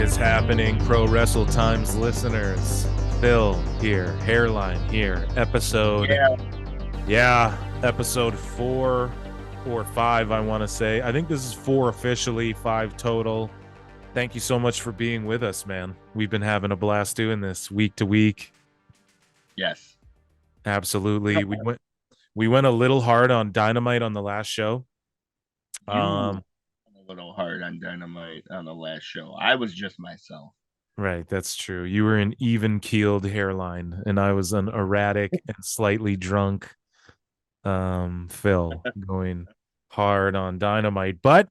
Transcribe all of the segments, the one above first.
is happening, Pro Wrestle Times listeners? Phil here, Hairline here, episode 4 or 5, I want to say. I think this is 4 officially, 5 total. Thank you so much for being with us, man. We've been having a blast doing this week to week. Yes. Absolutely. We went a little hard on Dynamite on the last show. You went a little hard on Dynamite on the last show. I was just myself. Right, that's true. You were an even-keeled Hairline, and I was an erratic and slightly drunk Phil going hard on Dynamite. But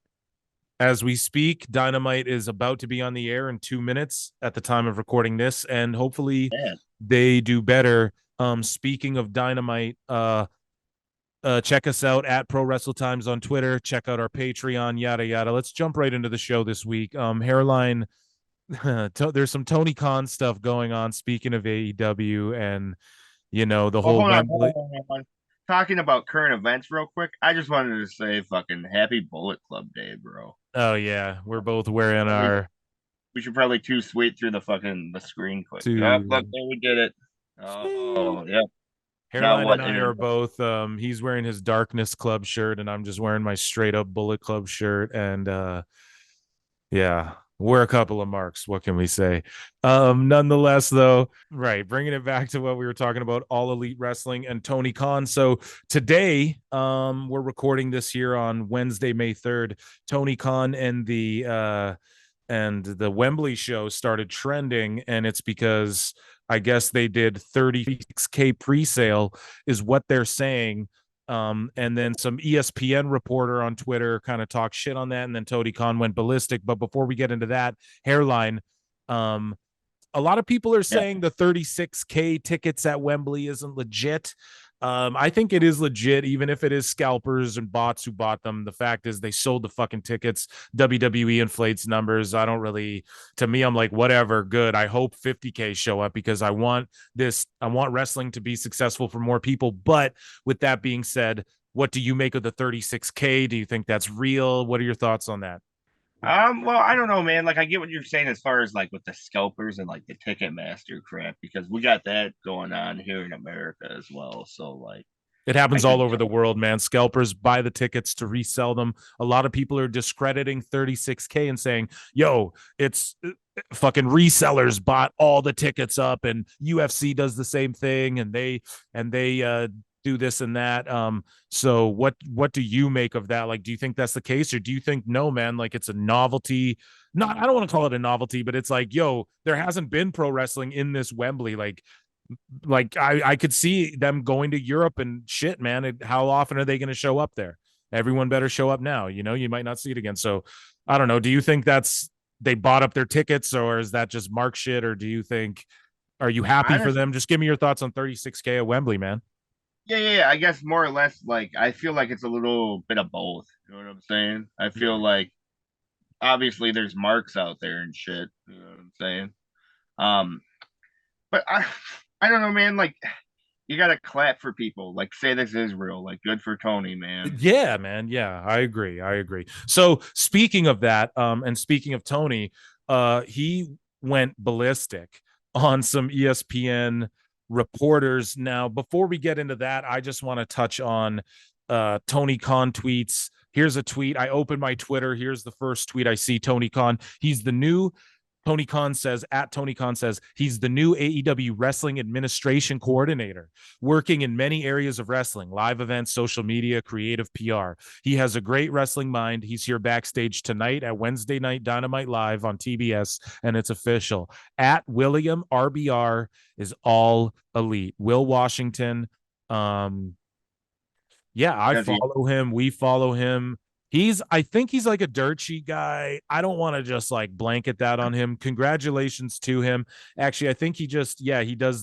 as we speak, Dynamite is about to be on the air in 2 minutes at the time of recording this, and hopefully they do better. Speaking of Dynamite, check us out at Pro Wrestle Times on Twitter. Check out our Patreon, yada yada. Let's jump right into the show this week. Hairline, there's some Tony Khan stuff going on. Speaking of AEW, and the whole hold on. Talking about current events real quick, I just wanted to say fucking happy Bullet Club Day, bro. Oh yeah, we're both wearing our. We should probably too sweet through the screen quick. To... Oh, look, we did it. Oh yeah. Hairline and I are both. He's wearing his Darkness Club shirt, and I'm just wearing my straight up Bullet Club shirt. And yeah, we're a couple of marks. What can we say? Nonetheless, though, right, bringing it back to what we were talking about, All Elite Wrestling and Tony Khan. So today, we're recording this here on Wednesday, May 3rd. Tony Khan and the Wembley show started trending, and it's because I guess they did 36K pre-sale is what they're saying. And then some ESPN reporter on Twitter kind of talked shit on that, and then Tony Khan went ballistic. But before we get into that, Hairline, a lot of people are saying the 36K tickets at Wembley isn't legit. I think it is legit, even if it is scalpers and bots who bought them. The fact is they sold the fucking tickets. WWE inflates numbers. I don't really, to me, I'm like, whatever, good. I hope 50K show up because I want wrestling to be successful for more people. But with that being said, what do you make of the 36K? Do you think that's real? What are your thoughts on that? Well, I don't know, man. Like, I get what you're saying as far as like with the scalpers and like the Ticketmaster crap, because we got that going on here in America as well. So, like, it happens all over the world, man. Scalpers buy the tickets to resell them. A lot of people are discrediting 36K and saying, yo, it's fucking resellers bought all the tickets up, and UFC does the same thing, and they do this and that. So what do you make of that? Like, do you think that's the case, or do you think no, man, like it's a novelty? Not, I don't want to call it a novelty, but it's like, yo, there hasn't been pro wrestling in this Wembley. Like I could see them going to Europe and shit, man. How often are they going to show up there? Everyone better show up now. You might not see it again. So I don't know. Do you think they bought up their tickets, or is that just Mark shit? Or are you happy for them? Just give me your thoughts on 36K at Wembley, man. Yeah. I guess more or less, like, I feel like it's a little bit of both. You know what I'm saying? I feel like obviously there's marks out there and shit. You know what I'm saying? But I don't know, man. Like, you gotta clap for people. Like, say this is real. Like, good for Tony, man. Yeah, man. Yeah, I agree. So speaking of that, and speaking of Tony, he went ballistic on some ESPN reporters. Now, before we get into that, I just want to touch on Tony Khan tweets. Here's a tweet. I opened my Twitter. Here's the first tweet I see. Tony Khan. Tony Khan says, at Tony Khan says, he's the new AEW Wrestling Administration Coordinator, working in many areas of wrestling, live events, social media, creative PR. He has a great wrestling mind. He's here backstage tonight at Wednesday Night Dynamite Live on TBS, and it's official. At William RBR is All Elite. Will Washington. I follow him. We follow him. I think he's like a dirt sheet guy. I don't want to just like blanket that on him. Congratulations to him. Actually, I think he does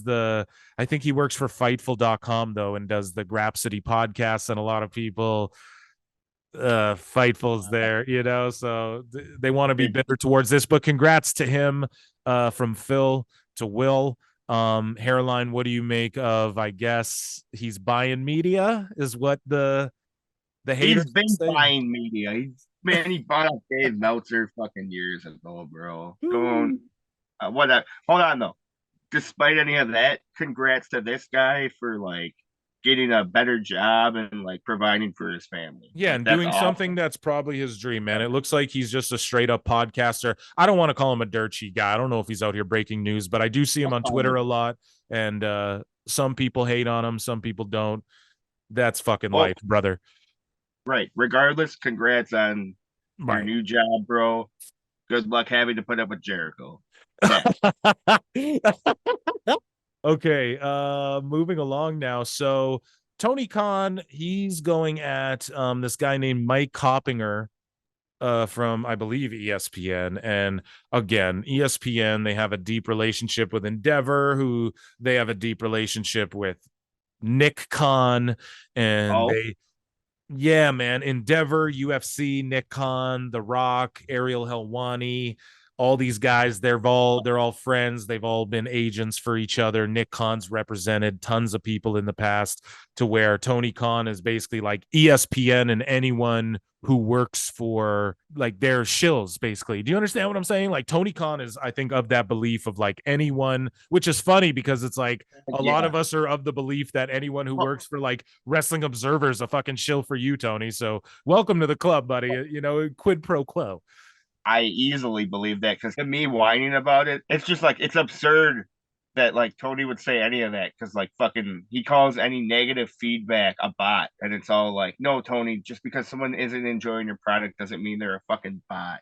I think he works for Fightful.com though, and does the Grapsity podcast, and a lot of people Fightful's there, so they want to be bitter towards this, but congrats to him, from Phil to Will. Hairline, what do you make of, I guess he's buying media is what the haters he's been buying media. Man, he bought up Dave Meltzer fucking years ago, bro. Going, Ooh. what? Hold on though. Despite any of that, congrats to this guy for like getting a better job and like providing for his family. Yeah, Like and that's doing awesome. something that's probably his dream, man. It looks like he's just a straight up podcaster. I don't want to call him a dirt sheet guy. I don't know if he's out here breaking news, but I do see him on Twitter a lot. And some people hate on him, some people don't. That's fucking Well, life, brother. right. Regardless, congrats on your Right. new job, bro. Good luck having to put up with Jericho. Next. Okay, moving along now. So Tony Khan, he's going at this guy named Mike Coppinger from I believe ESPN. And again, ESPN, they have a deep relationship with Endeavor, who they have a deep relationship with Nick Khan, and Oh, they yeah, man. Endeavor, UFC, Nick Khan, The Rock, Ariel Helwani, all these guys, they're all friends. They've all been agents for each other. Nick Khan's represented tons of people in the past, to where Tony Khan is basically like ESPN and anyone who works for like their shills, basically. Do you understand what I'm saying? Like Tony Khan is, I think, of that belief of like anyone, which is funny because it's like a lot yeah. of us are of the belief that anyone who Well, works for like Wrestling Observer is a fucking shill for you, Tony. So welcome to the club, buddy. You know, quid pro quo. I easily believe that because to me whining about it, it's just like it's absurd that like Tony would say any of that because like fucking he calls any negative feedback a bot, and it's all like, no, Tony, just because someone isn't enjoying your product doesn't mean they're a fucking bot.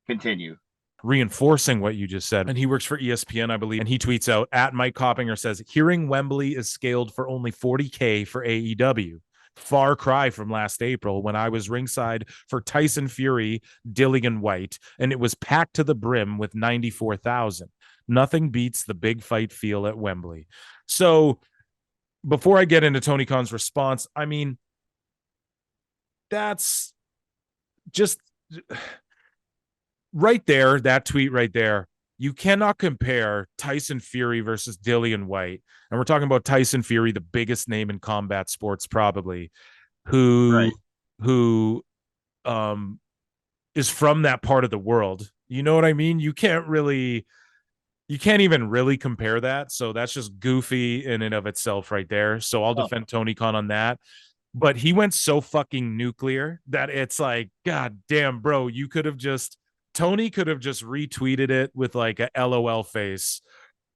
Continue. Reinforcing what you just said. And he works for ESPN, I believe. And he tweets out at Mike Coppinger says, hearing Wembley is scaled for only 40K for AEW. Far cry from last April when I was ringside for Tyson Fury, Dillian White, and it was packed to the brim with 94,000. Nothing beats the big fight feel at Wembley. So before I get into Tony Khan's response, I mean, that's just right there, that tweet right there. You cannot compare Tyson Fury versus Dillian White. And we're talking about Tyson Fury, the biggest name in combat sports, probably, who Right. who um is from that part of the world. You know what I mean? You can't even really compare that. So that's just goofy in and of itself right there. So I'll Oh, defend Tony Khan on that. But he went so fucking nuclear that it's like, God damn, bro, you could have just Tony could have just retweeted it with like a LOL face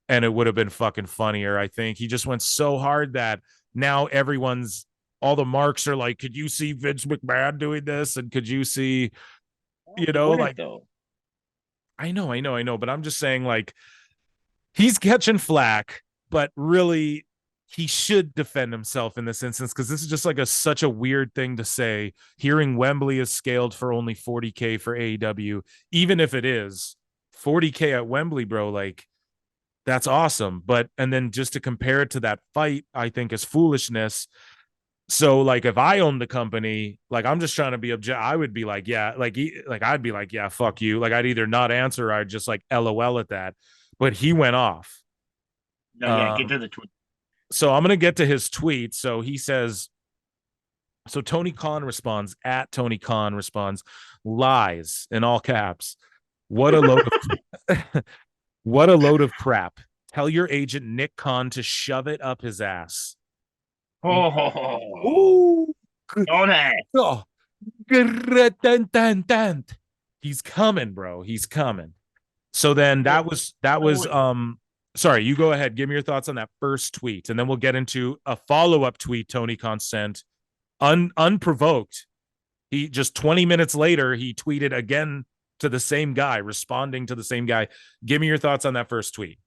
and it would have been fucking funnier. I think he just went so hard that now all the marks are like, could you see Vince McMahon doing this? And could you see, who wouldn't like, though? I know, but I'm just saying, like, he's catching flack, but really he should defend himself in this instance because this is just like such a weird thing to say. Hearing Wembley is scaled for only 40K for AEW, even if it is 40K at Wembley, bro, like that's awesome. But and then just to compare it to that fight, I think is foolishness. So like if I owned the company, like I'm just trying to be object, I would be like, yeah, like I'd be like, yeah, fuck you. Like I'd either not answer or I'd just like LOL at that. But he went off. No, yeah, get Um, to the tweet. so I'm gonna get to his tweet. So he says, so Tony Khan responds at Tony Khan responds, lies in all caps. What a load of what a load of crap. Tell your agent Nick Khan to shove it up his ass. Oh, Ooh. don't ask. Oh. He's coming, bro. He's coming. So then Well, that was sorry, you go ahead. Give me your thoughts on that first tweet, and then we'll get into a follow-up tweet Tony Khan sent unprovoked. He just 20 minutes later, he tweeted again to the same guy, responding to the same guy. Give me your thoughts on that first tweet.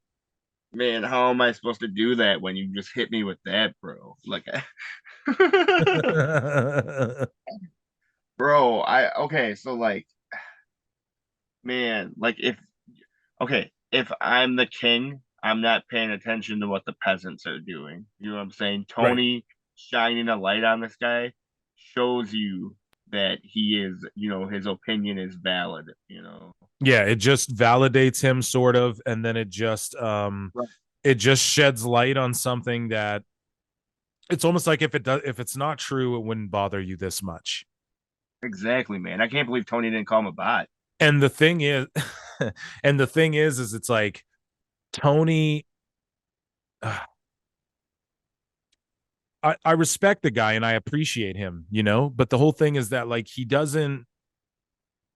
man, how am I supposed to do that when you just hit me with that, bro? Like, bro, I okay, so like, man, like if okay, if I'm the king, I'm not paying attention to what the peasants are doing. You know what I'm saying? Right. Tony shining a light on this guy shows you that he is, his opinion is valid, Yeah, it just validates him sort of, and then Right. it just sheds light on something that it's almost like if it's not true, it wouldn't bother you this much. Exactly, man. I can't believe Tony didn't call him a bot. And the thing is, is it's like Tony. Uh, I respect the guy and I appreciate him, but the whole thing is that like he doesn't.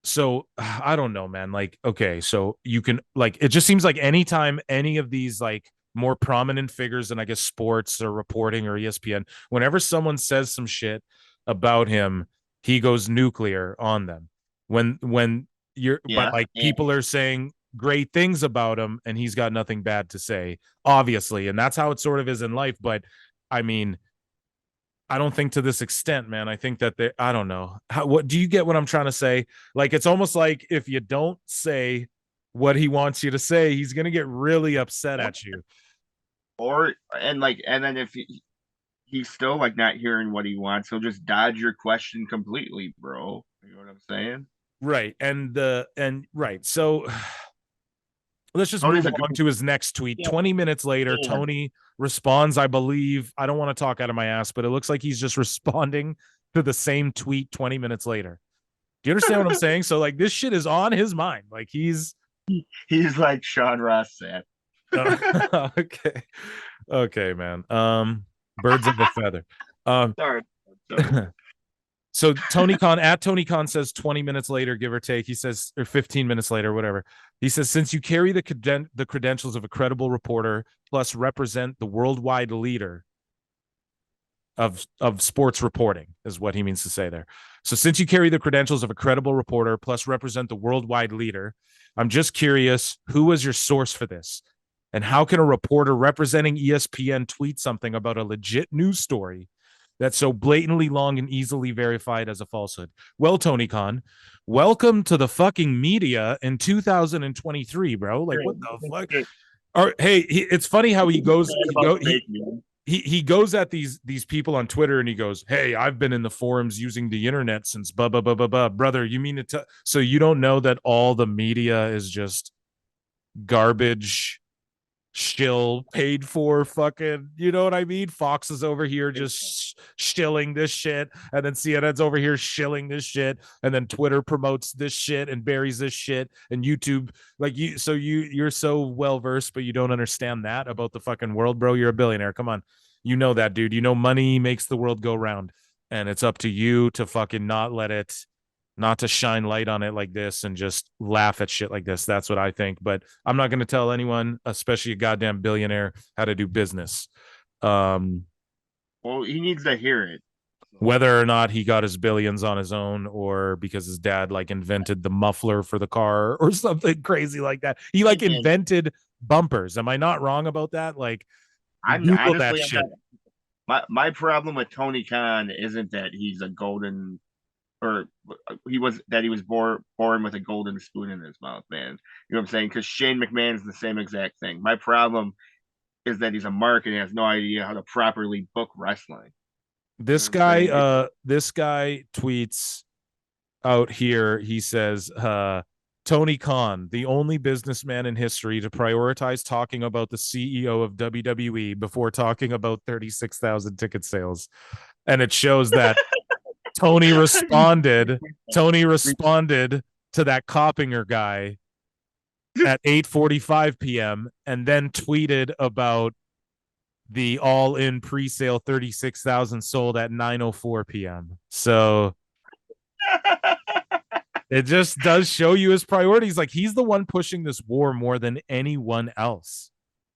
So I don't know, man. Like, okay, so you can like it just seems like anytime any of these like more prominent figures in I guess sports or reporting or ESPN, whenever someone says some shit about him, he goes nuclear on them. When but Yeah. like people are saying great things about him and he's got nothing bad to say, obviously, and that's how it sort of is in life. But I mean, I don't think to this extent, man. I think that I don't know. What do you get what I'm trying to say? Like, it's almost like if you don't say what he wants you to say, he's going to get really upset at you. And then if he's still like not hearing what he wants, he'll just dodge your question completely, bro. You know what I'm saying? Right. Right. So let's just move Tony's a on good to his next tweet. yeah, 20 minutes later, man. Tony responds, I believe. I don't want to talk out of my ass, but it looks like he's just responding to the same tweet 20 minutes later. Do you understand what I'm saying? So like this shit is on his mind. Like he's He's like Sean Ross said. okay. Okay, man. Birds of a feather. Sorry. Sorry. So Tony Khan says 20 minutes later, give or take, he says, or 15 minutes later, whatever. He says, since you carry the credentials of a credible reporter, plus represent the worldwide leader of sports reporting, is what he means to say there. So since you carry the credentials of a credible reporter, plus represent the worldwide leader, I'm just curious, who was your source for this? And how can a reporter representing ESPN tweet something about a legit news story that's so blatantly long and easily verified as a falsehood? Well, Tony Khan, welcome to the fucking media in 2023, bro. Like, what the fuck? Or, hey, it's funny how he goes. He goes at these people on Twitter and he goes, "Hey, I've been in the forums using the internet since blah blah blah blah blah." Brother, you mean to so you don't know that all the media is just garbage shill paid for fucking, you know what I mean? Fox is over here just shilling this shit, and then CNN's over here shilling this shit, and then Twitter promotes this shit and buries this shit, and YouTube, like you're so well versed, but you don't understand that about the fucking world, bro. You're a billionaire. Come on. You know that, dude. You know money makes the world go round. And it's up to you to fucking not to shine light on it like this and just laugh at shit like this. That's what I think. But I'm not going to tell anyone, especially a goddamn billionaire, how to do business. Well, he needs to hear it. Whether or not he got his billions on his own or because his dad like invented the muffler for the car or something crazy like that. He like invented bumpers. Am I not wrong about that? Like, Google that shit. My problem with Tony Khan isn't that he's a golden or he was born with a golden spoon in his mouth, man. You know what I'm saying? Because Shane McMahon's the same exact thing. My problem is that he's a mark and he has no idea how to properly book wrestling. This guy tweets out here. He says, Tony Khan, the only businessman in history to prioritize talking about the CEO of WWE before talking about 36,000 ticket sales. And it shows that Tony responded to that Coppinger guy at 8:45 p.m. and then tweeted about the all-in pre-sale 36,000 sold at 9:04 p.m. So it just does show you his priorities. Like he's the one pushing this war more than anyone else.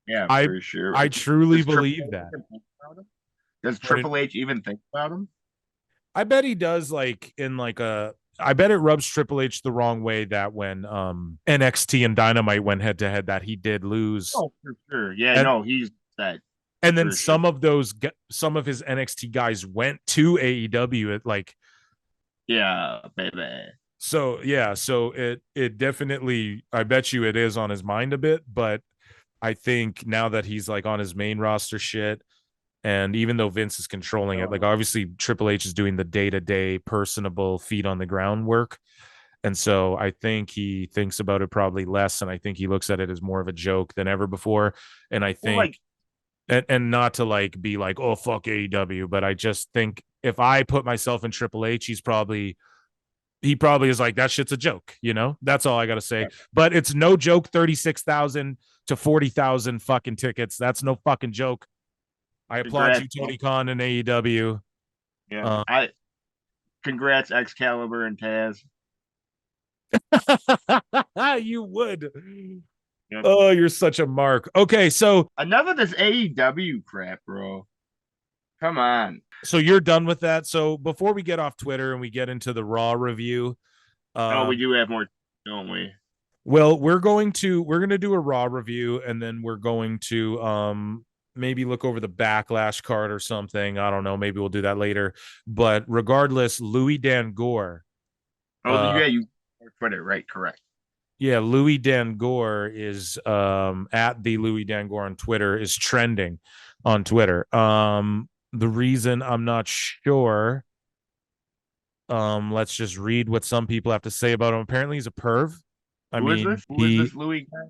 Yeah, for sure. I truly believe that. Does Triple H even think about him? I bet he does. Like in like a, I bet it rubs Triple H the wrong way that when NXT and Dynamite went head to head, that he did lose. Oh, for sure. Yeah, no, he's that. And then some of his NXT guys went to AEW at like, yeah, baby. So yeah, so it definitely, I bet you it is on his mind a bit, but I think now that he's like on his main roster shit, and even though Vince is controlling it, like obviously Triple H is doing the day-to-day personable feet on the ground work. And so I think he thinks about it probably less. And I think he looks at it as more of a joke than ever before. And I think, and not to like be like, oh, fuck AEW, but I just think if I put myself in Triple H, he's probably he probably is like, that shit's a joke, you know? That's all I got to say. Yeah. But it's no joke, 36,000 to 40,000 fucking tickets. That's no fucking joke. I applaud you, Congrats. Tony Khan and AEW. Yeah. Congrats, Excalibur and Taz. You would. Yeah. Oh, you're such a mark. Okay, so Enough of this AEW crap, bro. Come on. so you're done with that. So before we get off Twitter and we get into the Raw review, Oh, we do have more, don't we? well, we're going to do a Raw review, and then we're going to maybe look over the Backlash card or something. I don't know. Maybe we'll do that later. But regardless, Louis Dangoor. Oh, yeah, you put it right, correct. Yeah, Louis Dangoor is at the Louis Dangoor on Twitter, is trending on Twitter. The reason I'm not sure. Let's just read what some people have to say about him. Apparently, he's a perv. Who is this? Who is this Louis guy?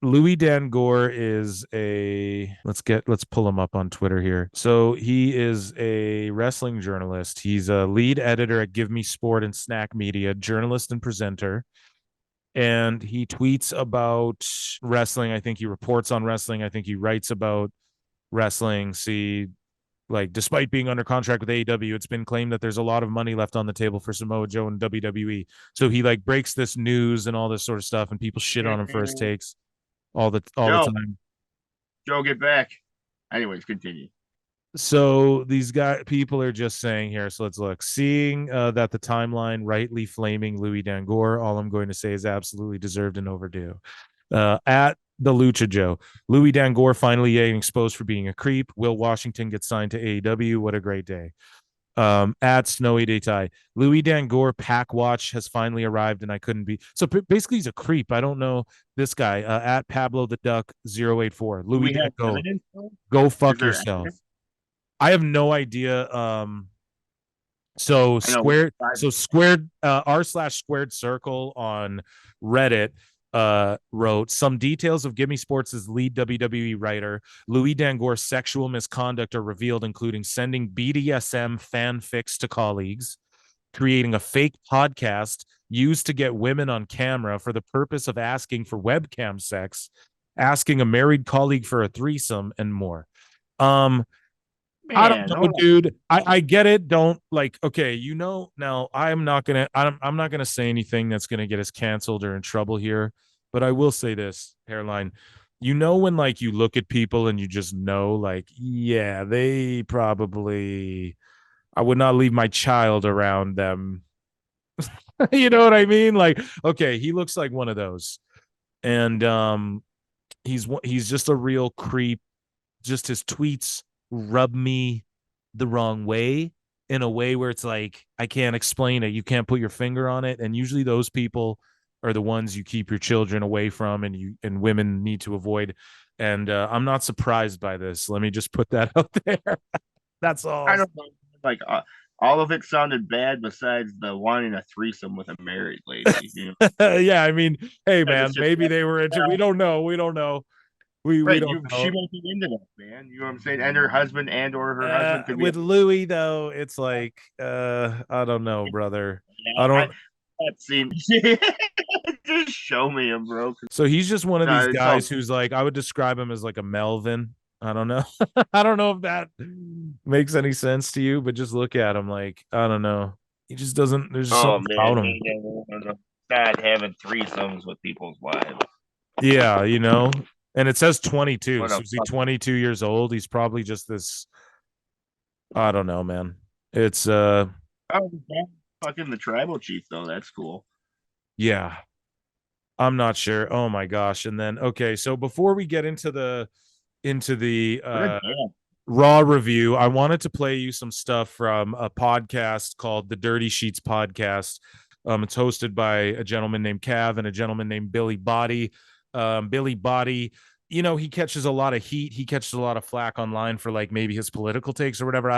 Louis Dangoor is let's pull him up on Twitter here. So he is a wrestling journalist. He's a lead editor at Give Me Sport and Snack Media, journalist and presenter. And he tweets about wrestling. I think he reports on wrestling. I think he writes about wrestling. See, like, despite being under contract with AEW, it's been claimed that there's a lot of money left on the table for Samoa Joe and WWE. So he like breaks this news and all this sort of stuff, and people shit on him first takes all the time. Joe, get back. Anyways, continue. So these people are just saying here. So let's look. Seeing that the timeline rightly flaming Louis Dangoor, all I'm going to say is absolutely deserved and overdue. At the Lucha Joe, Louis Dangoor finally getting exposed for being a creep. Will Washington get signed to AEW? What a great day. At Snowy Daytai, Louis Dangoor pack watch has finally arrived, and I couldn't be. So basically, he's a creep. I don't know this guy. At Pablo the Duck 084, Louis Dangoor, go fuck yourself. Evidence? I have no idea. So squared r/squared circle on Reddit wrote some details of Gimme Sports' lead WWE writer. Louis Dangoor's sexual misconduct are revealed, including sending BDSM fanfics to colleagues, creating a fake podcast used to get women on camera for the purpose of asking for webcam sex, asking a married colleague for a threesome, and more. Man, I don't know, dude. I get it. Don't like, okay, you know, now I'm not gonna say anything that's gonna get us canceled or in trouble here, but I will say this, hairline. You know, when like you look at people and you just know, like, yeah, they probably, I would not leave my child around them. You know what I mean? Like, okay, he looks like one of those. And he's just a real creep. Just his tweets rub me the wrong way, in a way where it's like, I can't explain it. You can't put your finger on it. And usually those people are the ones you keep your children away from, and women need to avoid. And I'm not surprised by this. Let me just put that out there. That's all. I don't know. Like, all of it sounded bad besides the wanting a threesome with a married lady. You know? Yeah, I mean, hey, man, maybe they were into, we don't know. We don't know. We don't know. She might be into that, man. You know what I'm saying? And her husband or her husband could be with Louis, though, it's like, I don't know, brother. Yeah, I don't. That scene. Just show me him, bro. So he's just one of these guys who's like, I would describe him as like a Melvin. I don't know. I don't know if that makes any sense to you, but just look at him. Like, I don't know. He just doesn't. There's something about him. Not having threesomes with people's wives. Yeah, you know. And it says 22. So is he 22 years old? He's probably just this. I don't know, man. It's fucking the tribal chief though. That's cool. Yeah. I'm not sure. Oh my gosh. And then okay, so before we get into the Raw review, I wanted to play you some stuff from a podcast called the Dirty Sheets Podcast. It's hosted by a gentleman named Cav and a gentleman named Billi Bhatti. Billi Bhatti, you know, he catches a lot of heat. He catches a lot of flack online for like maybe his political takes or whatever.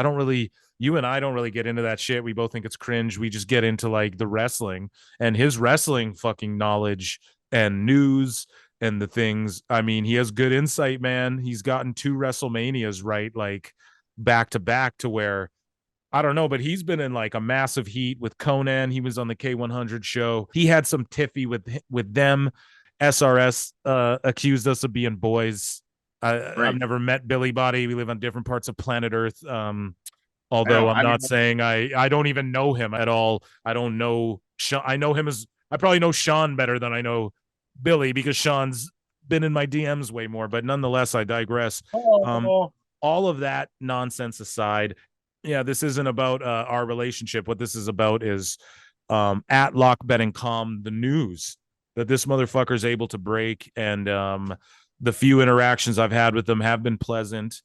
You and I don't really get into that shit. We both think it's cringe. We just get into like the wrestling, and his wrestling fucking knowledge and news and the things. I mean, he has good insight, man. He's gotten 2 WrestleManias right, like back to back, to where I don't know, but he's been in like a massive heat with Konnan. He was on the K100 show. He had some tiffy with them. SRS accused us of being boys. I've never met Billi Bhatti. We live on different parts of planet Earth. Although I'm not saying I don't even know him at all. I don't know Sean. I know him as I probably know Sean better than I know Billy because Sean's been in my DMs way more. But nonetheless, I digress. All of that nonsense aside, yeah, this isn't about our relationship. What this is about is at Lock Betting Com, the news that this motherfucker is able to break, and the few interactions I've had with them have been pleasant.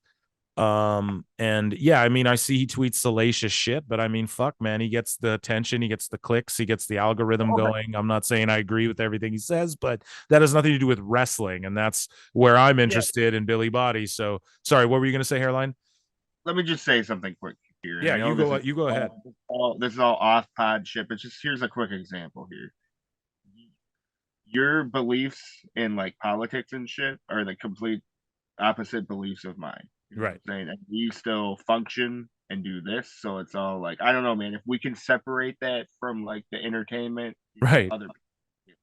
And yeah, I mean, I see he tweets salacious shit, but I mean, fuck, man, he gets the attention, he gets the clicks, he gets the algorithm going. I'm not saying I agree with everything he says, but that has nothing to do with wrestling, and that's where I'm interested in Billi Bhatti. So, sorry, what were you going to say, Hairline? Let me just say something quick here. Yeah, you go ahead. This is all off pod shit, but just here's a quick example here. Your beliefs in like politics and shit are the complete opposite beliefs of mine. You know right. What I'm saying? And we still function and do this. So it's all like, I don't know, man. If we can separate that from like the entertainment, right. Other people.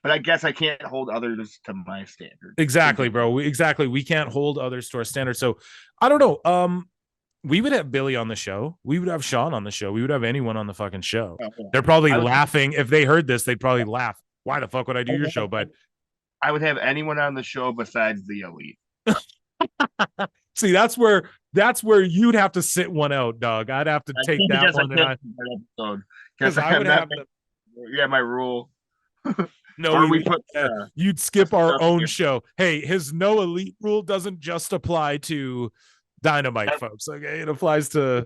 But I guess I can't hold others to my standard. Exactly, bro. We can't hold others to our standards. So I don't know. We would have Billy on the show. We would have Sean on the show. We would have anyone on the fucking show. Oh, yeah. They're probably laughing. If they heard this, they'd probably laugh. Why the fuck would I do your show? But I would have anyone on the show besides the Elite. See, that's where you'd have to sit one out, dog. I'd have to take that one. Because I would have my rule. No, you'd skip our own show. Hey, his no Elite rule doesn't just apply to Dynamite, folks. Okay, it applies to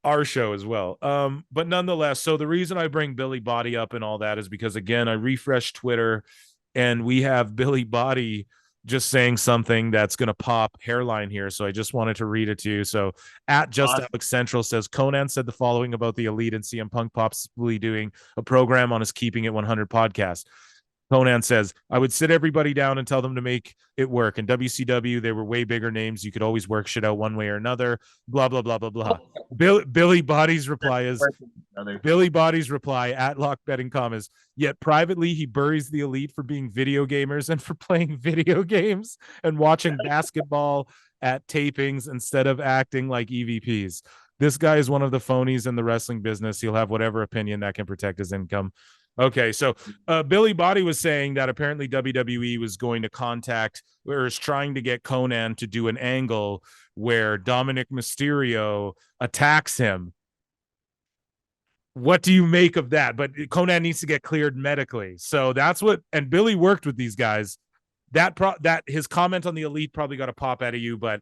our show as well. But nonetheless, so the reason I bring Billi Bhatti up and all that is because, again, I refreshed Twitter and we have Billi Bhatti just saying something that's going to pop Hairline here. So I just wanted to read it to you. So at Just Alex Central says, Konnan said the following about the Elite and CM Punk possibly doing a program on his Keeping It 100 podcast. Konnan says, I would sit everybody down and tell them to make it work. In WCW, they were way bigger names. You could always work shit out one way or another. Blah, blah, blah, blah, blah. Billi Bhatti's reply is Billi Bhatti's reply at Lock Betting Com is, yet privately he buries the Elite for being video gamers and for playing video games and watching basketball at tapings instead of acting like EVPs. This guy is one of the phonies in the wrestling business. He'll have whatever opinion that can protect his income. Okay, so Billi Bhatti was saying that apparently WWE was going to contact or is trying to get Konnan to do an angle where Dominic Mysterio attacks him. What do you make of that? But Konnan needs to get cleared medically. So that's what, and Billy worked with these guys. That his comment on the Elite probably got a pop out of you, but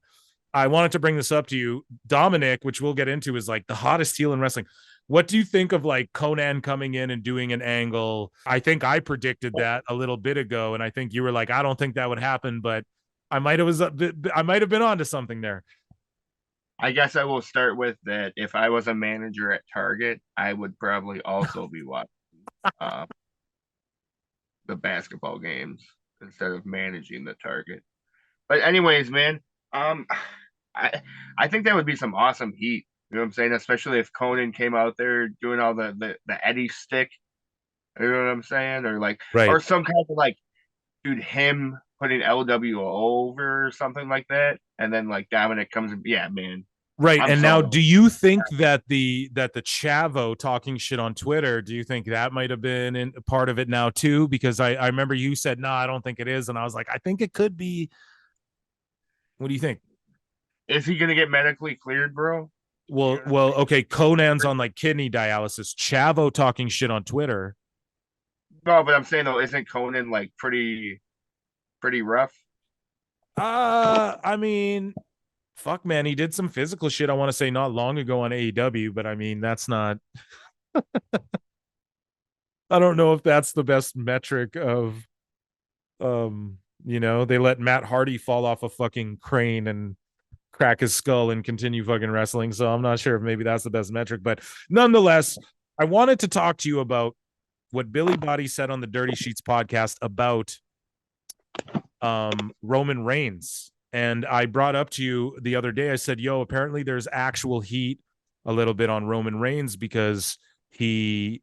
I wanted to bring this up to you. Dominic, which we'll get into, is like the hottest heel in wrestling. What do you think of like Konnan coming in and doing an angle? I think I predicted that a little bit ago, and I think you were like, I don't think that would happen, but I might have been onto something there. I guess I will start with that. If I was a manager at Target, I would probably also be watching the basketball games instead of managing the Target. But anyways, man, I think that would be some awesome heat. You know what I'm saying? Especially if Konnan came out there doing all the Eddie stick. You know what I'm saying? Or like, right. Or some kind of like, dude, him putting LWO over or something like that. And then like Dominic comes and yeah, man. Right. And now do you think that the Chavo talking shit on Twitter, do you think that might have been in part of it now too? Because I remember you said, no, I don't think it is. And I was like, I think it could be. What do you think? Is he going to get medically cleared, bro? Well, okay. Konnan's on like kidney dialysis. Chavo talking shit on Twitter. No, but I'm saying though, isn't Konnan like pretty rough? I mean, fuck, man, he did some physical shit. I want to say not long ago on AEW, but I mean, that's not. I don't know if that's the best metric of, they let Matt Hardy fall off a fucking crane and crack his skull and continue fucking wrestling. So I'm not sure if maybe that's the best metric, but nonetheless, I wanted to talk to you about what Billi Bhatti said on the Dirty Sheets podcast about Roman Reigns And I brought up to you the other day, I said, yo, apparently there's actual heat a little bit on Roman Reigns because Billy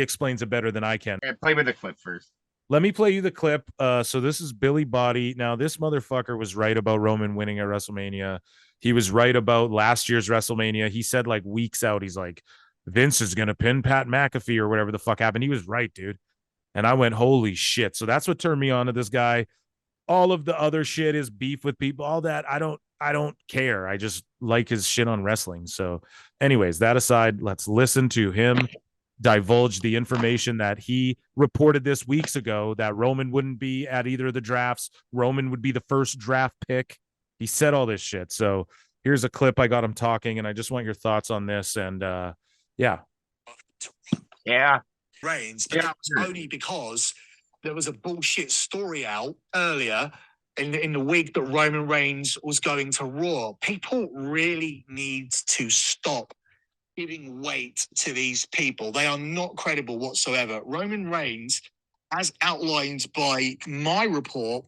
explains it better than I can. Play with the clip first. Let me play you the clip. So this is Billi Bhatti. Now, this motherfucker was right about Roman winning at WrestleMania. He was right about last year's WrestleMania. He said like weeks out, he's like, Vince is going to pin Pat McAfee or whatever the fuck happened. He was right, dude. And I went, holy shit. So that's what turned me on to this guy. All of the other shit is beef with people, all that. I don't care. I just like his shit on wrestling. So anyways, that aside, let's listen to him divulge the information that he reported this weeks ago, that Roman wouldn't be at either of the drafts. Roman would be the first draft pick. He said all this shit. So here's a clip. I got him talking, and I just want your thoughts on this. And yeah. Reigns, but that was only because there was a bullshit story out earlier in the week that Roman Reigns was going to Raw. People really need to stop giving weight to these people. They are not credible whatsoever. Roman Reigns, as outlined by my report,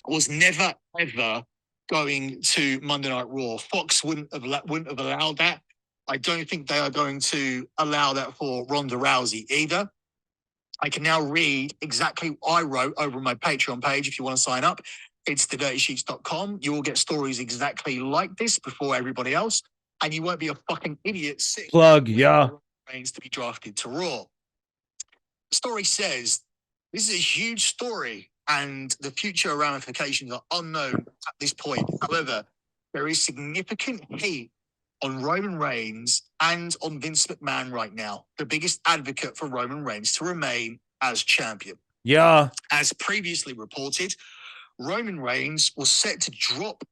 was never, ever going to Monday Night Raw. Fox wouldn't have allowed that. I don't think they are going to allow that for Ronda Rousey either. I can now read exactly what I wrote over on my Patreon page if you want to sign up. It's thedirtysheets.com. You will get stories exactly like this before everybody else, and you won't be a fucking idiot sick. Plug, yeah. Reigns to be drafted to Raw. The story says this is a huge story, and the future ramifications are unknown at this point. However, there is significant heat on Roman Reigns and on Vince McMahon right now, the biggest advocate for Roman Reigns to remain as champion. Yeah. As previously reported, Roman Reigns was set to drop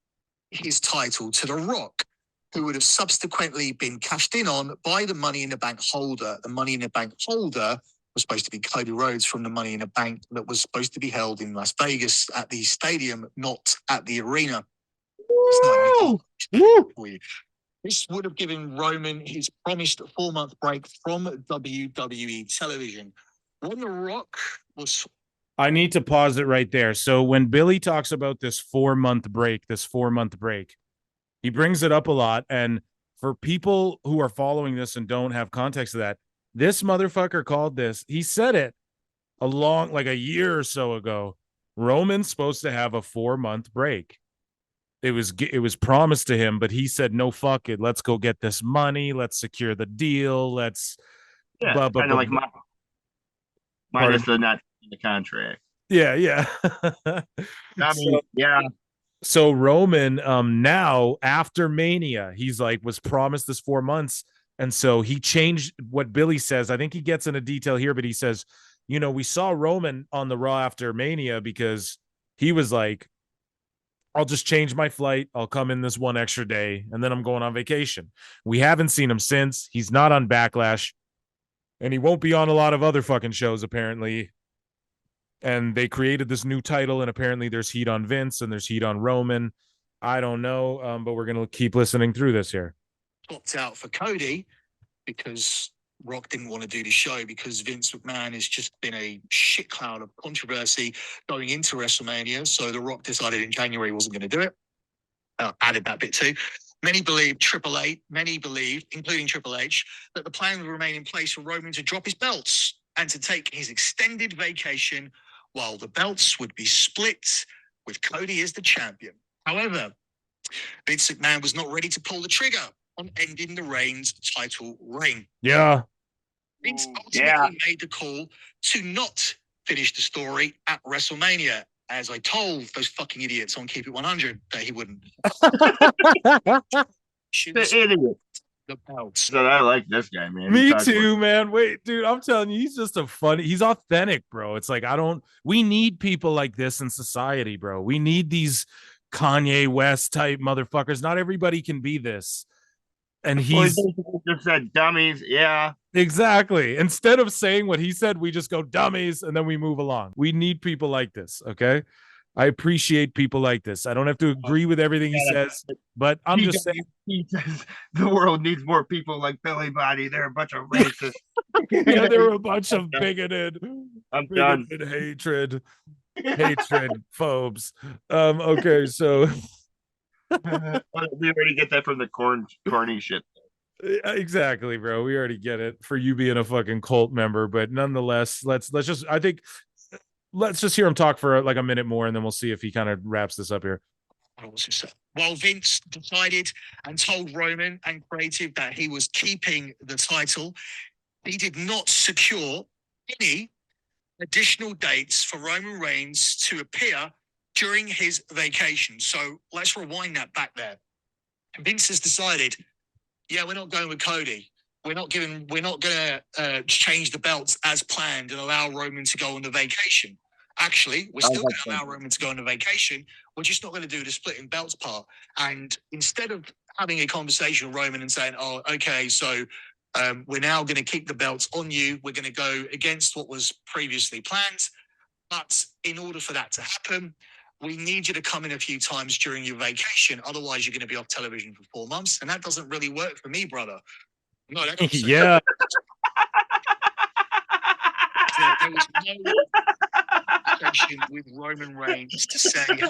his title to The Rock, who would have subsequently been cashed in on by the Money in the Bank holder. The Money in the Bank holder was supposed to be Cody Rhodes from the Money in the Bank that was supposed to be held in Las Vegas at the stadium, not at the arena. Woo! For you. This would have given Roman his promised 4-month break from WWE television. When The Rock was... I need to pause it right there. So when Billy talks about this 4-month break, he brings it up a lot. And for people who are following this and don't have context of that, this motherfucker called this, he said it a year or so ago. Roman's supposed to have a 4-month break. It was promised to him, but he said, no, fuck it. Let's go get this money. Let's secure the deal. Let's kind of like minus the not in the contract. Yeah. So Roman, now after Mania, he's like was promised this 4 months. And so he changed what Billy says. I think he gets into detail here, but he says, we saw Roman on the Raw after Mania because he was like, I'll just change my flight. I'll come in this one extra day, and then I'm going on vacation. We haven't seen him since. He's not on Backlash, and he won't be on a lot of other fucking shows, apparently. And they created this new title, and apparently there's heat on Vince, and there's heat on Roman. I don't know, but we're going to keep listening through this here. Swapped out for Cody because Rock didn't want to do the show because Vince McMahon has just been a shit cloud of controversy going into WrestleMania. So The Rock decided in January he wasn't going to do it. Added that bit too. Many believe, including Triple H, that the plan would remain in place for Roman to drop his belts and to take his extended vacation while the belts would be split with Cody as the champion. However, Vince McMahon was not ready to pull the trigger on ending the Reigns title reign. Yeah. Vince ultimately made the call to not finish the story at WrestleMania, as I told those fucking idiots on Keep It 100 that he wouldn't. The idiot. The belts. So I like this guy, man. Me too, man. Wait, dude, I'm telling you, he's just he's authentic, bro. It's like, we need people like this in society, bro. We need these Kanye West type motherfuckers. Not everybody can be this. And he's just said dummies. Yeah, exactly. Instead of saying what he said, we just go dummies and then we move along. We need people like this. Okay. I appreciate people like this. I don't have to agree with everything he says, but I'm just saying. He says the world needs more people like Billi Bhatti. They're a bunch of racists. Yeah, they're a bunch of bigoted done. hatred. hatred, phobes. Okay, so We already get that from the corny shit. exactly, bro. We already get it for you being a fucking cult member, but nonetheless, let's just let's just hear him talk for like a minute more, and then we'll see if he kind of wraps this up here. While Vince decided and told Roman and Creative that he was keeping the title, he did not secure any additional dates for Roman Reigns to appear during his vacation. So let's rewind that back there. Vince has decided, yeah, we're not going with Cody. We're not going to change the belts as planned and allow Roman to go on the vacation. Actually, we're still going to allow Roman to go on a vacation. We're just not going to do the splitting belts part. And instead of having a conversation with Roman and saying, oh, okay, so we're now going to keep the belts on you. We're going to go against what was previously planned. But in order for that to happen, we need you to come in a few times during your vacation. Otherwise, you're going to be off television for 4 months. And that doesn't really work for me, brother. No, that yeah. There was no conversation with Roman Reigns to say, hey,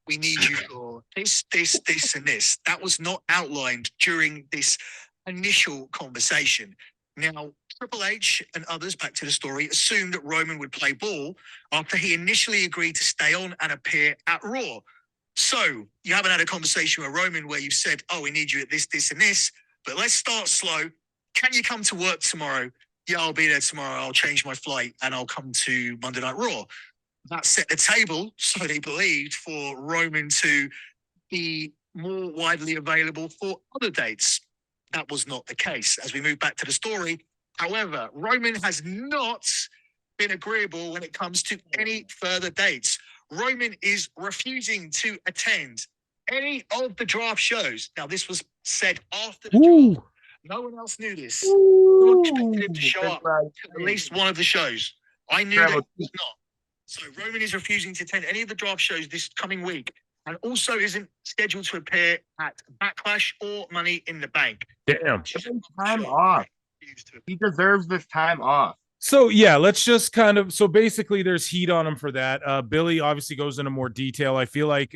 we need you for this, and this. That was not outlined during this initial conversation. Now, Triple H and others, back to the story, assumed that Roman would play ball after he initially agreed to stay on and appear at Raw. So you haven't had a conversation with Roman where you said, oh, we need you at this, and this, but let's start slow. Can you come to work tomorrow? Yeah, I'll be there tomorrow. I'll change my flight and I'll come to Monday Night Raw. That set the table, so they believed, for Roman to be more widely available for other dates. That was not the case. As we move back to the story, however, Roman has not been agreeable when it comes to any further dates. Roman is refusing to attend any of the draft shows. Now, this was said after the draft. No one else knew this. No one expected him to show up to at least one of the shows. I knew that he was not. So Roman is refusing to attend any of the draft shows this coming week, and also isn't scheduled to appear at Backlash or Money in the Bank. Damn. Time off. He deserves this time off. So yeah, let's just kind of, so basically there's heat on him for that. Billy obviously goes into more detail. I feel like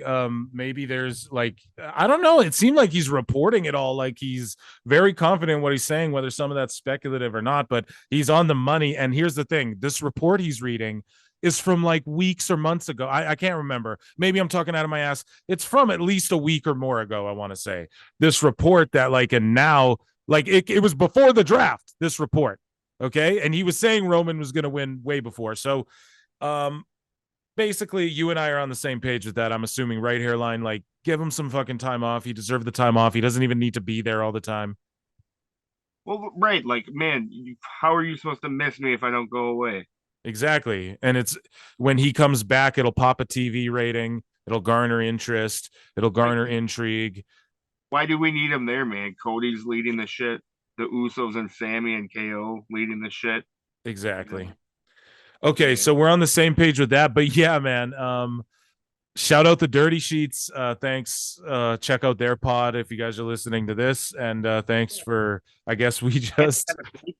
maybe there's like, I don't know, it seemed like he's reporting it all like he's very confident in what he's saying, whether some of that's speculative or not, but he's on the money. And here's the thing, this report he's reading is from like weeks or months ago. I can't remember. Maybe I'm talking out of my ass. It's from at least a week or more ago, I want to say. This report that like, and now, like it was before the draft, this report. Okay. And he was saying Roman was going to win way before. So basically you and I are on the same page with that. I'm assuming right, hairline, like give him some fucking time off. He deserved the time off. He doesn't even need to be there all the time. Well, right. Like, man, how are you supposed to miss me if I don't go away? Exactly. And it's when he comes back, it'll pop a TV rating. It'll garner interest. It'll garner intrigue. Why do we need him there, man? Cody's leading the shit. The Usos and Sammy and KO leading the shit. Exactly. Okay, so we're on the same page with that. But yeah, man. Shout out the Dirty Sheets. Thanks. Check out their pod if you guys are listening to this. And thanks for, I guess we just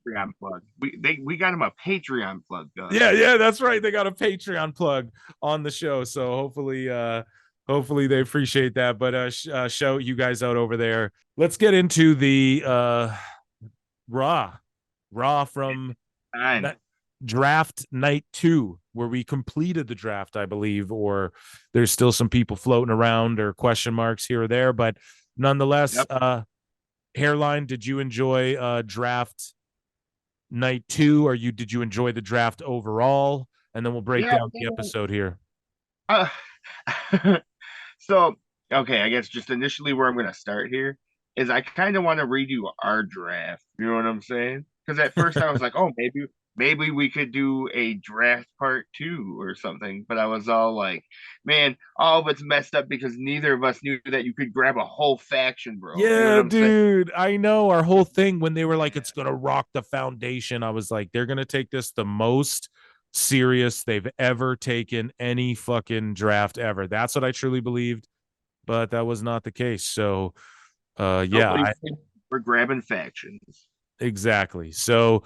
Patreon plug. We got him a Patreon plug, guys. Yeah, that's right. They got a Patreon plug on the show. So hopefully they appreciate that. But shout you guys out over there. Let's get into the Raw from Draft Night 2, where we completed the draft, I believe, or there's still some people floating around or question marks here or there, but nonetheless, hairline, did you enjoy Draft Night 2, or did you enjoy the draft overall? And then we'll break down the episode here. So, okay, I guess just initially where I'm going to start here is I kind of want to redo our draft. You know what I'm saying? Because at first I was like, oh, maybe we could do a draft part 2 or something. But I was all like, man, all of it's messed up because neither of us knew that you could grab a whole faction, bro. Yeah, you know dude. I know our whole thing when they were like, it's going to rock the foundation. I was like, they're going to take this the most serious they've ever taken any fucking draft ever. That's what I truly believed. But that was not the case. So, we're grabbing factions. Exactly. So,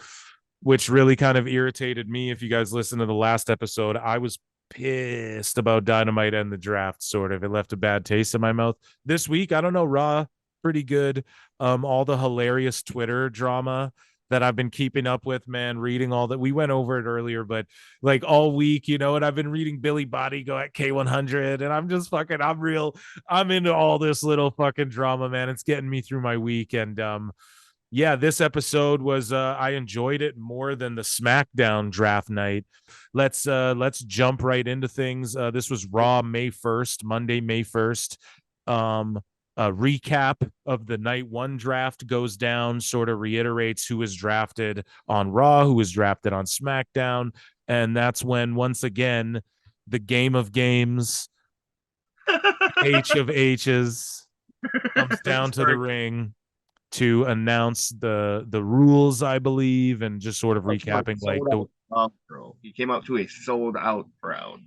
which really kind of irritated me. If you guys listen to the last episode, I was pissed about Dynamite and the draft, sort of. It left a bad taste in my mouth. This week, I don't know, Raw, pretty good. All the hilarious Twitter drama that I've been keeping up with, man, reading all that. We went over it earlier, but like all week, you know, and I've been reading Billi Bhatti go at K100, and I'm just fucking, I'm into all this little fucking drama, man. It's getting me through my week. And yeah, this episode was I enjoyed it more than the SmackDown draft night. Let's jump right into things. This was Raw May 1st, Monday, May 1st. A recap of the night one draft goes down, sort of reiterates who was drafted on Raw, who was drafted on SmackDown. And that's when, once again, the game of games, H of H's, comes down to the ring to announce the rules, I believe, and just sort of recapping like he came out to a sold out crowd.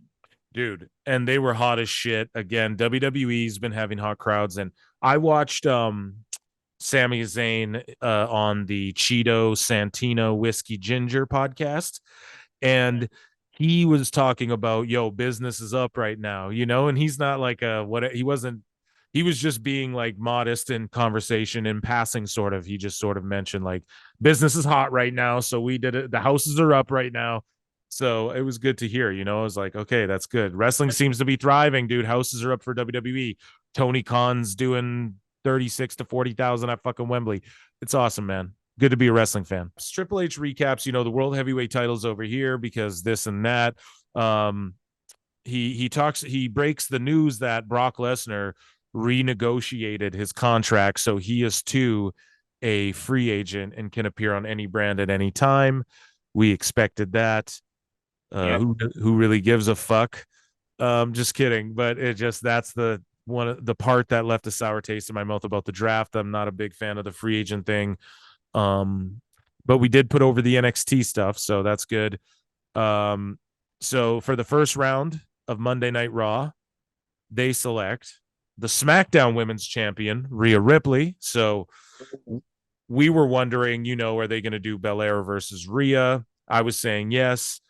Dude, and they were hot as shit. Again, WWE's been having hot crowds, and I watched Sami Zayn on the Cheeto Santino Whiskey Ginger podcast, and he was talking about, yo, business is up right now, you know, and he's not like he was just being like modest in conversation in passing, sort of. He just sort of mentioned like business is hot right now, so we did it. The houses are up right now. So it was good to hear, you know. I was like, okay, that's good. Wrestling seems to be thriving, dude. Houses are up for WWE. Tony Khan's doing 36 to 40,000 at fucking Wembley. It's awesome, man. Good to be a wrestling fan. Triple H recaps, you know, the world heavyweight titles over here because this and that. He breaks the news that Brock Lesnar renegotiated his contract, so he is too a free agent and can appear on any brand at any time. We expected that. Who really gives a fuck? Just kidding, but that's the part that left a sour taste in my mouth about the draft. I'm not a big fan of the free agent thing, but we did put over the NXT stuff, so that's good. So for the first round of Monday Night Raw, they select the SmackDown Women's Champion, Rhea Ripley. So we were wondering, you know, are they going to do Belair versus Rhea? I was saying yes.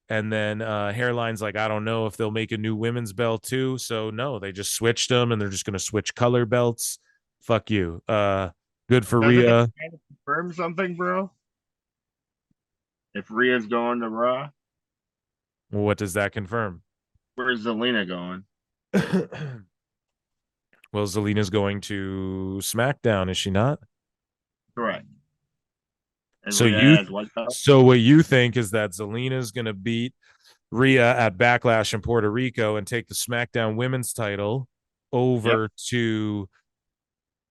And then Hairline's like, I don't know if they'll make a new women's belt too. So no, they just switched them, and they're just going to switch color belts. Fuck you. Good for Rhea. Confirm something, bro. If Rhea's going to Raw, well, what does that confirm? Where's Zelina going? Well, Zelina's going to SmackDown, is she not? Correct. And so what you think is that Zelina's going to beat Rhea at Backlash in Puerto Rico and take the SmackDown Women's title over to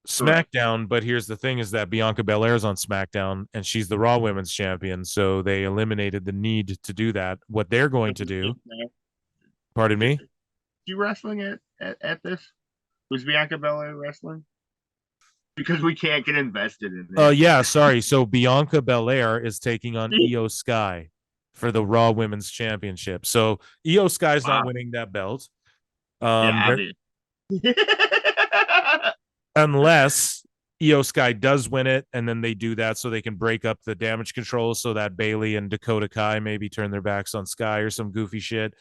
SmackDown. Correct. But here's the thing: is that Bianca Belair's on SmackDown and she's the Raw Women's Champion, so they eliminated the need to do that. What they're going to do? Pardon me? You wrestling at this? Was Bianca Belair wrestling? Because we can't get invested in it. Yeah, sorry. So Bianca Belair is taking on Io Sky for the Raw Women's Championship. So Io Sky's not winning that belt. Unless Io Sky does win it, and then they do that so they can break up the damage control so that Bayley and Dakota Kai maybe turn their backs on Sky or some goofy shit.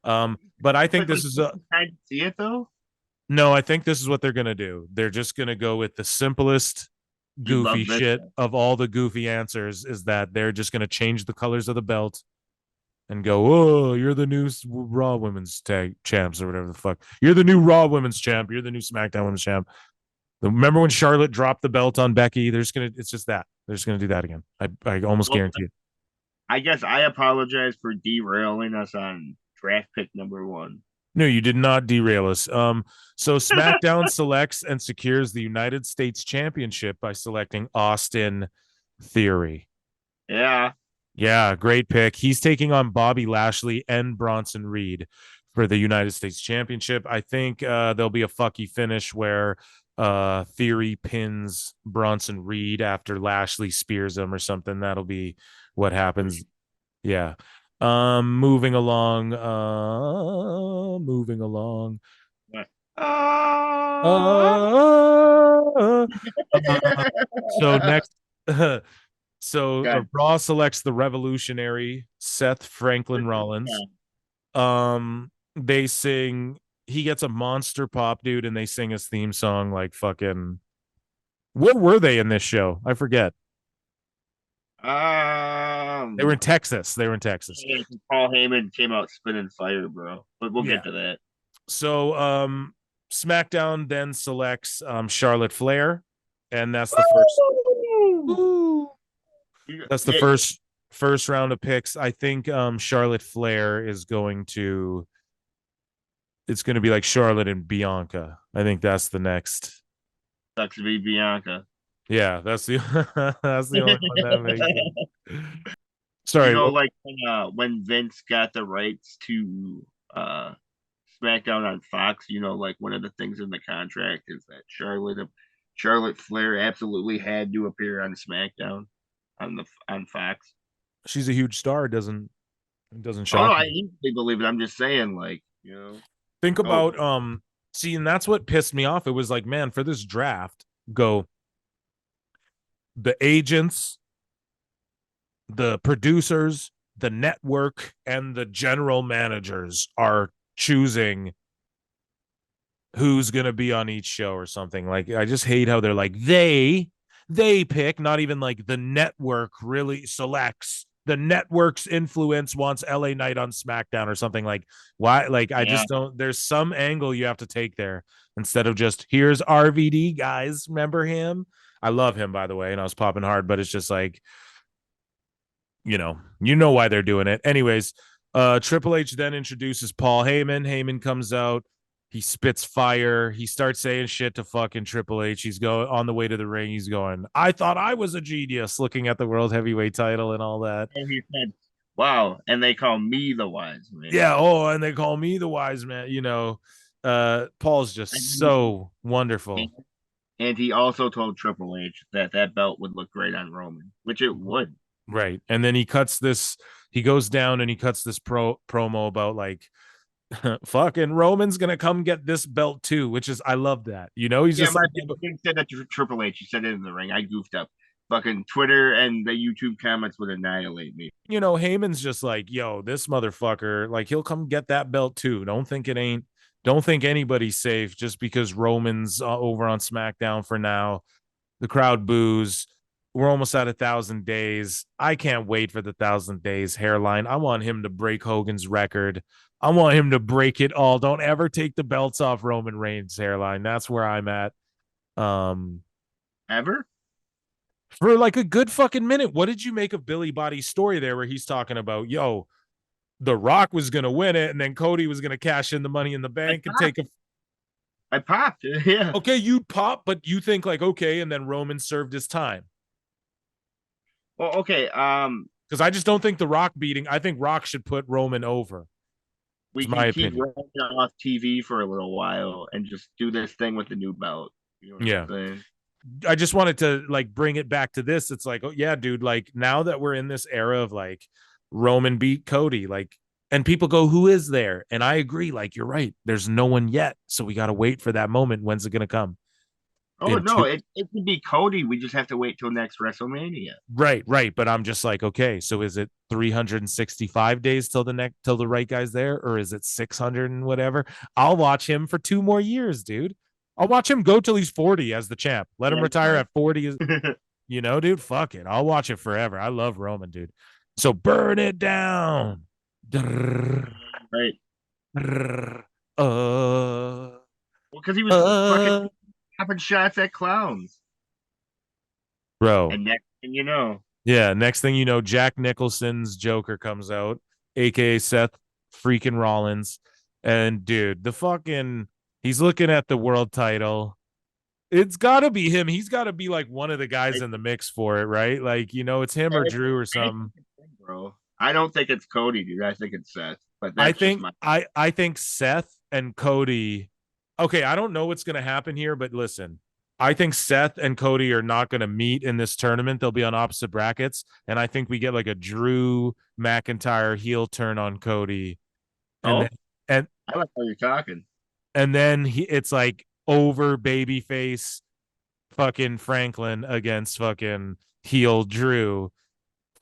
But I think this is a... I see it though. No, I think this is what they're going to do. They're just going to go with the simplest goofy shit of all the goofy answers, is that they're just going to change the colors of the belt and go, oh, you're the new Raw Women's Tag Champs or whatever the fuck. You're the new Raw Women's Champ. You're the new SmackDown Women's Champ. Remember when Charlotte dropped the belt on Becky? It's just that. They're just going to do that again. I almost guarantee it. I guess I apologize for derailing us on draft pick number 1. No, you did not derail us. So SmackDown selects and secures the United States Championship by selecting Austin Theory. Yeah, great pick. He's taking on Bobby Lashley and Bronson Reed for the United States Championship. I think there'll be a fucky finish where Theory pins Bronson Reed after Lashley spears him or something. That'll be what happens. Yeah. Moving along. So next, Raw selects the Revolutionary Seth Franklin Rollins They sing. He gets a monster pop, dude, and they sing his theme song like fucking. Where were they in this show? I forget. They were in Texas. Yeah, Paul Heyman came out spinning fire, bro. But we'll get to that. So, SmackDown then selects Charlotte Flair, and that's the first. Woo! That's the first round of picks. I think Charlotte Flair is going to. It's going to be like Charlotte and Bianca. I think that's the next. Sucks to be Bianca. Yeah, that's the that's the only one that makes sense. Sorry, you know, like when Vince got the rights to SmackDown on Fox, you know, like one of the things in the contract is that Charlotte Flair absolutely had to appear on SmackDown on Fox. She's a huge star. It doesn't shock me. I easily believe it. I'm just saying, like, you know. Think about see, and that's what pissed me off. It was like, man, for this draft, go the agents, the producers, the network, and the general managers are choosing who's going to be on each show or something. Like, I just hate how they're like, they pick, not even like the network really selects. The network's influence wants LA Knight on SmackDown or something. Like, why? Like, I just don't. There's some angle you have to take there instead of just here's RVD, guys. Remember him? I love him, by the way, and I was popping hard, but it's just like, you know why they're doing it. Anyways, Triple H then introduces Paul Heyman. Heyman comes out. He spits fire. He starts saying shit to fucking Triple H. He's going on the way to the ring. He's going, I thought I was a genius, looking at the world heavyweight title and all that. And he said, wow. And they call me the wise man. Yeah. Oh, and they call me the wise man. You know, Paul's just so wonderful. And he also told Triple H that belt would look great on Roman, which it would. Right. And then he goes down and he cuts this promo about like, fucking Roman's gonna come get this belt too, which is, I love that. You know, he's just like, he said that to Triple H. He said it in the ring. I goofed up. Fucking Twitter and the YouTube comments would annihilate me. You know, Heyman's just like, yo, this motherfucker, like, he'll come get that belt too. Don't think anybody's safe just because Roman's over on SmackDown for now. The crowd boos. We're almost at 1,000 days. I can't wait for the 1,000 days hairline. I want him to break Hogan's record. I want him to break it all. Don't ever take the belts off Roman Reigns' hairline. That's where I'm at. Ever? For like a good fucking minute. What did you make of Billi Bhatti's story there where he's talking about, yo, The Rock was going to win it and then Cody was going to cash in the Money in the Bank and take a... I popped. Yeah. Okay, you pop, but you think like, okay, and then Roman served his time. Well, okay. Because I just don't think The Rock beating... I think Rock should put Roman over. We can keep Roman off TV for a little while and just do this thing with the new belt. You know what I'm saying? I just wanted to like bring it back to this. It's like, oh yeah, dude, like now that we're in this era of like Roman beat Cody, like, and people go, who is there? And I agree, like, you're right. There's no one yet. So we got to wait for that moment. When's it going to come? Oh, no, it could be Cody. We just have to wait till next WrestleMania. Right. But I'm just like, okay, so is it 365 days till the right guy's there? Or is it 600 and whatever? I'll watch him for 2 more years, dude. I'll watch him go till he's 40 as the champ. Let him retire at 40. You know, dude, fuck it. I'll watch it forever. I love Roman, dude. So burn it down. Right. Well, because he was fucking popping shots at clowns. Bro. And next thing you know. Yeah, next thing you know, Jack Nicholson's Joker comes out, aka Seth freaking Rollins. And dude, he's looking at the world title. It's gotta be him. He's gotta be like one of the guys in the mix for it, right? Like, you know, it's him or Drew or something. Bro, I don't think it's Cody, dude. I think it's Seth. But I think Seth and Cody. Okay, I don't know what's gonna happen here, but listen, I think Seth and Cody are not going to meet in this tournament. They'll be on opposite brackets. And I think we get like a Drew McIntyre heel turn on Cody. And I like how you're talking. And then it's like over babyface fucking Franklin against fucking heel Drew.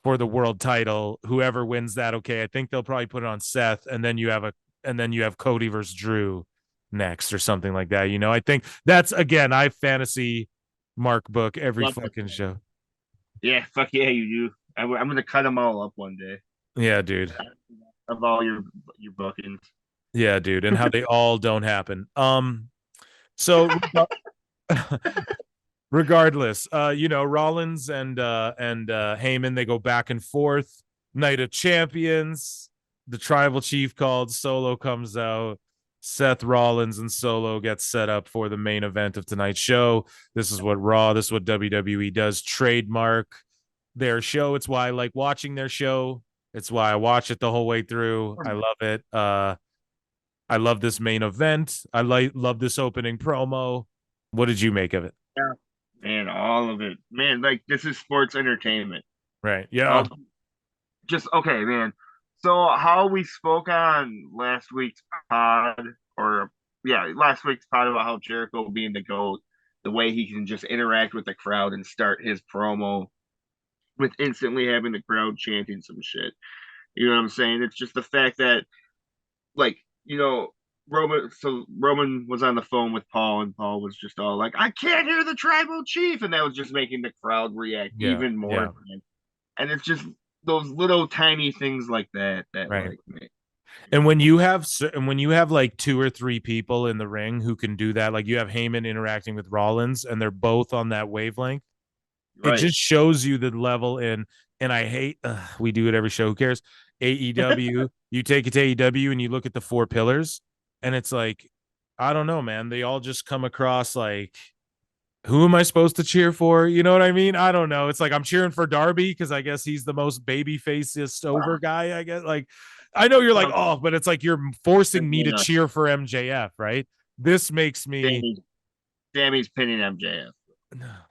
for the world title. Whoever wins that, okay, I think they'll probably put it on Seth, and then you have Cody versus Drew next or something like that. I think that's, again, I fantasy Mark book every fucking show. Yeah, fuck yeah, you do. I'm gonna cut them all up one day. Yeah, dude. Of all your bookings. Yeah, dude, and how they all don't happen. So regardless, Rollins and Heyman, they go back and forth. Night of Champions, the Tribal Chief called, Solo comes out. Seth Rollins and Solo get set up for the main event of tonight's show. This is what WWE does, trademark their show. It's why I like watching their show. It's why I watch it the whole way through. I love it. I love this main event. I love this opening promo. What did you make of it? Yeah, man, all of it, man. Like, this is sports entertainment, right? Yeah. Just okay, man. So how we spoke on last week's pod, last week's pod about how Jericho being the GOAT, the way he can just interact with the crowd and start his promo with instantly having the crowd chanting some shit. You know what I'm saying? It's just the fact that, like, Roman was on the phone with Paul, and Paul was just all like, "I can't hear the tribal chief," and that was just making the crowd react even more. Yeah. And it's just those little tiny things like that right. Like me. And when you have like 2 or 3 people in the ring who can do that, like you have Heyman interacting with Rollins, and they're both on that wavelength, right. It just shows you the level and I hate we do it every show. Who cares? AEW. You take it to AEW and you look at the 4 pillars, and it's like, I don't know, man. They all just come across like, who am I supposed to cheer for? You know what I mean? I don't know. It's like I'm cheering for Darby because I guess he's the most baby facest over guy. I guess, like, I know you're like, oh, but it's like you're forcing me to cheer for MJF, right? This makes me. Sammy's pinning MJF.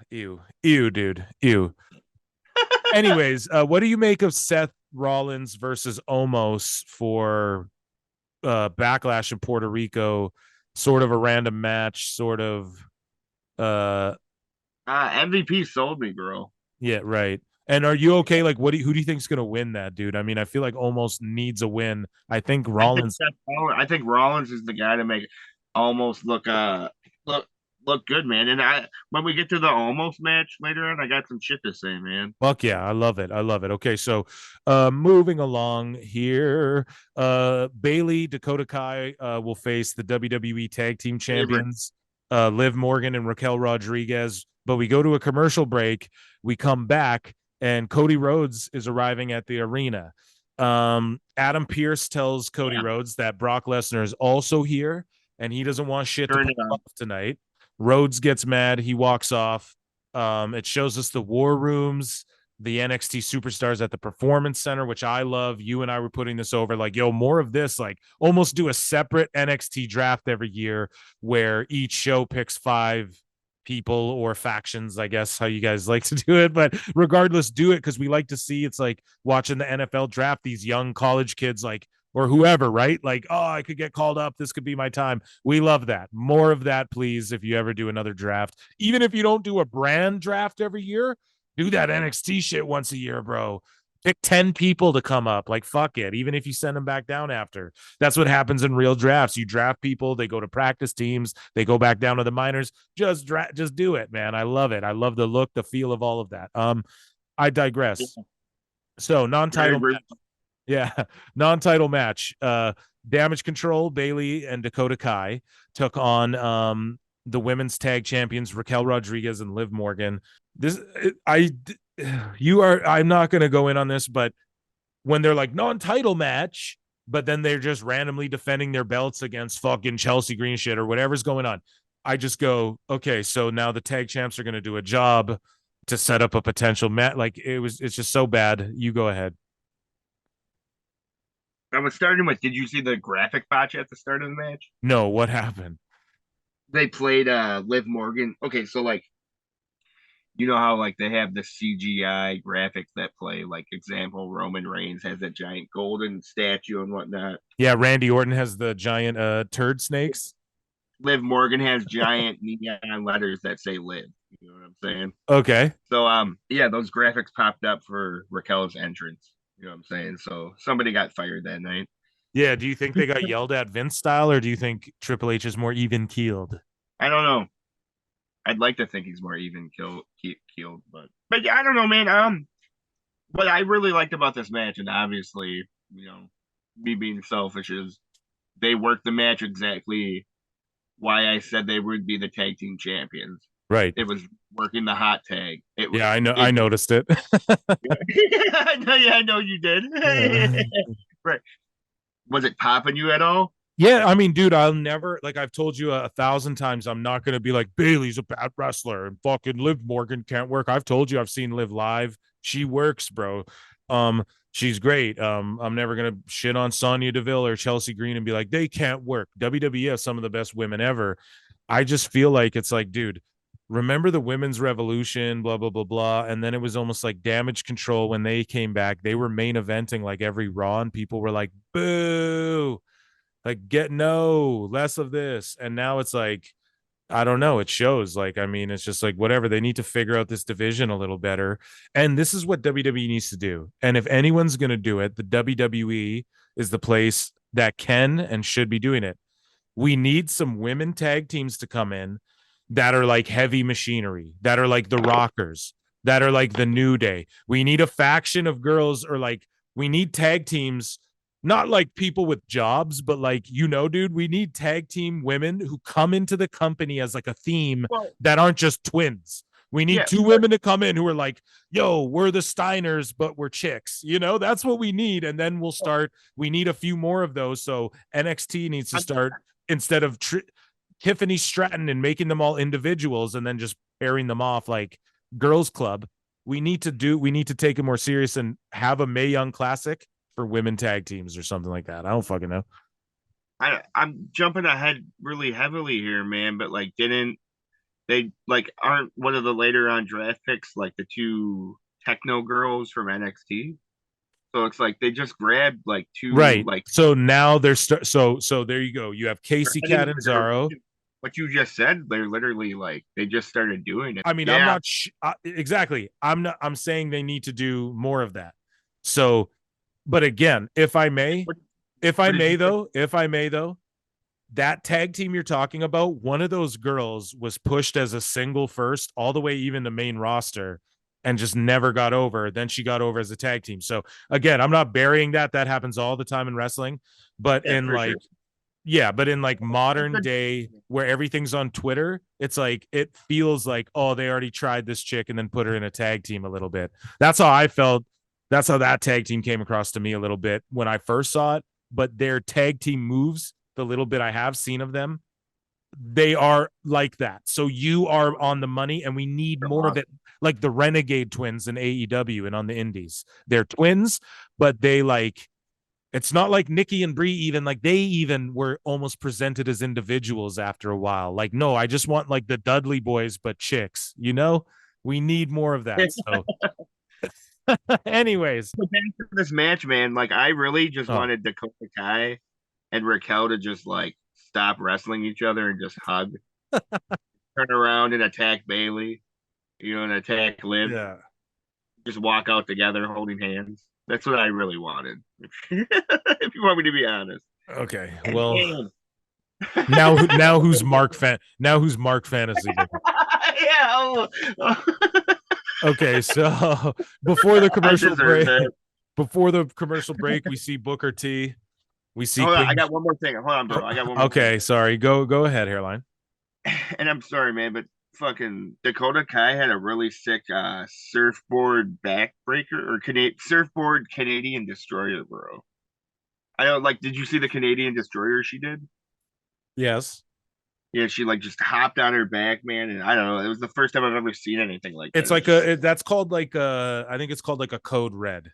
Ew, dude. Ew. Anyways, what do you make of Seth Rollins versus Omos for Backlash in Puerto Rico? Sort of a random match, sort of. MVP sold me, bro. Yeah, right. And are you okay? Like, who do you think is going to win that, dude? I mean, I feel like Omos needs a win. I think Rollins. I think Rollins is the guy to make Omos look good, man. And when we get to the Omos match later on, I got some shit to say, man. Fuck yeah, I love it. Okay, so moving along here, Bailey, Dakota Kai will face the WWE Tag Team Champions, Liv Morgan and Raquel Rodriguez. But we go to a commercial break. We come back, and Cody Rhodes is arriving at the arena. Adam Pearce tells Cody Rhodes that Brock Lesnar is also here, and he doesn't want shit to pull off tonight. Rhodes gets mad. He walks off. It shows us the war rooms, the NXT superstars at the Performance Center, which I love. You and I were putting this over, like, yo, more of this, like almost do a separate NXT draft every year where each show picks 5 people or factions, I guess how you guys like to do it. But regardless, do it because we like to see, it's like watching the NFL draft, these young college kids, like, or whoever, right? Like, oh, I could get called up. This could be my time. We love that. More of that, please. If you ever do another draft, even if you don't do a brand draft every year, do that NXT shit once a year, bro. Pick 10 people to come up. Like, fuck it. Even if you send them back down after. That's what happens in real drafts. You draft people. They go to practice teams. They go back down to the minors. Just do it, man. I love it. I love the look, the feel of all of that. I digress. So non-title match. Yeah, non-title match. Damage Control, Bailey and Dakota Kai took on the women's tag champions Raquel Rodriguez and Liv Morgan. I'm not going to go in on this, but when they're like non-title match, but then they're just randomly defending their belts against fucking Chelsea Green shit or whatever's going on, I just go, okay, so now the tag champs are going to do a job to set up a potential match. Like, it's just so bad. You go ahead. I was starting with, did you see the graphic botch at the start of the match? No, what happened? They played Liv Morgan. Okay, so like, you know how like they have the CGI graphics that play, like, example, Roman Reigns has that giant golden statue and whatnot. Yeah, Randy Orton has the giant turd snakes. Liv Morgan has giant neon letters that say Liv. You know what I'm saying? Okay. So yeah, those graphics popped up for Raquel's entrance. You know what I'm saying? So somebody got fired that night. Yeah. Do you think they got yelled at Vince style, or do you think Triple H is more even keeled? I don't know. I'd like to think he's more even keeled, but yeah, I don't know, man. What I really liked about this match, and obviously, you know, me being selfish, is they worked the match exactly why I said they would be the tag team champions. Right. It was working the hot tag. It was. Yeah, I know. I noticed it. Yeah, I know you did. Yeah. Right. Was it popping you at all? Yeah, I mean, dude, I'll never, like I've told you 1,000 times, I'm not going to be like Bailey's a bad wrestler and fucking Liv Morgan can't work. I've told you I've seen Liv live. She works, bro. She's great. I'm never going to shit on Sonya Deville or Chelsea Green and be like they can't work. WWE has some of the best women ever. I just feel like it's like, dude, remember the women's revolution, blah blah blah blah, and then it was almost like Damage Control when they came back. They were main eventing like every Raw, and people were like, boo, like get no less of this. And now it's like, I don't know, it shows. Like, I mean, it's just like whatever, they need to figure out this division a little better, and this is what WWE needs to do. And if anyone's going to do it, the WWE is the place that can and should be doing it. We need some women tag teams to come in that are like heavy machinery, that are like the Rockers, that are like the New Day. We need a faction of girls, or like we need tag teams, not like people with jobs, but like, you know, dude, we need tag team women who come into the company as like a theme that aren't just twins. We need two women to come in who are like, yo, we're the Steiners, but we're chicks. You know, that's what we need. And then we'll start. We need a few more of those. So NXT needs to start, instead of Tiffany Stratton and making them all individuals and then just pairing them off like girls club. We need to take it more serious and have a Mae Young Classic for women tag teams or something like that. I don't fucking know. I'm jumping ahead really heavily here, man, but like didn't they like aren't one of the later on draft picks like the two techno girls from NXT? So it's like they just grabbed like two, right. Like, so now they're so there you go. You have Casey Catanzaro. What you just said, they're literally like they just started doing it. I mean, I'm not exactly. I'm saying they need to do more of that. So, but again, if I may though, that tag team you're talking about, one of those girls was pushed as a single first, all the way even to main roster, and just never got over. Then she got over as a tag team. So again, I'm not burying that. That happens all the time in wrestling. But in like, but in like modern day where everything's on Twitter, it's like, it feels like, oh, they already tried this chick and then put her in a tag team a little bit. That's how I felt. That's how that tag team came across to me a little bit when I first saw it. But their tag team moves, the little bit I have seen of them, they are like that. So you are on the money, and we need more of it, like the Renegade Twins in AEW and on the indies. They're twins, but they like, it's not like Nikki and Brie even, like they even were almost presented as individuals after a while. Like, no, I just want like the Dudley boys, but chicks, you know, we need more of that. So anyways, so back to this match, man, like I really just wanted Dakota Kai and Raquel to just like stop wrestling each other and just hug, turn around and attack Bailey, you know, and attack Liv. Yeah. Just walk out together holding hands. That's what I really wanted. If you want me to be honest. Okay. Well, now who's Mark Fantasy? Yeah. Okay, so before the commercial break, we see Booker T. We see. Hold on, I got one more thing. Hold on, bro. I got one more thing. Sorry. Go ahead, Hairline. And I'm sorry, man, but fucking Dakota Kai had a really sick surfboard backbreaker or surfboard Canadian destroyer, bro. I don't like. Did you see the Canadian destroyer she did? Yes. Yeah, she like just hopped on her back, man, and I don't know. It was the first time I've ever seen anything like that. It's like that's called like I think it's called like a code red.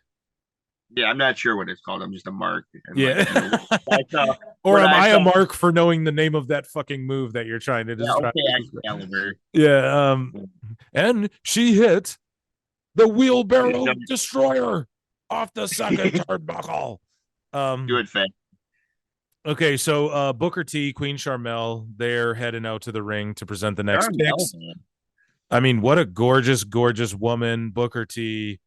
Yeah, I'm not sure what it's called. I'm just a mark. Yeah. Or am I a mark for knowing the name of that fucking move that you're trying to describe? Yeah. And she hit the wheelbarrow destroyer off the second turnbuckle. Do it fast. Okay, so Booker T, Queen Charmel, they're heading out to the ring to present the next picks. I mean, what a gorgeous, gorgeous woman, Booker T.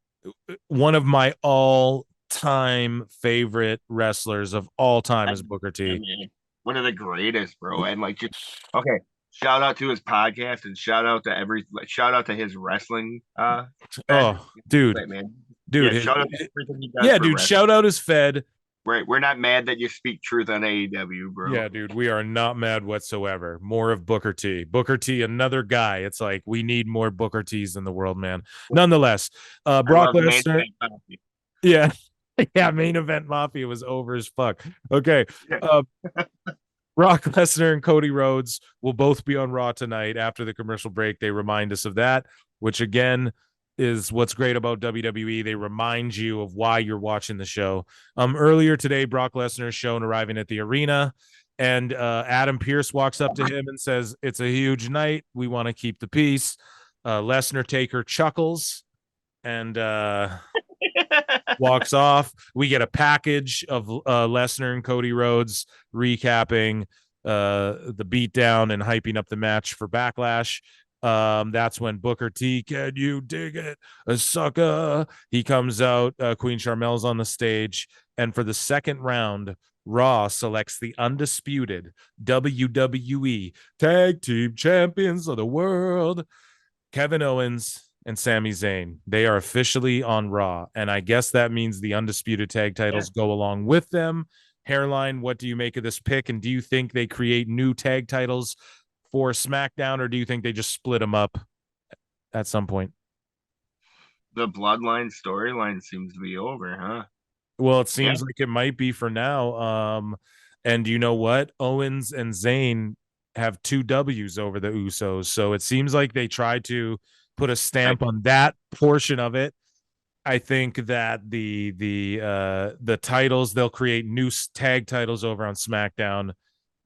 One of my all-time favorite wrestlers of all time is Booker I T. mean, one of the greatest, bro. And like, just okay. Shout out to his podcast and shout out to his wrestling. Oh, dude, Wait, man. dude, Yeah, shout out to everything he does yeah, for dude. wrestling. Shout out his Fed. Right, we're not mad that you speak truth on AEW, bro. Yeah, dude, we are not mad whatsoever. More of Booker T. Booker T, another guy. It's like we need more Booker T's in the world, man. Nonetheless, Brock Lesnar. Yeah. Yeah, main event Mafia was over as fuck. Okay. Brock Lesnar and Cody Rhodes will both be on Raw tonight. After the commercial break, they remind us of that, which again is what's great about WWE. They remind you of why you're watching the show. Earlier today, Brock Lesnar's shown arriving at the arena, and Adam Pearce walks up to him and says, "It's a huge night. We want to keep the peace." Lesnar Taker chuckles and walks off. We get a package of Lesnar and Cody Rhodes recapping the beatdown and hyping up the match for Backlash. That's when Booker T, can you dig it, a sucker? He comes out. Queen Charmel's on the stage, and for the second round, Raw selects the undisputed WWE Tag Team Champions of the World, Kevin Owens and Sami Zayn. They are officially on Raw, and I guess that means the undisputed tag titles go along with them. Hairline, what do you make of this pick, and do you think they create new tag titles for SmackDown, or do you think they just split them up at some point? The Bloodline storyline seems to be over, huh? Well, it seems like it might be for now. And you know what? Owens and Zayn have 2 W's over the Usos, so it seems like they tried to put a stamp on that portion of it. I think that the titles, they'll create new tag titles over on SmackDown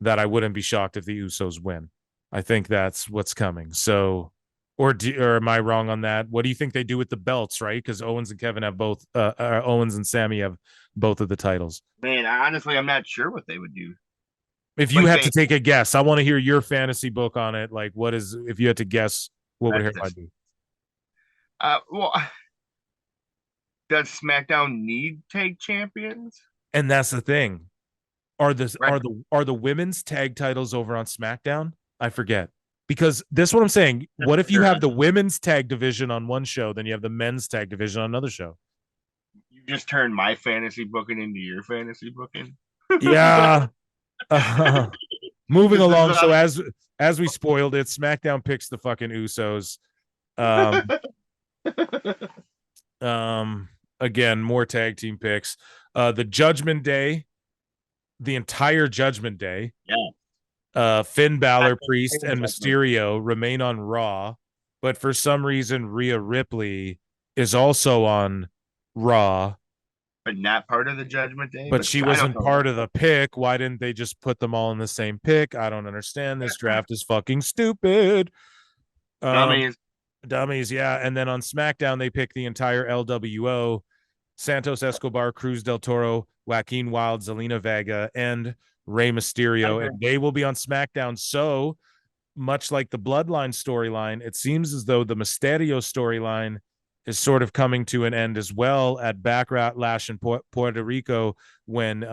that I wouldn't be shocked if the Usos win. I think that's what's coming. So, or am I wrong on that? What do you think they do with the belts, right? Because Owens and Kevin have both, Owens and Sami have both of the titles. Man, honestly, I'm not sure what they would do. If you had to take a guess, I want to hear your fantasy book on it. Like, what is, if you had to guess, what would Hairline do? Well, does SmackDown need tag champions? And that's the thing. Are the women's tag titles over on SmackDown? I forget. Because this is what I'm saying. What if you have the women's tag division on one show, then you have the men's tag division on another show? You just turned my fantasy booking into your fantasy booking. Yeah. Moving along. So as we spoiled it, SmackDown picks the fucking Usos. Again, more tag team picks. The Judgment Day, the entire Judgment Day. Yeah. Finn Balor, Priest, and Mysterio remain on Raw, but for some reason, Rhea Ripley is also on Raw. But not part of the Judgment Day. But she wasn't part of the pick. Why didn't they just put them all in the same pick? I don't understand. This draft is fucking stupid. Dummies, yeah. And then on SmackDown, they pick the entire LWO: Santos Escobar, Cruz del Toro, Joaquin Wilde, Zelina Vega, and Rey Mysterio. Okay. And they will be on SmackDown. So much like the Bloodline storyline, it seems as though the Mysterio storyline is sort of coming to an end as well at Backlash in Puerto Rico, when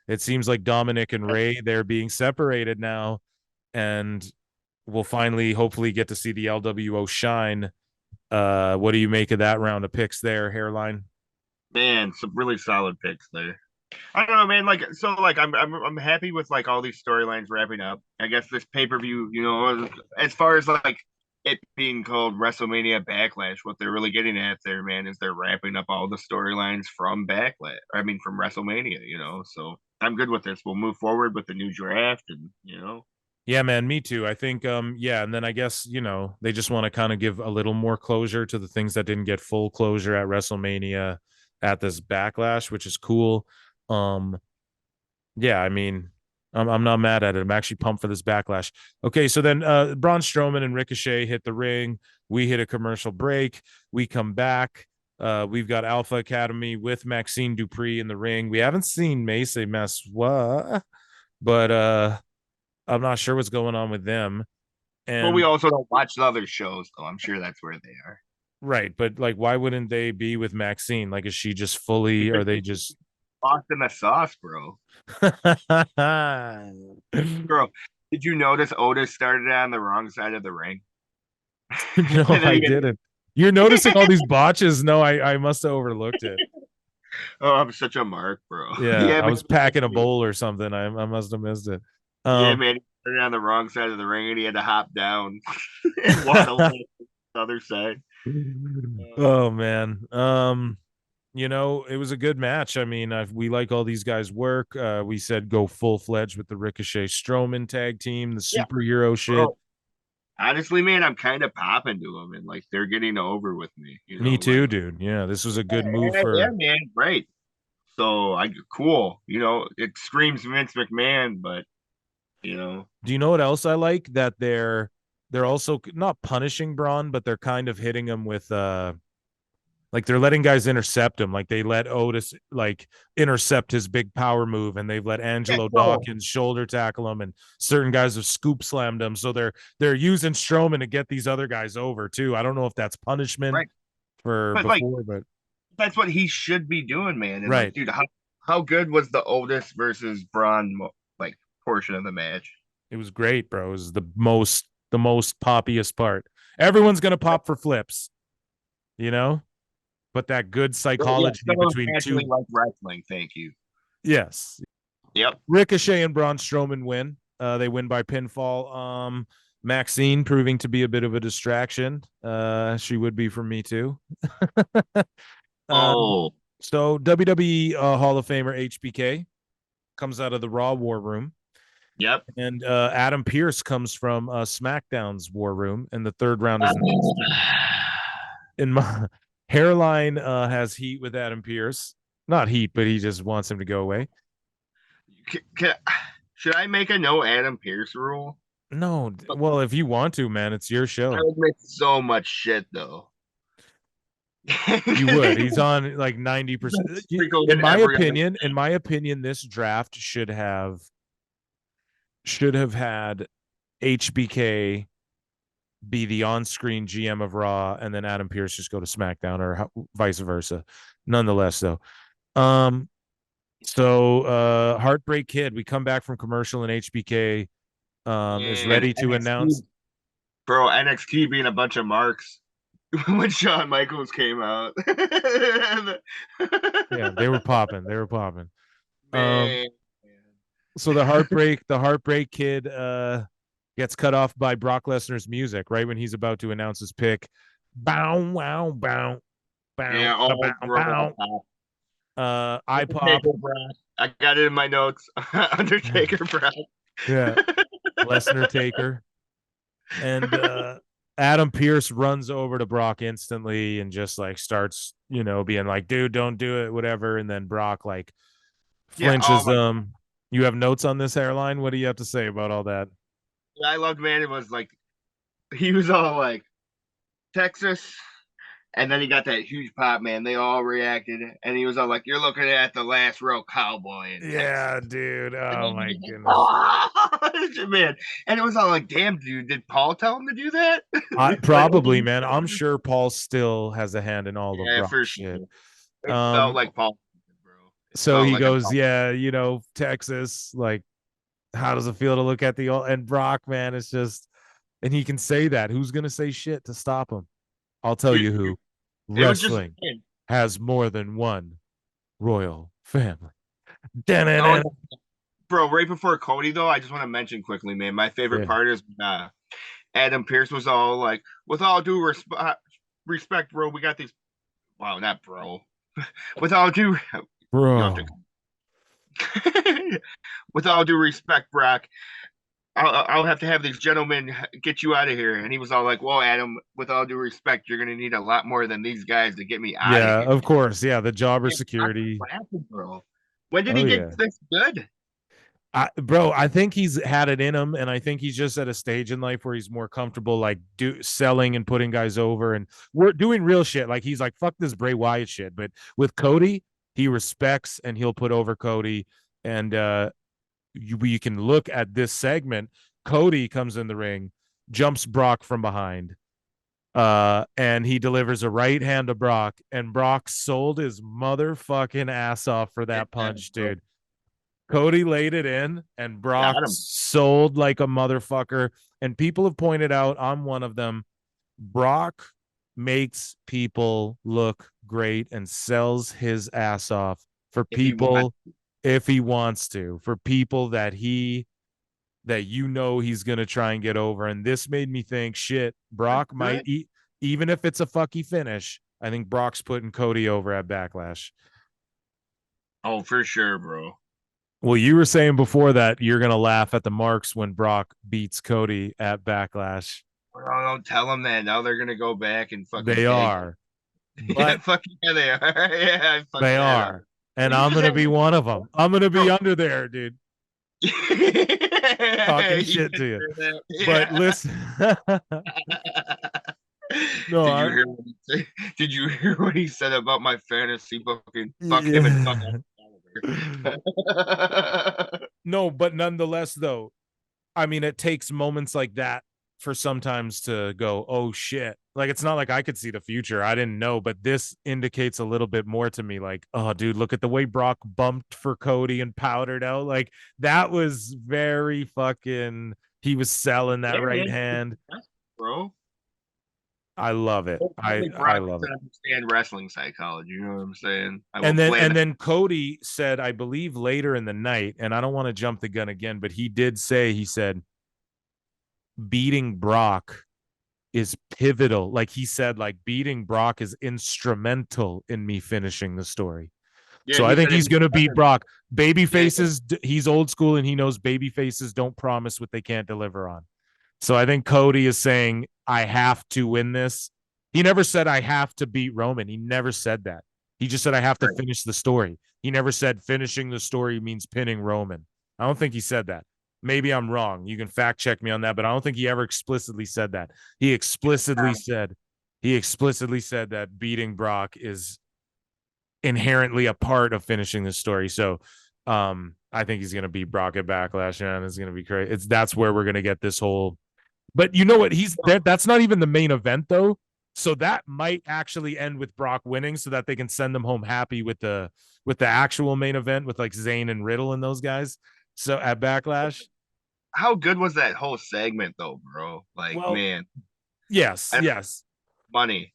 it seems like Dominic and Rey, they're being separated now, and we'll finally hopefully get to see the LWO shine. What do you make of that round of picks there, Hairline? Man, some really solid picks there. I don't know, man. I'm happy with like all these storylines wrapping up. I guess this pay-per-view, as far as like it being called WrestleMania Backlash, what they're really getting at there, man, is they're wrapping up all the storylines from Backlash. I mean, from WrestleMania, So I'm good with this. We'll move forward with the new draft, and Yeah, man, me too. I think, and then I guess, they just want to kind of give a little more closure to the things that didn't get full closure at WrestleMania at this Backlash, which is cool. Yeah, I mean, I'm not mad at it. I'm actually pumped for this Backlash. Okay, so then Braun Strowman and Ricochet hit the ring. We hit a commercial break. We come back. We've got Alpha Academy with Maxine Dupree in the ring. We haven't seen Mace Meswa, but I'm not sure what's going on with them. And but we also don't watch the other shows, though. I'm sure that's where they are. right, but like, why wouldn't they be with Maxine? Like, is she just fully? Are they just Lost in the sauce, bro? Bro, did you notice Otis started on the wrong side of the ring? No, I didn't. You're noticing all these botches. No, I must have overlooked it. Oh, I'm such a mark, bro. Yeah, I man. was packing a bowl or something. I must have missed it. Yeah, man, he started on the wrong side of the ring and he had to hop down and walk away to the other side. Oh man. It was a good match. I mean, we like all these guys' work. We said go full-fledged with the Ricochet Strowman tag team, the superhero shit. Bro, honestly, man, I'm kind of popping to them, and like they're getting over with me. Me too, dude. Yeah, this was a good move for. Yeah, man, right. So cool. It screams Vince McMahon, but do you know what else I like? That they're also not punishing Braun, but they're kind of hitting him with like they're letting guys intercept him. Like they let Otis like intercept his big power move, and they've let Angelo Dawkins shoulder tackle him, and certain guys have scoop slammed him. So they're using Strowman to get these other guys over too. I don't know if that's punishment for before, but that's what he should be doing, man. And right, like, dude, how good was the Otis versus Braun like portion of the match? It was great, bro. It was the most poppiest part. Everyone's gonna pop for flips, but that good psychology between two. Like wrestling, thank you. Yes. Yep. Ricochet and Braun Strowman win. They win by pinfall. Maxine proving to be a bit of a distraction. She would be for me too. So WWE Hall of Famer HBK comes out of the Raw War Room. Yep. And Adam Pearce comes from SmackDown's War Room, and the third round is in my hairline has heat with Adam Pearce. Not heat, but he just wants him to go away. Should I make a no Adam Pearce rule? No. Well, if you want to, man, it's your show. I would make so much shit, though. You would. He's on like 90%. In my opinion, this draft should have had HBK be the on-screen GM of Raw, and then Adam Pearce just go to SmackDown, or vice versa. Nonetheless, though. So Heartbreak Kid, we come back from commercial, and HBK is ready to announce. Bro, NXT being a bunch of marks when Shawn Michaels came out. Yeah, they were popping. So the Heartbreak Kid gets cut off by Brock Lesnar's music right when he's about to announce his pick. Bow, wow, bow, bow, yeah, bow, bow. I pop. I got it in my notes. Undertaker, Brock. Yeah, Lesnar Taker, and Adam Pearce runs over to Brock instantly and just like starts, being like, "Dude, don't do it," whatever. And then Brock like flinches them. You have notes on this hairline? What do you have to say about all that? I loved, man. It was like he was all like Texas, and then he got that huge pop, man. They all reacted, and he was all like, "You're looking at the last real cowboy." Yeah, dude. Oh my goodness, man. And it was all like, "Damn, dude, did Paul tell him to do that?" Probably, man. I'm sure Paul still has a hand in all the Brock shit. Sure. It felt like Paul. So he goes, yeah, Texas, like, how does it feel to look at and Brock, man, it's just, and he can say that. Who's going to say shit to stop him? I'll tell you who. Wrestling has more than one royal family. Bro, right before Cody, though, I just want to mention quickly, man, my favorite part is Adam Pearce was all like, with all due respect, bro, we got these. Wow, not bro. With all due... Bro. With all due respect, Brock, I'll have to have these gentlemen get you out of here. And he was all like, "Well, Adam, with all due respect, you're gonna need a lot more than these guys to get me out of here." Yeah, of course. Yeah, the jobber security. What happened, bro? When did he get this good? Bro, I think he's had it in him, and I think he's just at a stage in life where he's more comfortable like selling and putting guys over, and we're doing real shit. Like he's like, fuck this Bray Wyatt shit. But with Cody, he respects and he'll put over Cody. And you can look at this segment. Cody comes in the ring, jumps Brock from behind. And he delivers a right hand to Brock, and Brock sold his motherfucking ass off for that punch, dude. Cody laid it in, and Brock sold like a motherfucker. And people have pointed out, I'm one of them, Brock makes people look great and sells his ass off for people if he wants to, for people that he's gonna try and get over. And this made me think, shit, Brock might even if it's a fucky finish, I think Brock's putting Cody over at Backlash. Oh, for sure, bro. Well, you were saying before that you're gonna laugh at the marks when Brock beats Cody at Backlash. Oh, don't tell them that. Now they're gonna go back and fucking. They are. Yeah, fucking yeah, they are. Yeah, they are. And I'm gonna be one of them. I'm gonna be under there, dude. Talking shit to you. Yeah. But listen. No, did you hear what he said about my fantasy fucking fuck him and fuck him? No, but nonetheless, though, I mean, it takes moments like that for sometimes to go, oh shit. Like, it's not like I could see the future. I didn't know, but this indicates a little bit more to me. Like, oh, dude, look at the way Brock bumped for Cody and powdered out. Like, that was very fucking. He was selling that right hand, bro. I love it. I love it. Understand wrestling psychology. You know what I'm saying? And then Cody said, I believe later in the night, and I don't want to jump the gun again, but he did say, he said, beating Brock is pivotal. Like he said, like beating Brock is instrumental in me finishing the story. Yeah, so I think he's going to beat Brock. Baby faces, he's old school and he knows baby faces don't promise what they can't deliver on. So I think Cody is saying, I have to win this. He never said I have to beat Roman. He never said that. He just said I have to finish the story. He never said finishing the story means pinning Roman. I don't think he said that. Maybe I'm wrong. You can fact check me on that, but I don't think he ever explicitly said that. He explicitly said that beating Brock is inherently a part of finishing the story. So I think he's going to beat Brock at Backlash, and it's going to be crazy. That's where we're going to get this whole. But you know what? That's not even the main event, though. So that might actually end with Brock winning, so that they can send them home happy with the actual main event with like Zayn and Riddle and those guys. So at Backlash, how good was that whole segment, though, bro? Like, man, yes, money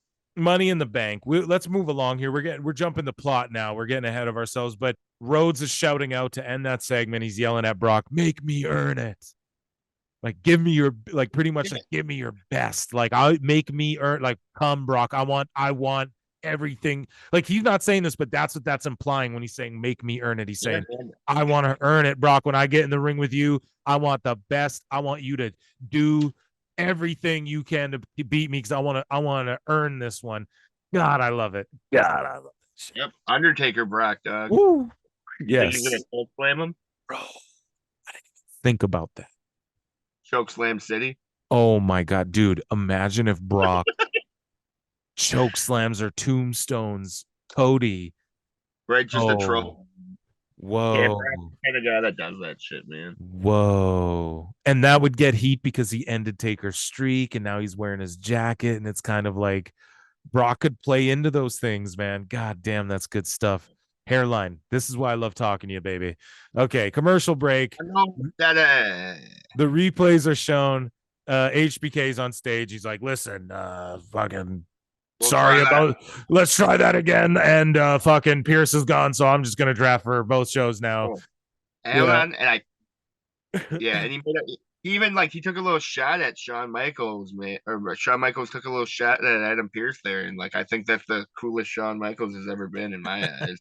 in the bank. Let's move along here. We're jumping the plot now. We're getting ahead of ourselves. But Rhodes is shouting out to end that segment. He's yelling at Brock, "Make me earn it." Like, give me your, like, pretty much like, give me your best. Like, I'll make me earn, like, come Brock. I want everything. Like, he's not saying this, but that's what that's implying when he's saying, make me earn it. He's saying, I want to earn it, Brock. When I get in the ring with you, I want the best. I want you to do everything you can to beat me. Cause I want to earn this one. God, I love it. God, I love it. Yep. Undertaker Brock, dog. Woo. Yes. Think he's gonna cold slam him? Bro, I didn't think about that. Choke slam city. Oh my god, dude! Imagine if Brock choke slams or tombstones Cody. Right, just a troll. Whoa! Yeah, kind of guy that does that shit, man. Whoa! And that would get heat because he ended Taker's streak, and now he's wearing his jacket, and it's kind of like Brock could play into those things, man. God damn, that's good stuff. Hairline. This is why I love talking to you, baby. Okay, commercial break. The replays are shown. HBK's on stage. He's like, listen, fucking sorry about let's try that again. And fucking Pierce is gone, so I'm just gonna draft for both shows now. Oh. And he even like he took a little shot at Shawn Michaels, man, or Shawn Michaels took a little shot at Adam Pearce there, and like I think that's the coolest Shawn Michaels has ever been in my eyes.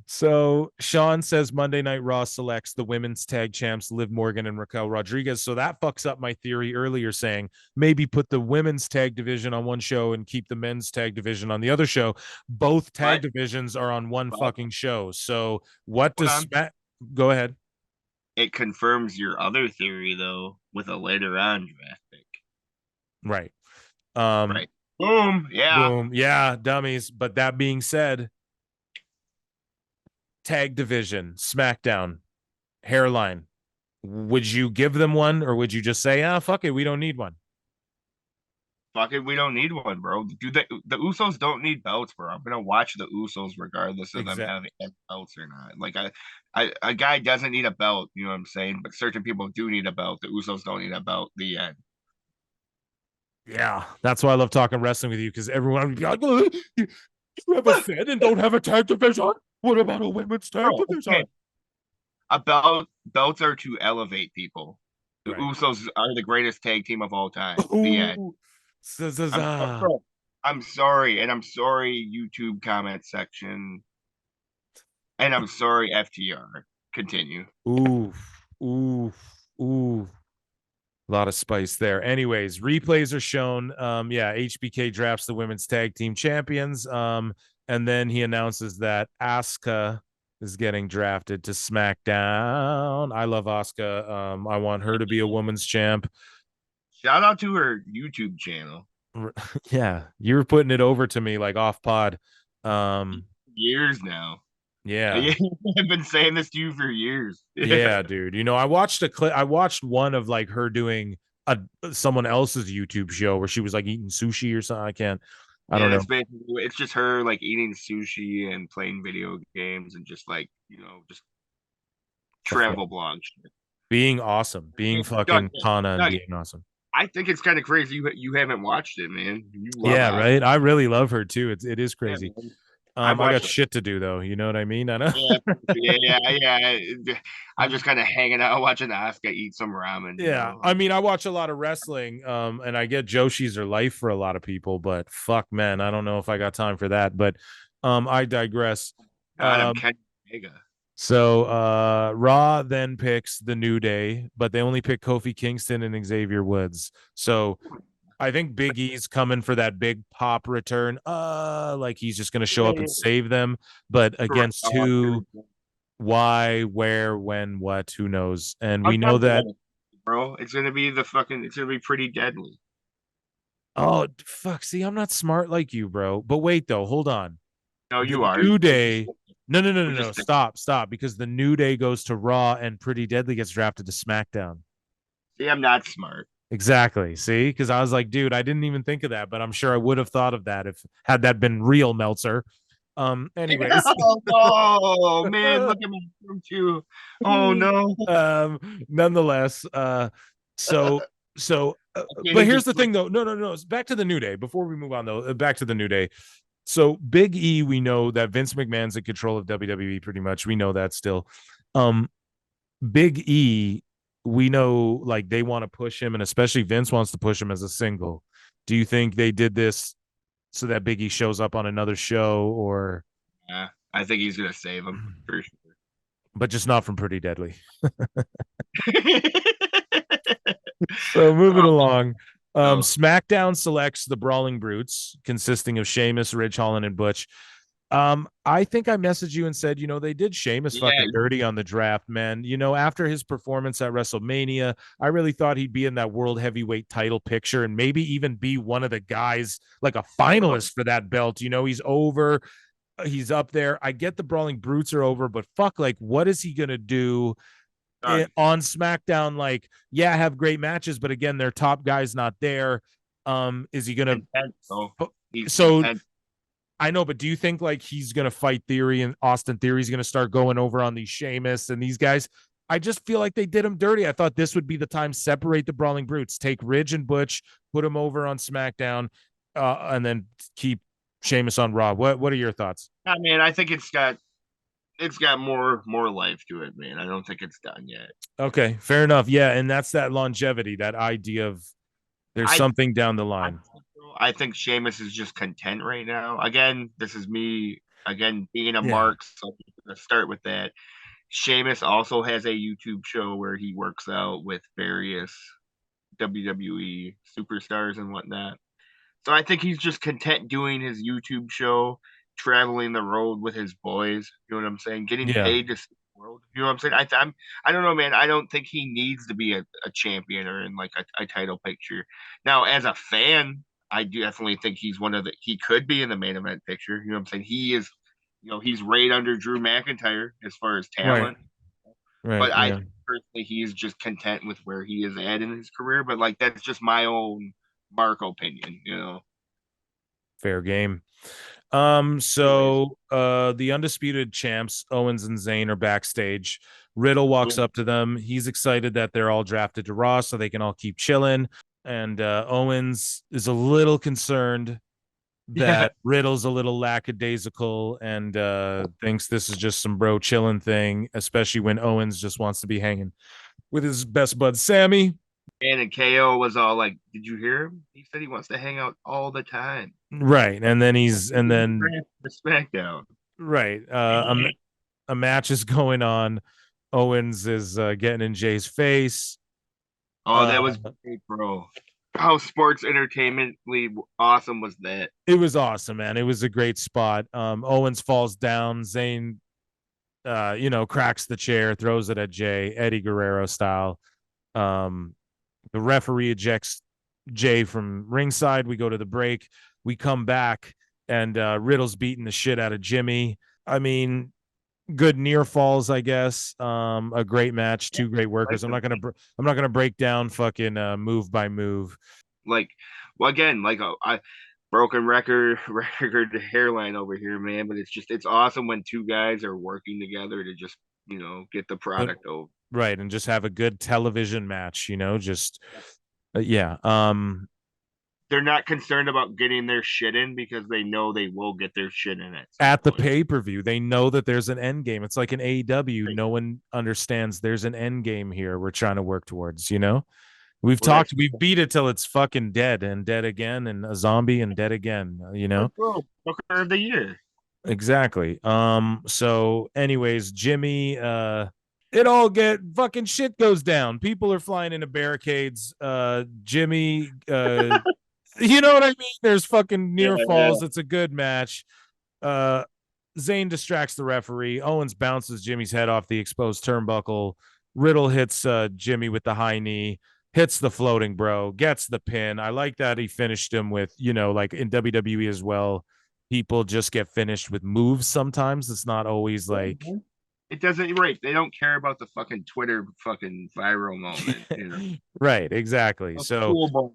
So Shawn says Monday Night Raw selects the women's tag champs Liv Morgan and Raquel Rodriguez. So that fucks up my theory earlier saying maybe put the women's tag division on one show and keep the men's tag division on the other show. Both tag divisions are on one fucking show. So what does go ahead? It confirms your other theory, though, with a later on draft pick. Right. Right. Boom. Yeah. Boom. Yeah, dummies. But that being said, tag division, SmackDown, Hairline, would you give them one, or would you just say, fuck it, we don't need one? Fuck it, we don't need one, bro. Do the Usos don't need belts, bro. I'm gonna watch the Usos regardless of them having belts or not. Like a guy doesn't need a belt, you know what I'm saying? But certain people do need a belt. The Usos don't need a belt. The end. Yeah, that's why I love talking wrestling with you, because everyone would be like, well, you have a Fed and don't have a tag division? What about a women's tag division? Okay. Belts are to elevate people. The Usos are the greatest tag team of all time. The end. I'm sorry, and I'm sorry, YouTube comment section, and I'm sorry, FTR. Continue. Ooh. A lot of spice there. Anyways, replays are shown. HBK drafts the women's tag team champions. And then he announces that Asuka is getting drafted to SmackDown. I love Asuka. I want her to be a women's champ. Shout out to her YouTube channel. Yeah, you're putting it over to me like off pod. Years now. Yeah. I've been saying this to you for years. Yeah, dude. You know, I watched a clip. I watched one of like her doing someone else's YouTube show where she was like eating sushi or something. I don't know. It's just her like eating sushi and playing video games and just like, just travel blogs. Being awesome. Being fucking Konnan and being awesome. I think it's kind of crazy you haven't watched it, man. Right? I really love her too. It is crazy. Yeah, I got shit to do though. You know what I mean? I know. Yeah. I'm just kind of hanging out watching Asuka eat some ramen. Yeah. I mean, I watch a lot of wrestling, and I get Joshi's her life for a lot of people, but fuck, man, I don't know if I got time for that. But I digress. So Raw then picks the New Day, but they only pick Kofi Kingston and Xavier Woods. So I think Big E's coming for that big pop return. Like he's just going to show up and save them. But against who, why, where, when, what, who knows? And we know that, bro, it's going to be it's going to be pretty deadly. Oh, fuck. See, I'm not smart like you, bro. But wait, though. Hold on. No, you are. New Day. No. Stop. Because the New Day goes to Raw and Pretty Deadly gets drafted to SmackDown. See, I'm not smart. Exactly. See, because I was like, dude, I didn't even think of that, but I'm sure I would have thought of that if had that been real, Meltzer. Anyways. Oh man, look at me from too. Oh no. Nonetheless, but here's the thing though. No. Back to the New Day. Before we move on though, back to the New Day. So Big E, we know that Vince McMahon's in control of WWE pretty much. We know that still. Big E, we know like they want to push him, and especially Vince wants to push him as a single. Do you think they did this so that Big E shows up on another show, or? Yeah, I think he's gonna save him for sure, but just not from Pretty Deadly. So moving along, SmackDown selects the Brawling Brutes, consisting of Sheamus, Ridge Holland, and Butch. I think I messaged you and said, they did Sheamus fucking dirty on the draft, man. After his performance at WrestleMania, I really thought he'd be in that world heavyweight title picture and maybe even be one of the guys, like a finalist for that belt. He's over, he's up there. I get the Brawling Brutes are over, but fuck, like, what is he gonna do on SmackDown? Like, yeah, have great matches, but again, their top guy's not there. Is he gonna? I know, but do you think like he's going to fight Theory and Austin Theory's going to start going over on these Sheamus and these guys? I just feel like they did him dirty. I thought this would be the time, separate the Brawling Brutes, take Ridge and Butch, put him over on SmackDown, and then keep Sheamus on Raw. What are your thoughts? I mean, I think it's got more life to it, man. I don't think it's done yet. Okay, fair enough. Yeah, and that's that longevity, that idea of there's something down the line. I think Sheamus is just content right now. Again, this is me being a mark, so I'm gonna start with that. Sheamus also has a YouTube show where he works out with various WWE superstars and whatnot. So I think he's just content doing his YouTube show, traveling the road with his boys. You know what I'm saying? Getting paid to see the world. You know what I'm saying? I don't know, man. I don't think he needs to be a champion or in like a title picture. Now, as a fan, I definitely think he could be in the main event picture. You know what I'm saying? He is, he's right under Drew McIntyre as far as talent. Right. But personally he's just content with where he is at in his career, but like that's just my own Mark opinion, you know. Fair game. So the undisputed champs, Owens and Zayn, are backstage. Riddle walks up to them. He's excited that they're all drafted to Raw so they can all keep chilling. And Owens is a little concerned that Riddle's a little lackadaisical and thinks this is just some bro chilling thing, especially when Owens just wants to be hanging with his best bud Sammy. And KO was all like, "Did you hear him? He said he wants to hang out all the time." Right, and then the SmackDown. Right, a match is going on. Owens is getting in Jay's face. Oh, that was great, bro. How sports entertainmently awesome was that? It was awesome, man. It was a great spot. Owens falls down. Zayn, cracks the chair, throws it at Jay, Eddie Guerrero style. The referee ejects Jay from ringside. We go to the break. We come back, and Riddle's beating the shit out of Jimmy. I mean, good near falls, I guess. A great match, two great workers. I'm not gonna break down fucking move by move. Like, well, again, like I broken record hairline over here, man. But it's awesome when two guys are working together to just get the product over. Right, and just have a good television match, just yeah. They're not concerned about getting their shit in because they know they will get their shit in it at the pay-per-view. They know that there's an end game. It's like an AEW. Right. No one understands there's an end game here we're trying to work towards, We've beat it till it's fucking dead and dead again and a zombie and dead again, Booker of the year. Exactly. So anyways, Jimmy, it all get fucking shit goes down. People are flying into barricades. Jimmy, you know what I mean? There's fucking near falls. It's a good match. Zayn distracts the referee. Owens bounces Jimmy's head off the exposed turnbuckle. Riddle hits Jimmy with the high knee, hits the floating bro, gets the pin. I like that he finished him with, like in WWE as well, people just get finished with moves sometimes. It's not always like... It doesn't, right. They don't care about the fucking Twitter fucking viral moment. Right, exactly. Schoolboy,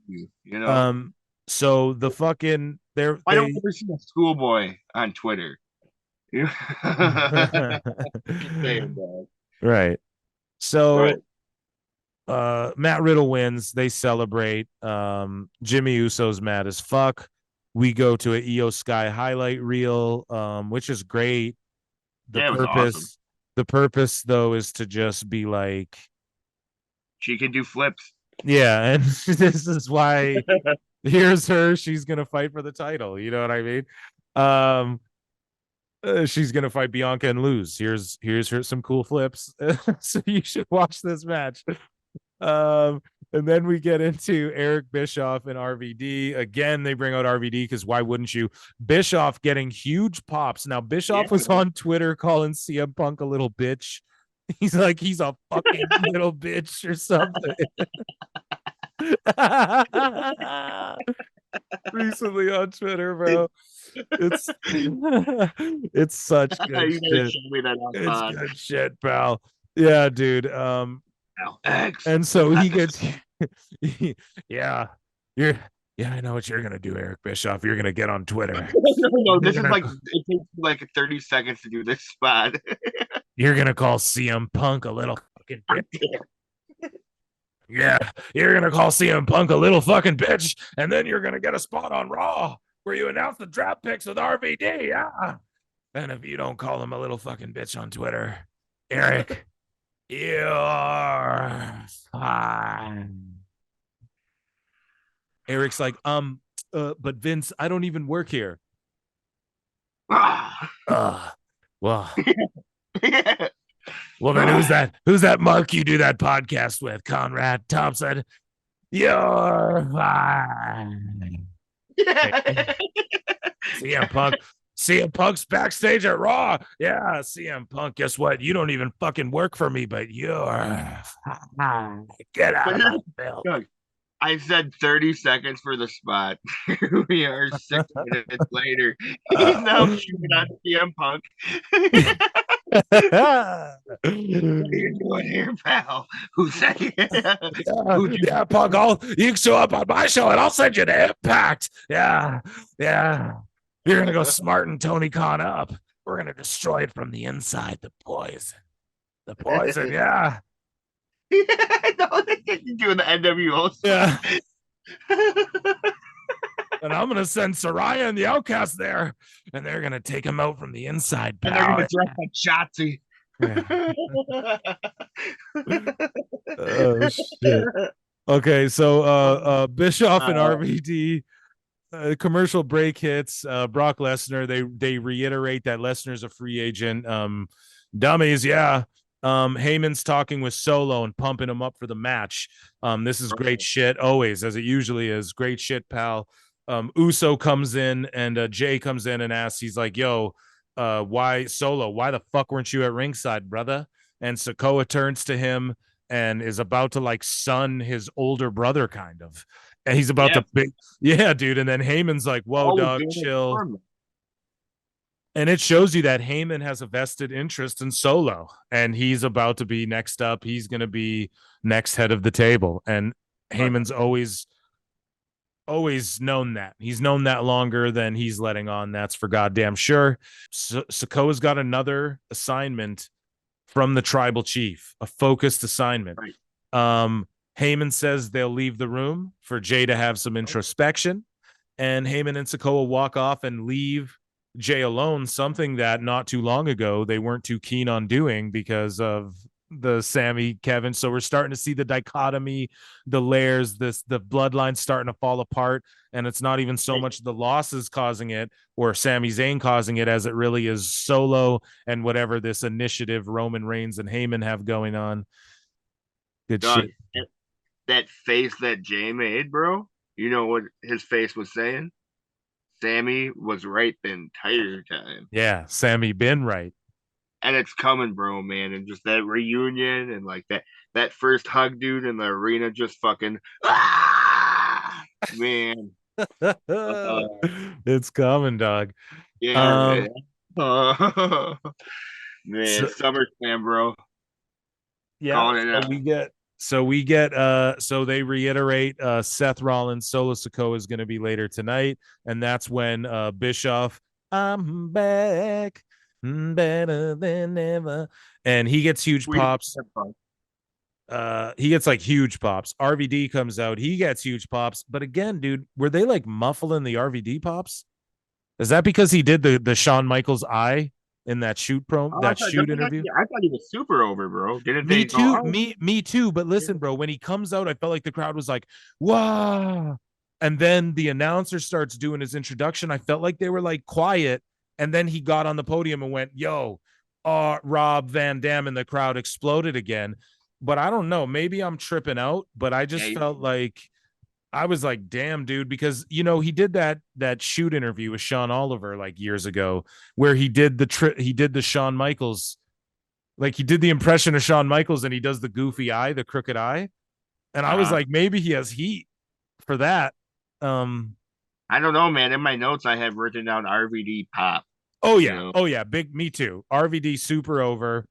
so the fucking I don't ever see a schoolboy on Twitter. Right. So Matt Riddle wins. They celebrate. Jimmy Uso's mad as fuck. We go to an Io Sky highlight reel, which is great. The purpose though is to just be like, she can do flips. Yeah, and this is why here's her. She's gonna fight for the title. You know what I mean? She's gonna fight Bianca and lose. Here's her some cool flips. So you should watch this match. And then we get into Eric Bischoff and RVD. Again, they bring out RVD because why wouldn't you? Bischoff getting huge pops. Now, Bischoff was on Twitter calling CM Punk a little bitch. He's like, he's a fucking little bitch or something. Recently on Twitter, bro. It's such good shit. It's good shit, pal. Yeah, dude. And so he gets I know what you're gonna do, Eric Bischoff. You're gonna get on Twitter. No, this is like it takes like 30 seconds to do this spot. You're gonna call CM Punk a little fucking bitch. Yeah, you're gonna call CM Punk a little fucking bitch, and then you're gonna get a spot on Raw where you announce the draft picks with RVD. Yeah. And if you don't call him a little fucking bitch on Twitter, Eric, you're fine. Eric's like, but Vince, I don't even work here. Well, well, then who's that Mark you do that podcast with? Conrad Thompson. You're fine. CM Punk's backstage at Raw. Yeah, CM Punk, guess what? You don't even fucking work for me, but you're fine. Get out of my bill. I said 30 seconds for the spot. We are 6 minutes later. He's now shooting on CM Punk. What are you doing here, pal? Who said Yeah, Punk, you can show up on my show and I'll send you to Impact. Yeah. You're going to go smarten Tony Khan up. We're going to destroy it from the inside. The poison. Yeah. No, you're doing the NWO stuff. Yeah. And I'm going to send Saraya and the Outcast there, and they're going to take him out from the inside. And they're going to dress like Shotzi. Oh, shit. Okay, so Bischoff and RVD, commercial break hits. Brock Lesnar, they reiterate that Lesnar's a free agent. Dummies, yeah. Heyman's talking with Solo and pumping him up for the match. This is great shit, always, as it usually is. Great shit, pal. Uso comes in and Jay comes in and asks, he's like, yo, why Solo? Why the fuck weren't you at ringside, brother? And Sikoa turns to him and is about to like son his older brother, kind of. And he's about to big, dude. And then Heyman's like, whoa, dog, chill. And it shows you that Heyman has a vested interest in Solo, and he's about to be next up. He's going to be next head of the table. And Heyman's always known that. He's known that longer than he's letting on. That's for goddamn sure. Sikoa's got another assignment from the tribal chief, a focused assignment. Right. Heyman says they'll leave the room for Jay to have some introspection, and Heyman and Sikoa walk off and leave Jay alone, something that not too long ago they weren't too keen on doing because of the Sammy Kevin. So we're starting to see the dichotomy, the layers, the bloodline starting to fall apart, and it's not even so much the losses causing it or Sami Zayn causing it as it really is Solo and whatever this initiative Roman Reigns and Heyman have going on. Good shit. That face that Jay made, bro, you know what his face was saying? Sammy was right the entire time. Yeah, Sammy been right. And it's coming, bro, man. And just that reunion and like that first hug, dude, in the arena, just fucking man. It's coming, dog. Yeah, man. Man, SummerSlam, bro. Yeah, so they reiterate Seth Rollins, Solo Sikoa is going to be later tonight, and that's when Bischoff, I'm back, better than ever, and he gets huge pops. He gets like huge pops. RVD comes out, he gets huge pops, but again, dude, were they like muffling the RVD pops? Is that because he did the Shawn Michaels eye in that shoot interview? I thought he was super over, bro. Me too. Me too. But listen, bro, when he comes out, I felt like the crowd was like, wow. And then the announcer starts doing his introduction. I felt like they were like quiet. And then he got on the podium and went, yo, Rob Van Dam, and the crowd exploded again. But I don't know. Maybe I'm tripping out, but I just felt like I was like, damn, dude, because, you know, he did that shoot interview with Sean Oliver like years ago where he did the Shawn Michaels, like he did the impression of Shawn Michaels and he does the goofy eye, the crooked eye. And I was like, maybe he has heat for that. I don't know, man. In my notes, I have written down RVD pop. Oh, yeah. You know? Oh, yeah. Big, me too. RVD super over.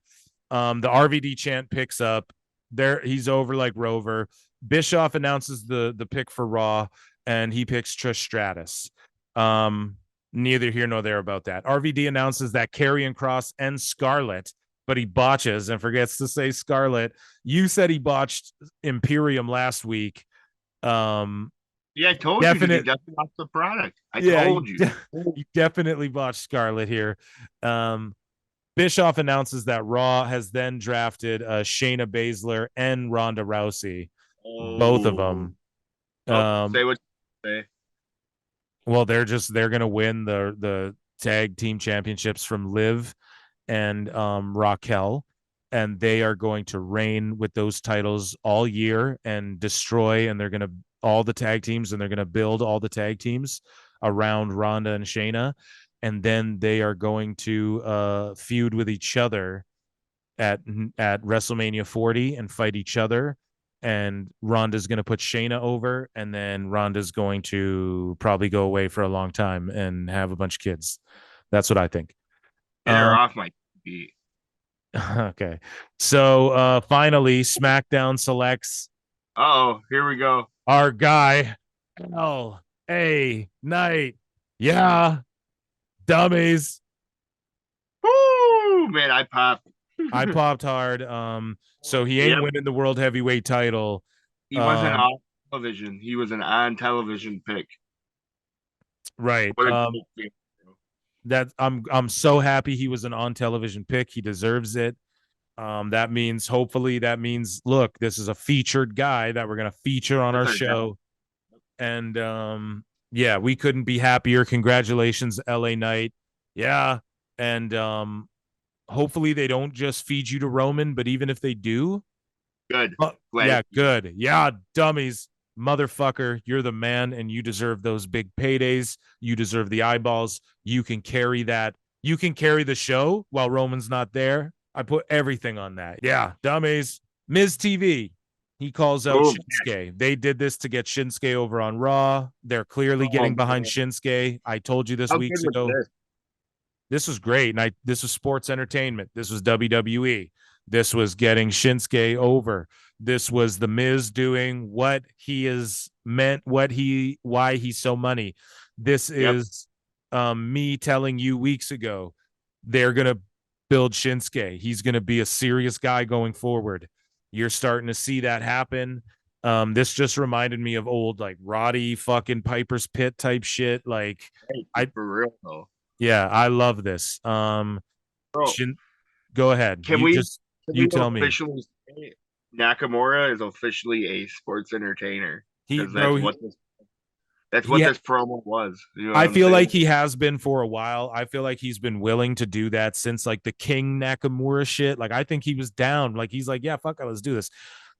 The RVD chant picks up. There, he's over like Rover. Bischoff announces the pick for Raw, and he picks Trish Stratus. Neither here nor there about that. RVD announces that Karrion Kross and Scarlett, but he botches and forgets to say Scarlett. You said he botched Imperium last week. Yeah, I told you he just botched the product. I told you. He definitely botched Scarlett here. Bischoff announces that Raw has then drafted Shayna Baszler and Ronda Rousey. Both of them. Say what you say. Well, they're gonna win the tag team championships from Liv and Raquel, and they are going to reign with those titles all year and destroy. And they're gonna all the tag teams, and they're gonna build all the tag teams around Ronda and Shayna, and then they are going to feud with each other at WrestleMania 40 and fight each other. And Ronda's going to put Shayna over, and then Ronda's going to probably go away for a long time and have a bunch of kids. That's what I think. Get her off my TV. Okay. So finally, SmackDown selects Oh, here we go. our guy, LA Knight. Yeah, dummies. Woo, man, I popped. I popped hard. So he ain't Yep. winning the world heavyweight title. He wasn't on television. He was an on television pick. Right. What a great game. That I'm so happy he was an on television pick. He deserves it. That means hopefully that means look, this is a featured guy that we're gonna feature on our show. And yeah, we couldn't be happier. Congratulations, LA Knight. Yeah. And hopefully they don't just feed you to Roman, but even if they do, Good. yeah, good. Yeah, dummies. Motherfucker, you're the man and you deserve those big paydays. You deserve the eyeballs. You can carry that. You can carry the show while Roman's not there. I put everything on that. Yeah, dummies. Miz TV. He calls out Shinsuke. They did this to get Shinsuke over on Raw. They're clearly getting behind Shinsuke. I told you this weeks ago. This was great. And this was sports entertainment. This was WWE. This was getting Shinsuke over. This was the Miz doing what he is meant, why he's so money. This is me telling you weeks ago, they're going to build Shinsuke. He's going to be a serious guy going forward. You're starting to see that happen. This just reminded me of old, like Roddy fucking Piper's Pit type shit. Like, for real though. Yeah, I love this. Bro, go ahead. Can you tell me. Say Nakamura is officially a sports entertainer. That's what this promo was. You know I feel like he has been for a while. I feel like he's been willing to do that since like the King Nakamura shit. Like I think he was down. Like he's like, yeah, fuck it, let's do this.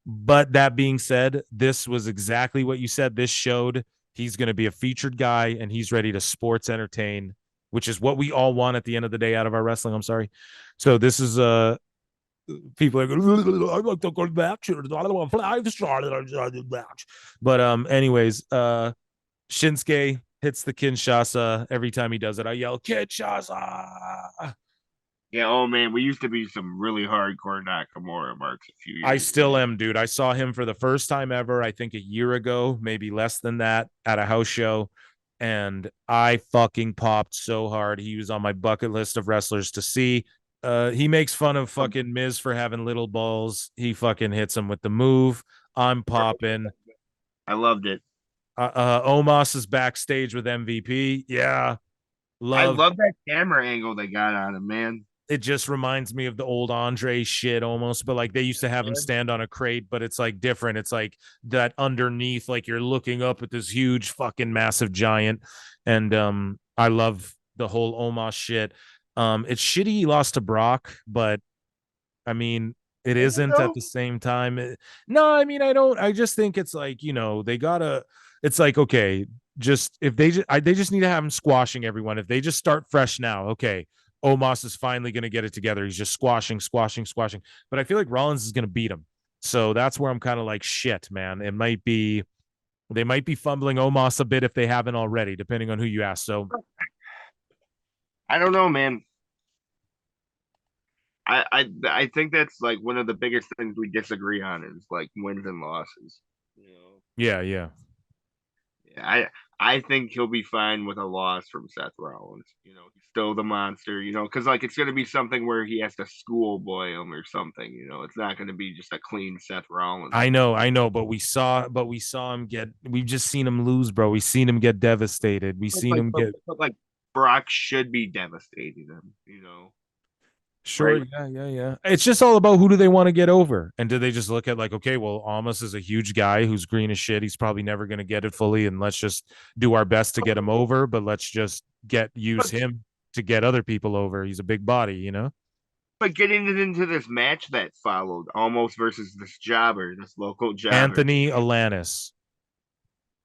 But that being said, this was exactly what you said. This showed he's going to be a featured guy and he's ready to sports entertain, which is what we all want at the end of the day out of our wrestling. I'm sorry. So this is people are going, I like to go back to I don't want 5-star match. But anyways, Shinsuke hits the Kinshasa. Every time he does it, I yell Kinshasa. Yeah, oh man, we used to be some really hardcore Nakamura marks a few years I still am, dude. I saw him for the first time ever, I think a year ago, maybe less than that, at a house show. And I fucking popped so hard. He was on my bucket list of wrestlers to see. He makes fun of fucking Miz for having little balls. He fucking hits him with the move. I'm popping. I loved it. Omos is backstage with MVP. Yeah. I love that camera angle they got on him, man. It just reminds me of the old Andre shit almost, but like they used to have him stand on a crate, but it's like different. It's like that underneath, like you're looking up at this huge fucking massive giant. And I love the whole Omos shit. It's shitty he lost to Brock, but I mean, it isn't at the same time. No, I mean, I just think it's like, it's like, okay, just if they just need to have him squashing everyone. If they just start fresh now, okay, Omos is finally going to get it together. He's just squashing. But I feel like Rollins is going to beat him. So that's where I'm kind of like, shit, man. They might be fumbling Omos a bit if they haven't already, depending on who you ask. So I don't know, man. I think that's like one of the biggest things we disagree on is like wins and losses. Yeah. I think he'll be fine with a loss from Seth Rollins. He's still the monster. Because like it's gonna be something where he has to schoolboy him or something. It's not gonna be just a clean Seth Rollins. I know, but we saw him get. We've just seen him lose, bro. We've seen him get devastated. We've seen him get. Like Brock should be devastating him. Sure, right? Yeah. It's just all about who do they want to get over, and do they just look at like, okay, well, Almas is a huge guy who's green as shit. He's probably never going to get it fully, and let's just do our best to get him over. But let's just use him to get other people over. He's a big body, But getting it into this match that followed, Almost versus this local jobber, Anthony Alanis.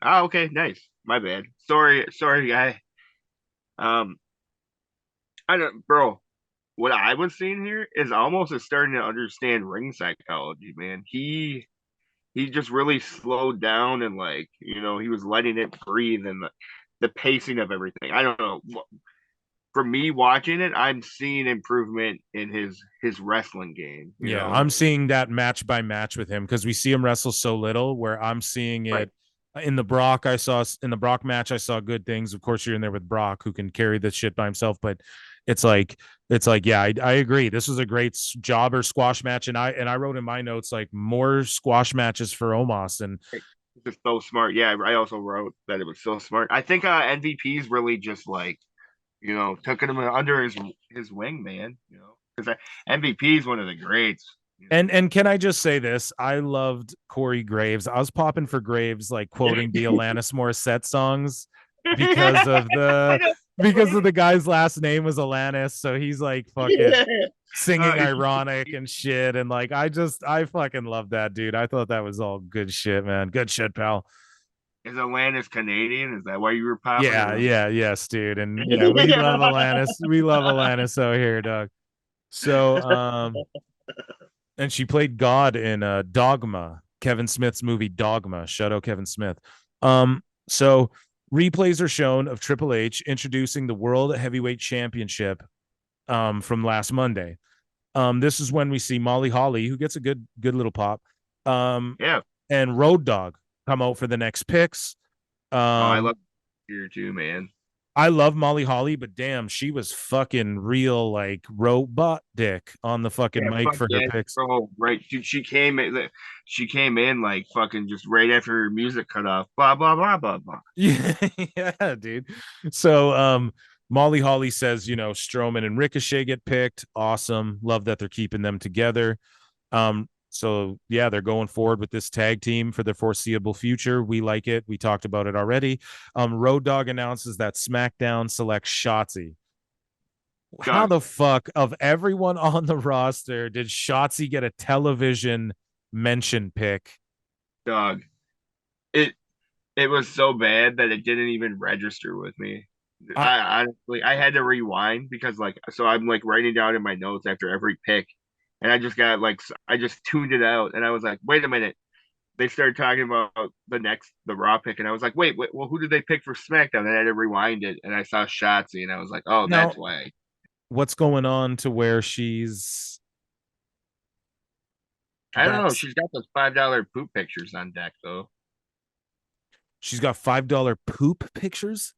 Oh, okay, nice. My bad. Sorry, guy. I don't, bro. What I was seeing here is Almost is starting to understand ring psychology, man. He just really slowed down and he was letting it breathe and the pacing of everything. I don't know. for me watching it, I'm seeing improvement in his wrestling game. You know? I'm seeing that match by match with him because we see him wrestle so little. Where I'm seeing it in the Brock, in the Brock match, I saw good things. Of course, you're in there with Brock, who can carry this shit by himself. But it's like, yeah, I agree. This was a great jobber squash match, and I wrote in my notes like more squash matches for Omos, and it's so smart. Yeah, I also wrote that it was so smart. I think MVP's really just like, you know, took him under his wing, man. You know, because MVP is one of the greats. And can I just say this? I loved Corey Graves. I was popping for Graves, like quoting the Alanis Morissette songs because of the guy's last name was Alanis, so he's like fucking singing ironic and shit. And like I fucking love that dude. I thought that was all good shit, man. Good shit, pal. Is Alanis Canadian? Is that why you were popping? Yes, dude. And yeah, we love Alanis. We love Alanis out here, dog. So and she played God in Dogma, Kevin Smith's movie Dogma. Shout out Kevin Smith. So replays are shown of Triple H introducing the World Heavyweight Championship from last Monday. This is when we see Molly Holly, who gets a good little pop. And Road Dogg come out for the next picks. I love here too, man. I love Molly Holly, but damn, she was fucking real like robot dick on the fucking mic for her picks. Oh, right. She came in like fucking just right after her music cut off. Blah blah blah blah blah. Yeah, dude. So Molly Holly says, you know, Strowman and Ricochet get picked. Awesome. Love that they're keeping them together. So yeah, they're going forward with this tag team for the foreseeable future. We like it. We talked about it already. Road Dogg announces that SmackDown selects Shotzi. How the fuck of everyone on the roster did Shotzi get a television mention pick? Dog. It was so bad that it didn't even register with me. I honestly had to rewind because like so I'm like writing down in my notes after every pick. And I just got like, I just tuned it out and I was like, wait a minute. They started talking about the Raw pick. And I was like, wait, well, who did they pick for SmackDown? And I had to rewind it. And I saw Shotzi and I was like, oh, that's why. What's going on to where she's. I don't know. She's got those $5 poop pictures on deck, though. She's got $5 poop pictures?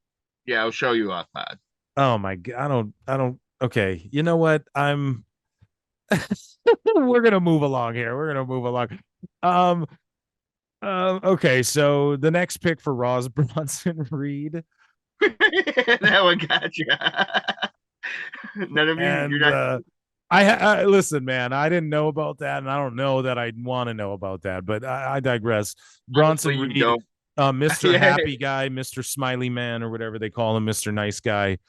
Yeah, I'll show you off pod. Oh, my God. I don't. Okay. You know what? We're gonna move along here. Okay, so the next pick for Raw is Bronson Reed. That one got you. None of you. And, you're not. I listen, man. I didn't know about that, and I don't know that I'd want to know about that. But I digress. Bronson Reed, Mr. Happy Guy, Mr. Smiley Man, or whatever they call him, Mr. Nice Guy.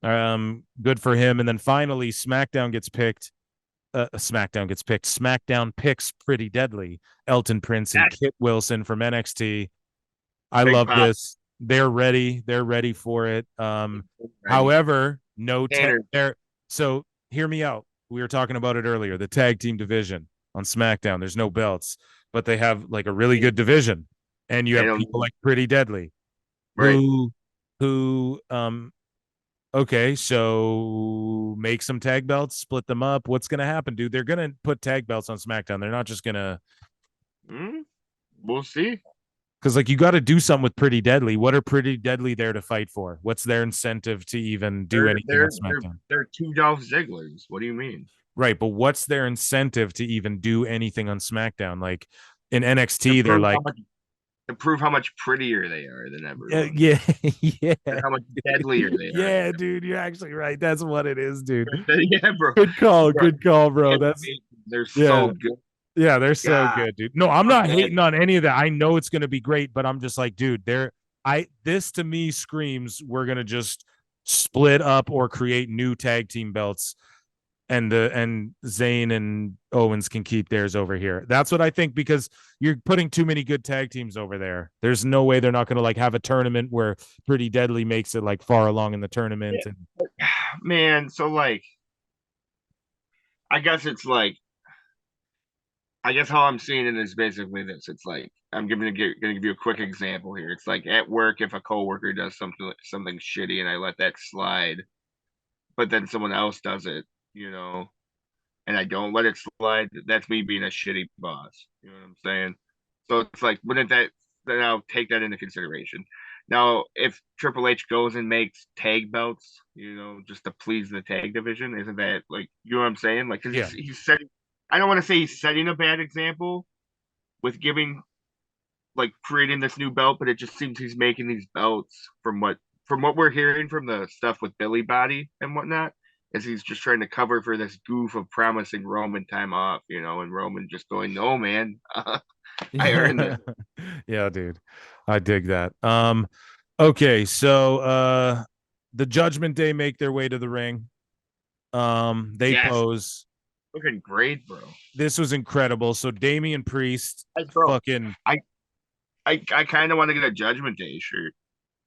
Good for him. And then finally, SmackDown gets picked. SmackDown picks Pretty Deadly, Elton Prince and Kit Wilson from NXT. I love this. They're ready. They're ready for it. However, no there. So hear me out. We were talking about it earlier. The tag team division on SmackDown. There's no belts, but they have like a really good division, and you have people like Pretty Deadly, who okay, so make some tag belts, split them up. What's going to happen, dude? They're going to put tag belts on SmackDown. They're not just going to. We'll see. Because, like, you got to do something with Pretty Deadly. What are Pretty Deadly there to fight for? What's their incentive to even do anything on SmackDown? They're two Dolph Zigglers. What do you mean? Right, but what's their incentive to even do anything on SmackDown? Like, in NXT, they're like. To prove how much prettier they are than everyone. Yeah. And how much deadlier they are. Yeah, dude, you're actually right. That's what it is, dude. Yeah, bro. Good call, bro. They're so good. Yeah, they're so good, dude. No, I'm not hating on any of that. I know it's gonna be great, but I'm just like, dude, this to me screams we're gonna just split up or create new tag team belts. And Zayn and Owens can keep theirs over here. That's what I think, because you're putting too many good tag teams over there. There's no way they're not going to like have a tournament where Pretty Deadly makes it like far along in the tournament. Yeah. Man, so like, I guess how I'm seeing it is basically this. It's like, I'm going to give you a quick example here. It's like at work, if a coworker does something shitty and I let that slide, but then someone else does it, and I don't let it slide, that's me being a shitty boss. You know what I'm saying? So it's like, wouldn't that then I'll take that into consideration. Now, if Triple H goes and makes tag belts, just to please the tag division, isn't that like, you know what I'm saying? Like, because he's setting, I don't want to say he's setting a bad example with giving, like, creating this new belt, but it just seems he's making these belts from what we're hearing from the stuff with Billi Bhatti and whatnot, is he's just trying to cover for this goof of promising Roman time off, and Roman just going, no, man, I earned it. Yeah, dude. I dig that. Okay, so the Judgment Day make their way to the ring. They pose. Looking great, bro. This was incredible. So Damian Priest, fucking. I kind of want to get a Judgment Day shirt.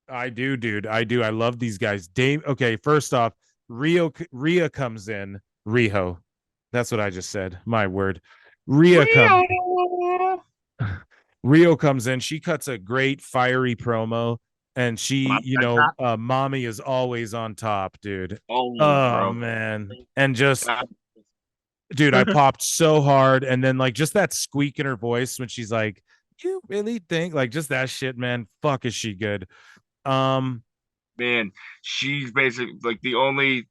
I do, dude. I do. I love these guys. Okay, first off, Rhea comes in. Riho. That's what I just said. My word. Rhea comes in. She cuts a great fiery promo, and she, Mami is always on top, dude. Oh man. And just, dude, I popped so hard. And then, like, just that squeak in her voice when she's like, you really think, like, just that shit, man. Fuck, is she good? Man, she's basically like the only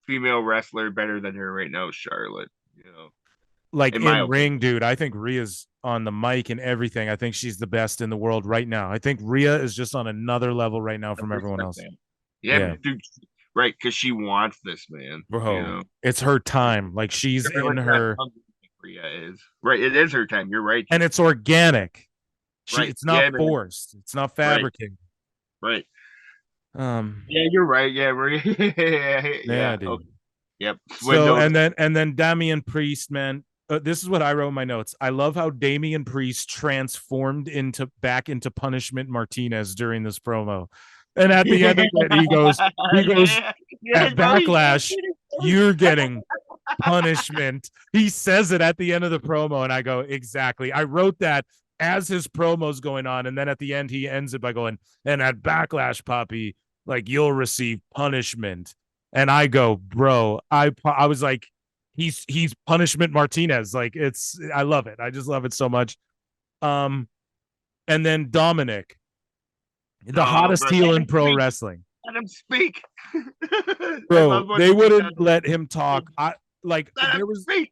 female wrestler better than her right now, Charlotte. Like, in ring, dude, I think Rhea's on the mic and everything. I think she's the best in the world right now. I think Rhea is just on another level right now from everyone else. Yeah, dude, right? Because she wants this, man. Bro, it's her time. Like, she's in her. Rhea is right. It is her time. You're right, and it's organic. Right. It's not forced. It's not fabricated. Right. Yeah, you're right. Yeah, dude. Okay. Yep. So and then Damian Priest, man. This is what I wrote in my notes. I love how Damian Priest transformed back into Punishment Martinez during this promo. And at the end of it, he goes at Backlash, you're getting punishment. He says it at the end of the promo, and I go, exactly. I wrote that as his promo's going on, and then at the end, he ends it by going, and at Backlash, Poppy, like, you'll receive punishment. And I go, bro, I was like, he's Punishment Martinez. Like, I love it. I just love it so much. And then Dominic, the hottest heel in pro wrestling. Let him speak. Bro, they wouldn't let him talk. There was, like,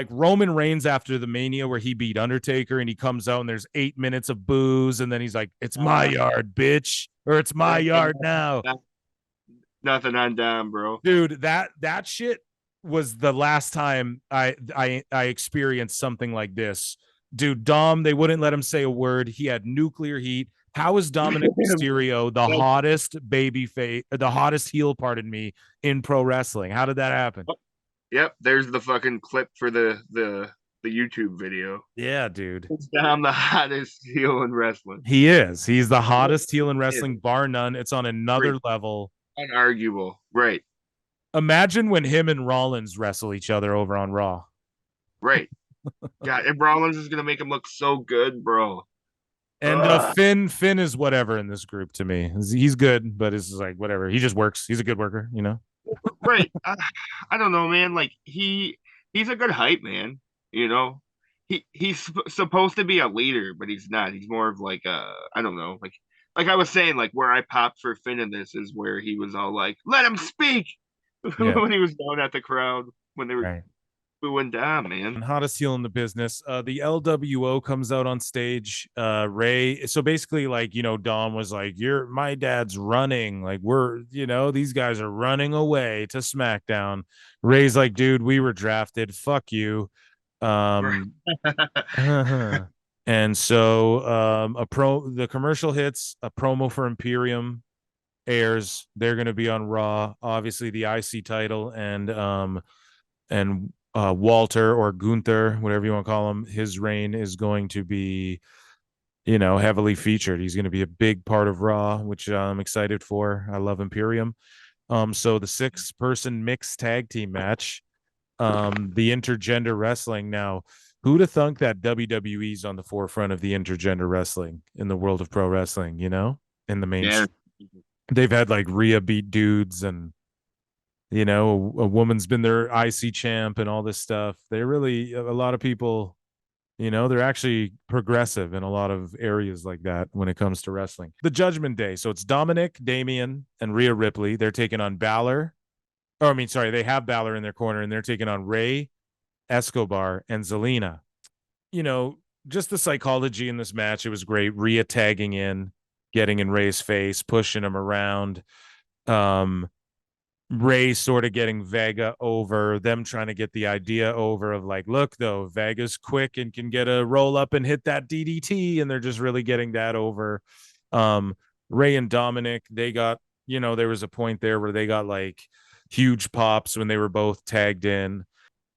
Roman Reigns after the Mania where he beat Undertaker, and he comes out and there's 8 minutes of booze, and then he's like, it's my yard, bitch, or it's my yard now. Nothing on Dom, bro. Dude, that shit was the last time I experienced something like this. Dude, Dom, they wouldn't let him say a word. He had nuclear heat. How is Dominic Mysterio the hottest the hottest heel, in pro wrestling? How did that happen? Yep, there's the fucking clip for the YouTube video. Yeah, dude. I'm the hottest heel in wrestling. He is. He's the hottest heel in wrestling, bar none. It's on another level. Unarguable. Right. Imagine when him and Rollins wrestle each other over on Raw. Right. God, and Rollins is gonna make him look so good, bro. And Finn is whatever in this group to me. He's good, but it's like whatever. He just works. He's a good worker, Right. I don't know, man. Like, he's a good hype man. He's supposed to be a leader, but he's not. He's more of like I don't know, like I was saying, like, where I popped for Finn in this is where he was all like, "Let him speak," when he was down at the crowd when they were booing down, man. Hottest heel in the business. The LWO comes out on stage. Ray. So basically, like, Dom was like, my dad's running. Like, these guys are running away to SmackDown. Ray's like, dude, we were drafted. Fuck you. And so the commercial hits, a promo for Imperium airs. They're going to be on Raw. Obviously, the IC title and Walter or Gunther, whatever you want to call him, his reign is going to be, heavily featured. He's going to be a big part of Raw, which I'm excited for. I love Imperium. So the 6-person mixed tag team match, the intergender wrestling. Now, who'd have thunk that WWE's on the forefront of the intergender wrestling in the world of pro wrestling, in the mainstream? they've had like Rhea beat dudes, and you know, a woman's been their IC champ and all this stuff. They really, a lot of people, you know, they're actually progressive in a lot of areas like that when it comes to wrestling. The Judgment Day. So it's Dominic, Damian, and Rhea Ripley. They're taking on Balor. Oh, I mean, sorry, they have Balor in their corner, and they're taking on Rey, Escobar, and Zelina. You know, just the psychology in this match, it was great. Rhea tagging in, getting in Rey's face, pushing him around. Rey sort of getting Vega over, them trying to get the idea over of like, look, though, Vega's quick and can get a roll up and hit that DDT, and they're just really getting that over. Rey and Dominic, they got, you know, there was a point there where they got like huge pops when they were both tagged in.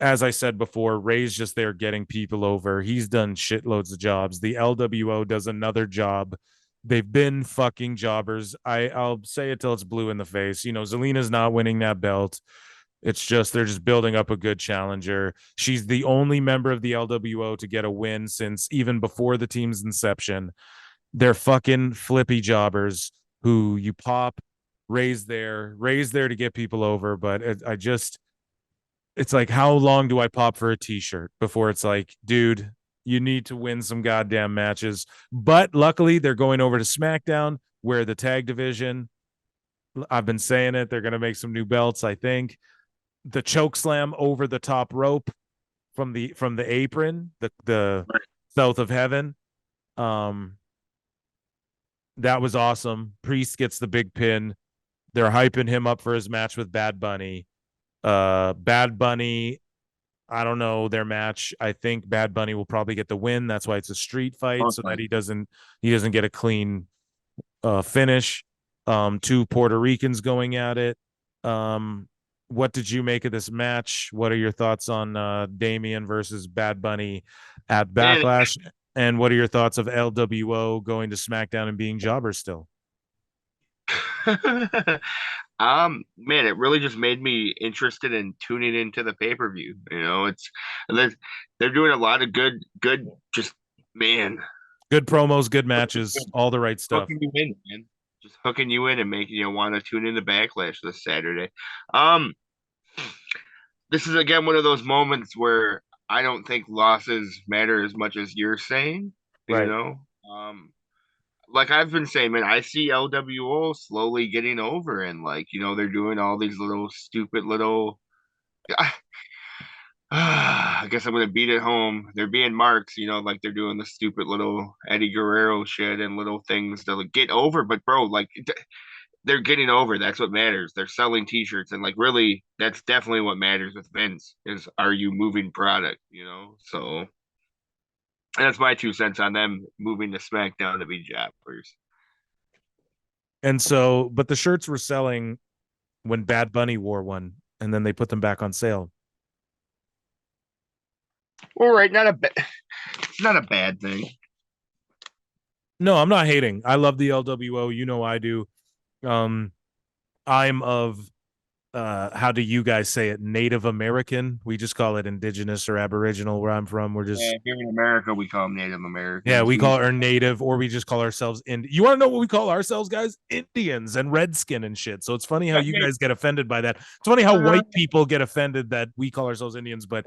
As I said before, Rey's just there getting people over. He's done shitloads of jobs. The LWO does another job. They've been fucking jobbers. I'll say it till it's blue in the face. You know, Zelina's not winning that belt. It's just they're just building up a good challenger. She's the only member of the LWO to get a win since even before the team's inception. They're fucking flippy jobbers who you pop. Rey's there to get people over, but it's like, how long do I pop for a t-shirt before it's like, dude, you need to win some goddamn matches. But luckily, they're going over to SmackDown, where the tag division, I've been saying it, they're going to make some new belts, I think. The choke slam over the top rope from the apron, the south of heaven. That was awesome. Priest gets the big pin. They're hyping him up for his match with Bad Bunny. Bad Bunny, I don't know their match. I think Bad Bunny will probably get the win. That's why it's a street fight, so that he doesn't get a clean finish. Two Puerto Ricans going at it. What did you make of this match? What are your thoughts on Damian versus Bad Bunny at Backlash? And what are your thoughts of LWO going to SmackDown and being jobbers still? Man, it really just made me interested in tuning into the pay-per-view. You know, they're doing a lot of good, just man, good promos, good matches, all the right stuff. Hooking you in, man. Just hooking you in and making you want to tune in to Backlash this Saturday. This is again one of those moments where I don't think losses matter as much as you're saying. Right. You know, like I've been saying, man, I see LWO slowly getting over, and like, you know, they're doing all these little stupid little. I guess I'm gonna beat it home. They're being marks, you know, like they're doing the stupid little Eddie Guerrero shit and little things to like, get over. But bro, like they're getting over. That's what matters. They're selling T-shirts, and like really, that's definitely what matters with Vince. Is are you moving product? You know, so. And that's my 2 cents on them moving to SmackDown to be jobbers. And so, but the shirts were selling when Bad Bunny wore one, and then they put them back on sale. All right, it's not a bad thing. No, I'm not hating. I love the LWO. You know I do. I'm of how do you guys say it? Native American. We just call it indigenous or aboriginal where I'm from. We're just here in America we call them Native Americans. Yeah, we call it our native, or we just call ourselves You want to know what we call ourselves, guys? Indians and redskin and shit. So it's funny how you guys get offended by that. It's funny how white people get offended that we call ourselves Indians, but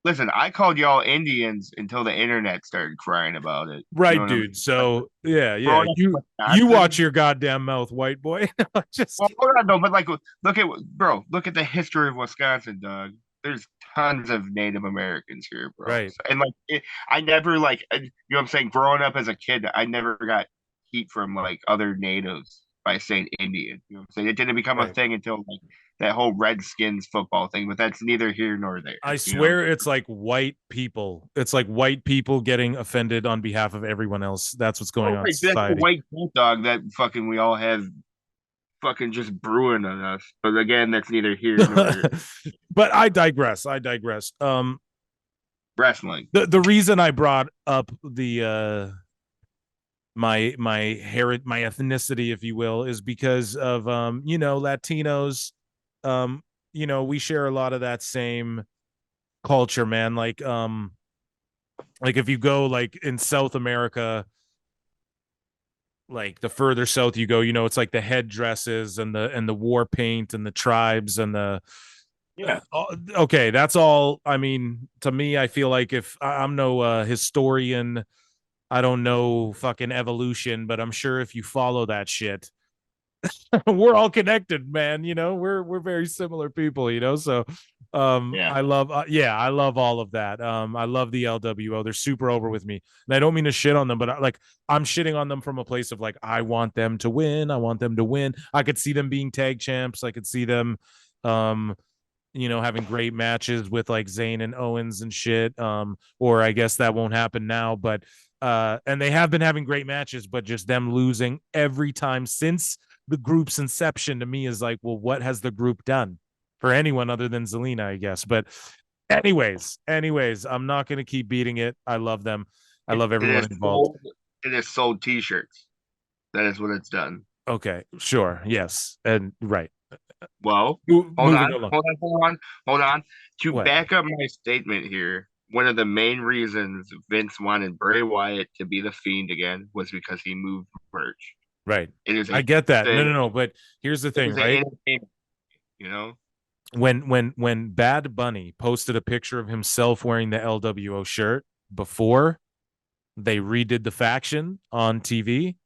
listen, I called y'all Indians until the internet started crying about it. Right, you know dude. I mean? So yeah. You watch your goddamn mouth, white boy. Just hold on, though. But like, look at the history of Wisconsin, dog. There's tons of Native Americans here, bro. Right. And like, I never like, you know what I'm saying? Growing up as a kid, I never got heat from like other natives by saying Indian. You know what I'm saying? It didn't become a thing until like that whole Redskins football thing, but that's neither here nor there. I swear it's like white people. It's like white people getting offended on behalf of everyone else. That's what's going on in society. That's the white bulldog that fucking we all have fucking just brewing on us. But again, that's neither here nor there. But I digress. Wrestling. The reason I brought up the my ethnicity, if you will, is because of you know, Latinos. You know, we share a lot of that same culture, man. Like if you go like in South America, like the further south you go, it's like the headdresses and the war paint and the tribes and the okay, that's all. I mean, to me, I feel like if I'm no historian, I don't know fucking evolution, but I'm sure if you follow that shit, we're all connected, man. We're very similar people, so I love I love all of that. I love the LWO. They're super over with me, and I don't mean to shit on them, but I'm shitting on them from a place of like, I want them to win. I want them to win. I could see them being tag champs. I could see them having great matches with like Zayn and Owens and shit. Or I guess that won't happen now, but and they have been having great matches, but just them losing every time since the group's inception to me is like, well, what has the group done for anyone other than Zelina, I guess? But anyways, I'm not going to keep beating it. I love them. I love everyone involved. It has sold t-shirts. That is what it's done. Okay, sure. Yes. And right. Well, hold on. To back up my statement here, one of the main reasons Vince wanted Bray Wyatt to be the Fiend again was because he moved merch. Right. I get that. No. But here's the thing, right? When Bad Bunny posted a picture of himself wearing the LWO shirt before they redid the faction on TV,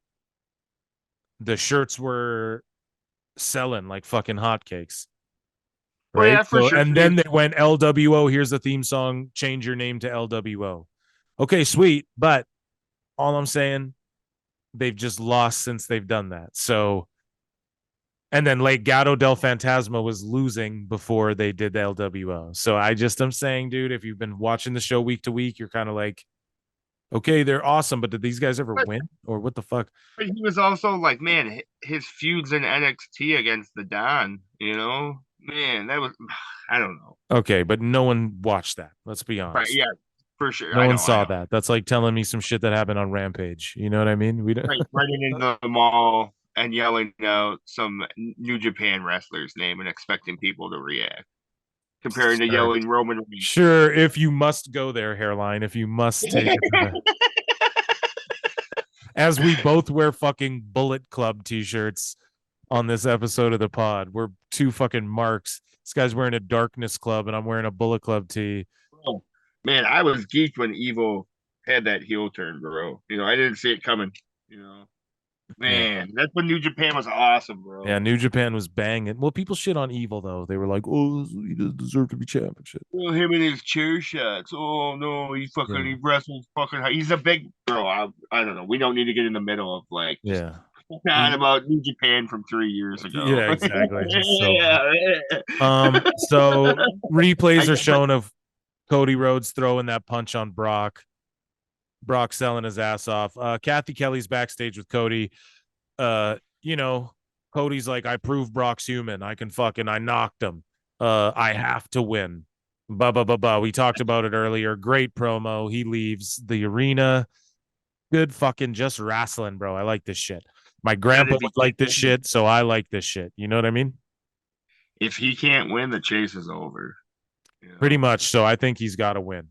the shirts were selling like fucking hotcakes. Right. Yeah, for sure. And then they went LWO. Here's the theme song. Change your name to LWO. Okay, sweet. But all I'm saying, they've just lost since they've done that. So, and then Legado del Fantasma was losing before they did the LWO. So I'm saying, dude, if you've been watching the show week to week, you're kind of like, okay, they're awesome, but did these guys ever win or what the fuck? But he was also like, man, his feuds in NXT against the Don, man, that was, I don't know. Okay, but no one watched that. Let's be honest. Right, yeah, for sure. No one saw that. That's like telling me some shit that happened on Rampage. You know what I mean? We don't running into the mall and yelling out some New Japan wrestler's name and expecting people to react. Comparing to yelling Roman Reigns. Sure, if you must go there, hairline, if you must take it. As we both wear fucking Bullet Club t-shirts on this episode of the pod. We're two fucking marks. This guy's wearing a Darkness Club and I'm wearing a Bullet Club tee. Oh, man, I was geeked when Evil had that heel turn, bro. I didn't see it coming. Man, that's when New Japan was awesome, bro. Yeah, New Japan was banging. Well, people shit on Evil though. They were like, "Oh, he doesn't deserve to be champ and shit." Oh, him and his chair shots. Oh no, he wrestles fucking. He's a big bro. I don't know. We don't need to get in the middle of like not about New Japan from 3 years ago. Yeah, exactly. So replays are shown of Cody Rhodes throwing that punch on Brock. Brock selling his ass off. Kathy Kelly's backstage with Cody. Cody's like, I proved Brock's human. I knocked him. I have to win. We talked about it earlier. Great promo. He leaves the arena. Good fucking just wrestling, bro. I like this shit. My grandpa would like this shit, so I like this shit. You know what I mean? If he can't win, the chase is over. Pretty much. So I think he's got to win.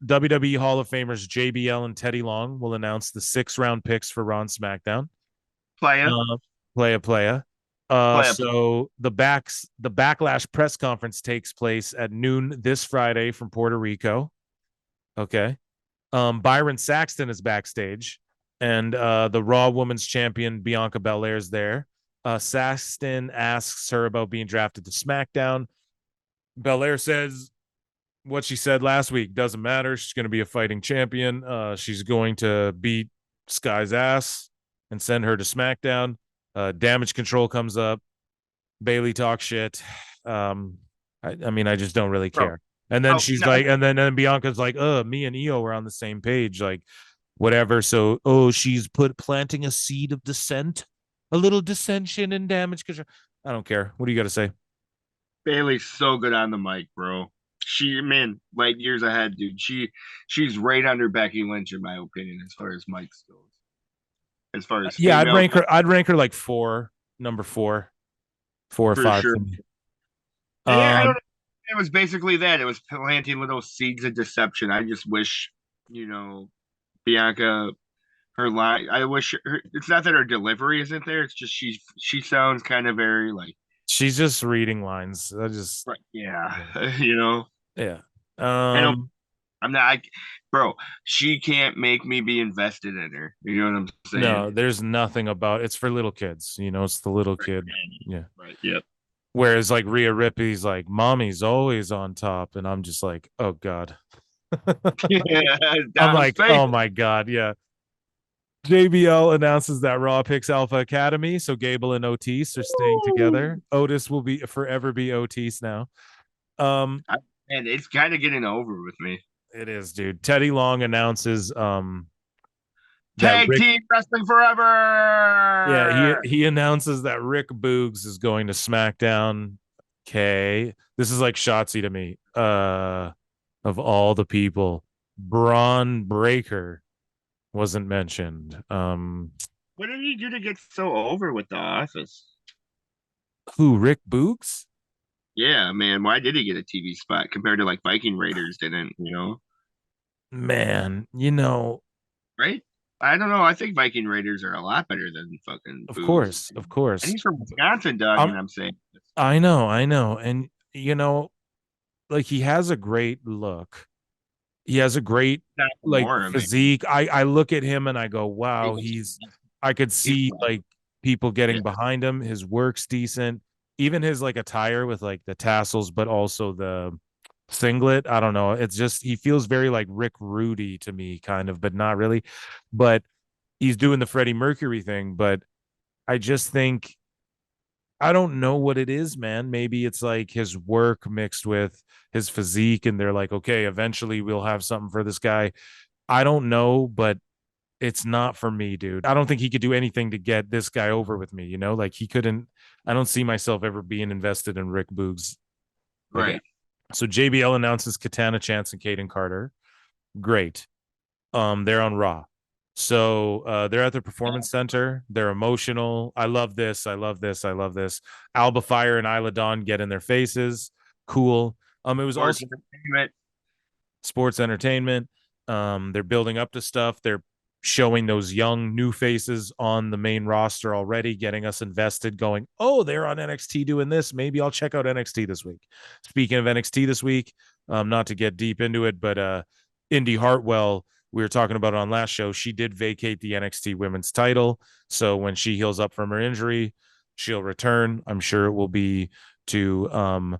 WWE Hall of Famers JBL and Teddy Long will announce the 6-round picks for Raw and SmackDown. Playa. So the Backlash press conference takes place at noon this Friday from Puerto Rico. Okay. Byron Saxton is backstage, and the Raw Women's Champion Bianca Belair is there. Saxton asks her about being drafted to SmackDown. Belair says what she said last week doesn't matter. She's going to be a fighting champion. She's going to beat Sky's ass and send her to SmackDown. Damage Control comes up. Bailey talks shit. I just don't really care. And then she's like, and then Bianca's like, me and Io were on the same page, like whatever. So, she's planting a seed of dissent, a little dissension and damage control. I don't care. What do you got to say? Bailey's so good on the mic, bro. Light years ahead, dude. She's right under Becky Lynch in my opinion, as far as mic skills. As far as I'd rank her like number 4 or 5. Sure. I don't know. It was basically that. It was planting little seeds of deception. I just wish, Bianca her line. I wish it's not that her delivery isn't there. It's just she sounds kind of very like she's just reading lines. yeah, you know. Yeah. I know I'm not, bro. She can't make me be invested in her. You know what I'm saying? No, there's nothing about it's for little kids. It's the little kid. Yeah. Right. Yep. Whereas like Rhea Ripley's like, mommy's always on top, and I'm just like, oh god. I'm like, oh my god, yeah. JBL announces that Raw picks Alpha Academy, so Gable and Otis are staying together. Otis will forever be Otis now. And it's kind of getting over with me. It is, dude. Teddy Long announces Tag team wrestling forever. Yeah, he announces that Rick Boogs is going to SmackDown. Okay. This is like Shotzi to me. Of all the people, Braun Breaker wasn't mentioned. What did he do to get so over with the Office? Who, Rick Boogs? Yeah, man. Why did he get a TV spot compared to like Viking Raiders didn't, Man, right? I don't know. I think Viking Raiders are a lot better than fucking Boogs. Of course. And he's from Wisconsin, Doug, and I'm saying. I know. And like he has a great look. He has a great physique. I look at him and I go, wow, I could see like people getting behind him. His work's decent. Even his like attire with like the tassels, but also the singlet. I don't know. It's just he feels very like Rick Rude to me, kind of, but not really. But he's doing the Freddie Mercury thing. But I just think I don't know what it is, man. Maybe it's like his work mixed with his physique, and they're like, okay, eventually we'll have something for this guy. I don't know, but it's not for me, dude. I don't think he could do anything to get this guy over with me, like he couldn't. I don't see myself ever being invested in Rick Boogs. Right. So JBL announces Katana Chance and Kaden Carter. Great. They're on Raw. So they're at the Performance Center. They're emotional. I love this. Alba Fire and Isla Dawn get in their faces. Cool. It was also sports entertainment. They're building up to stuff. They're showing those young new faces on the main roster already, getting us invested, going, oh, they're on NXT doing this. Maybe I'll check out NXT this week. Speaking of NXT this week, not to get deep into it, but Indy Hartwell, we were talking about it on last show. She did vacate the NXT women's title. So when she heals up from her injury, she'll return. I'm sure it will be to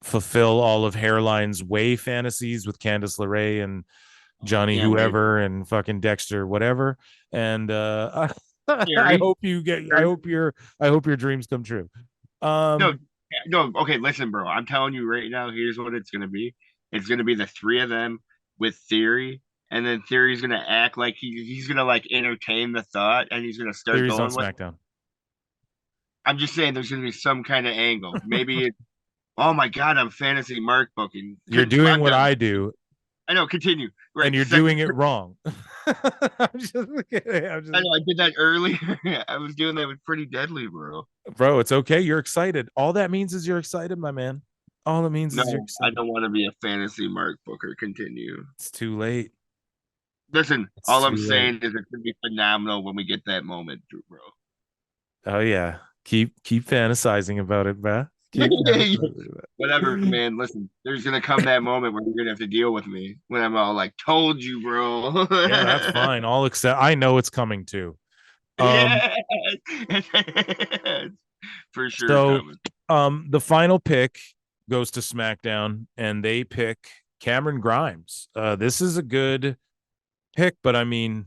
fulfill all of Hairline's way fantasies with Candice LeRae and Johnny whoever and fucking Dexter whatever. And I hope your dreams come true. No, okay, listen, bro. I'm telling you right now, here's what it's gonna be. It's gonna be the three of them with Theory, and then Theory's gonna act like he's gonna like entertain the thought, and he's gonna start Theory's going on SmackDown. I'm just saying there's gonna be some kind of angle. Maybe it's oh my god, I'm fantasy mark booking. You're doing what I do. I know, continue. Right. And you're doing it wrong. I'm just kidding. I know I did that earlier. I was doing that with Pretty Deadly, bro. Bro, it's okay. You're excited. All that means is you're excited, my man. All it means is you're excited. I don't want to be a fantasy mark booker. Continue. It's too late. Listen, all I'm saying is it's gonna be phenomenal when we get that moment, bro. Oh yeah. Keep fantasizing about it, bro. Whatever, man. Listen, there's gonna come that moment where you're gonna have to deal with me when I'm all like, "Told you, bro." Yeah, that's fine. I'll accept. I know it's coming too. Yeah. For sure. So, the final pick goes to SmackDown, and they pick Cameron Grimes. This is a good pick, but I mean,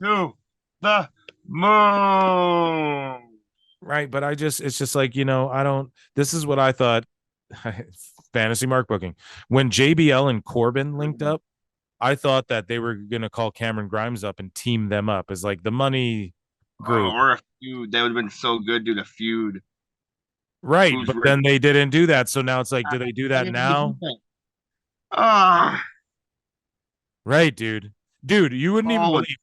to the moon. Right, but it's just like, this is what I thought. Fantasy mark booking. When JBL and Corbin linked up, I thought that they were going to call Cameron Grimes up and team them up as like the money group. Or a feud. That would have been so good, dude, a feud. Right, but then they didn't do that. So now it's like, do they do that now? Right, dude. Dude, you wouldn't even believe,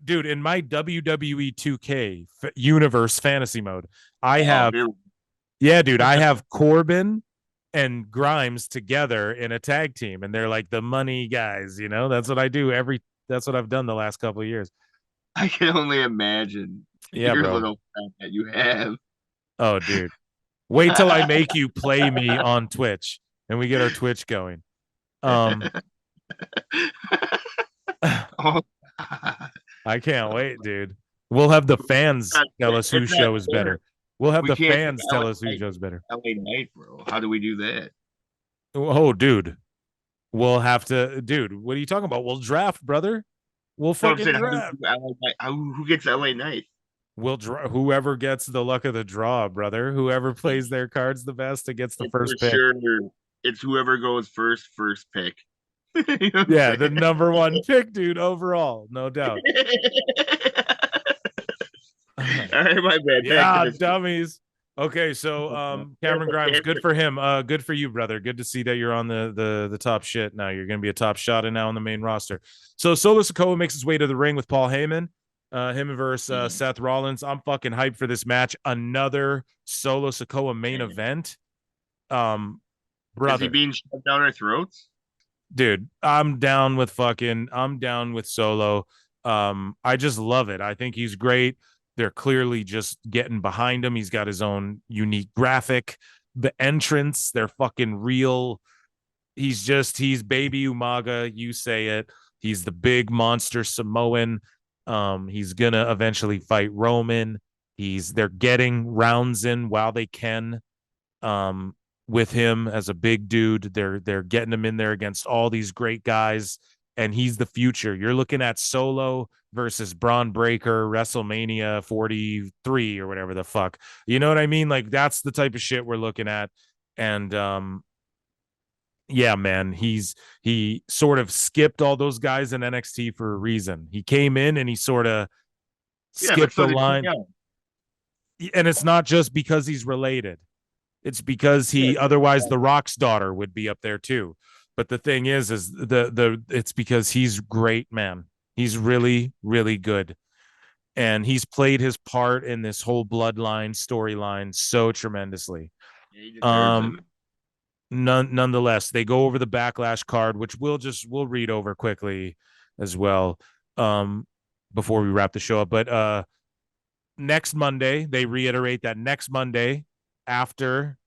dude, in my WWE 2K universe fantasy mode, I have, I have Corbin and Grimes together in a tag team, and they're like the money guys, that's what I do That's what I've done the last couple of years. I can only imagine your bro. little friend that you have. Oh, dude. Wait till I make you play me on Twitch and we get our Twitch going. Oh, I can't wait, dude. We'll have the fans tell us whose show is better. We'll have the fans tell us whose show is better. LA Night, bro. How do we do that? Oh, dude. We'll have to, dude. What are you talking about? We'll draft, brother. We'll fucking draft. Who gets LA Night? We'll draw whoever gets the luck of the draw, brother. Whoever plays their cards the best and gets the first pick. Sure, it's whoever goes first pick. You know yeah, the number one pick, dude, overall, no doubt. All right, my bad. Yeah, dummies. Okay, so Cameron Grimes, good for him. Good for you, brother. Good to see that you're on the top shit now. You're gonna be a top shot and now on the main roster. So Solo Sikoa makes his way to the ring with Paul Heyman. Him versus Seth Rollins. I'm fucking hyped for this match. Another Solo Sikoa main event. Brother. Is he being shoved down our throats? Dude, I'm down with Solo. I just love it. I think he's great. They're clearly just getting behind him. He's got his own unique graphic. The entrance, they're fucking real. He's baby Umaga. You say it. He's the big monster Samoan. He's gonna eventually fight Roman. They're getting rounds in while they can. With him as a big dude, they're getting him in there against all these great guys, and he's the future. You're looking at Solo versus Braun Breaker, WrestleMania 43 or whatever the fuck. You know what I mean? Like that's the type of shit we're looking at. And yeah, man, he sort of skipped all those guys in NXT for a reason. He came in and he sort of skipped the line. And it's not just because he's related. It's because otherwise the Rock's daughter would be up there too. But the thing is it's because he's great, man. He's really, really good. And he's played his part in this whole bloodline storyline so tremendously. Nonetheless, they go over the Backlash card, which we'll read over quickly as well before we wrap the show up. But next Monday, they reiterate that next Monday after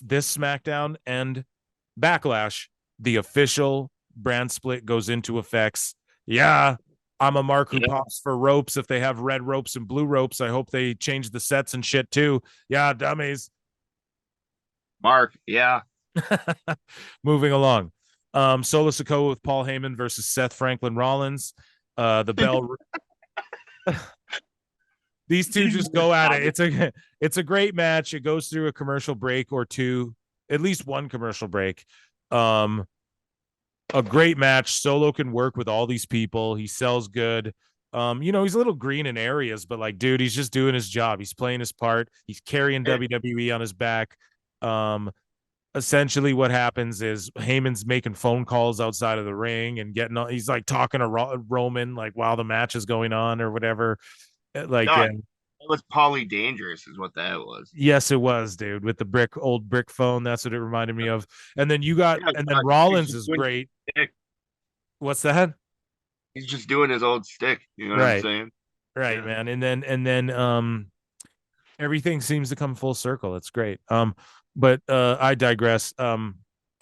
this SmackDown and Backlash, the official brand split goes into effects. Yeah, I'm a mark who pops for ropes. If they have red ropes and blue ropes, I hope they change the sets and shit too. Yeah, dummies. Mark, yeah. Moving along. Solo Sikoa with Paul Heyman versus Seth Franklin Rollins. The bell. These two just go at it. It's a great match. It goes through a commercial break or two, at least one commercial break. A great match. Solo can work with all these people. He sells good. He's a little green in areas, but like, dude, he's just doing his job. He's playing his part. He's carrying WWE on his back. Essentially what happens is Heyman's making phone calls outside of the ring and he's like talking to Roman, like while the match is going on or whatever. Like, it was Paulie Dangerous is what that was. Yes, it was, dude, with the old brick phone. That's what it reminded me of. And then Rollins is great. Stick. What's that? He's just doing his old stick. You know what I'm saying? Right, yeah. Man. And then everything seems to come full circle. It's great. But I digress.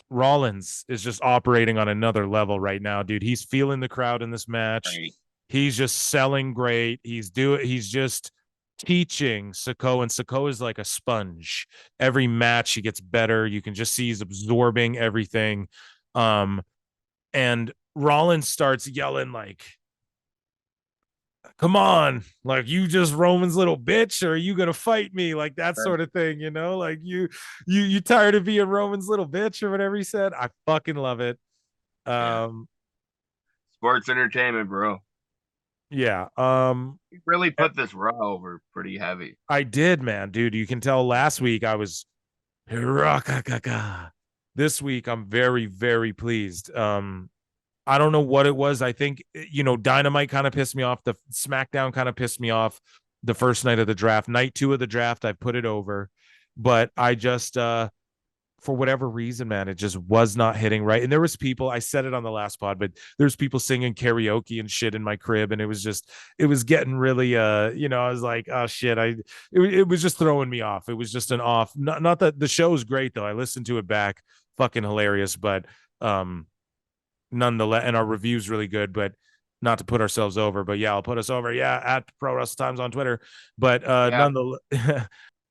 Rollins is just operating on another level right now, dude. He's feeling the crowd in this match. Right. He's just selling great. He's just teaching Sikoa, and Sikoa is like a sponge. Every match he gets better. You can just see he's absorbing everything. And Rollins starts yelling like, come on, like, you just Roman's little bitch, or are you gonna fight me? Like that sort of thing, like you tired of being Roman's little bitch or whatever he said. I fucking love it. Sports entertainment, bro. Yeah. You really put this Raw over pretty heavy. I did, man, dude. You can tell last week I was this week I'm very, very pleased. I don't know what it was. I think, Dynamite kind of pissed me off. The SmackDown kind of pissed me off the first night of the draft. Night 2 of the draft, I put it over. But I just, for whatever reason, man, it just was not hitting right. And there was people, I said it on the last pod, but there's people singing karaoke and shit in my crib. And it was getting really, I was like, oh shit. It was just throwing me off. It was just an off, not that the show's great though. I listened to it back, fucking hilarious, but, nonetheless, and our review's really good, but not to put ourselves over, but yeah, I'll put us over. Yeah. At Pro Wrestle Times on Twitter, but, nonetheless,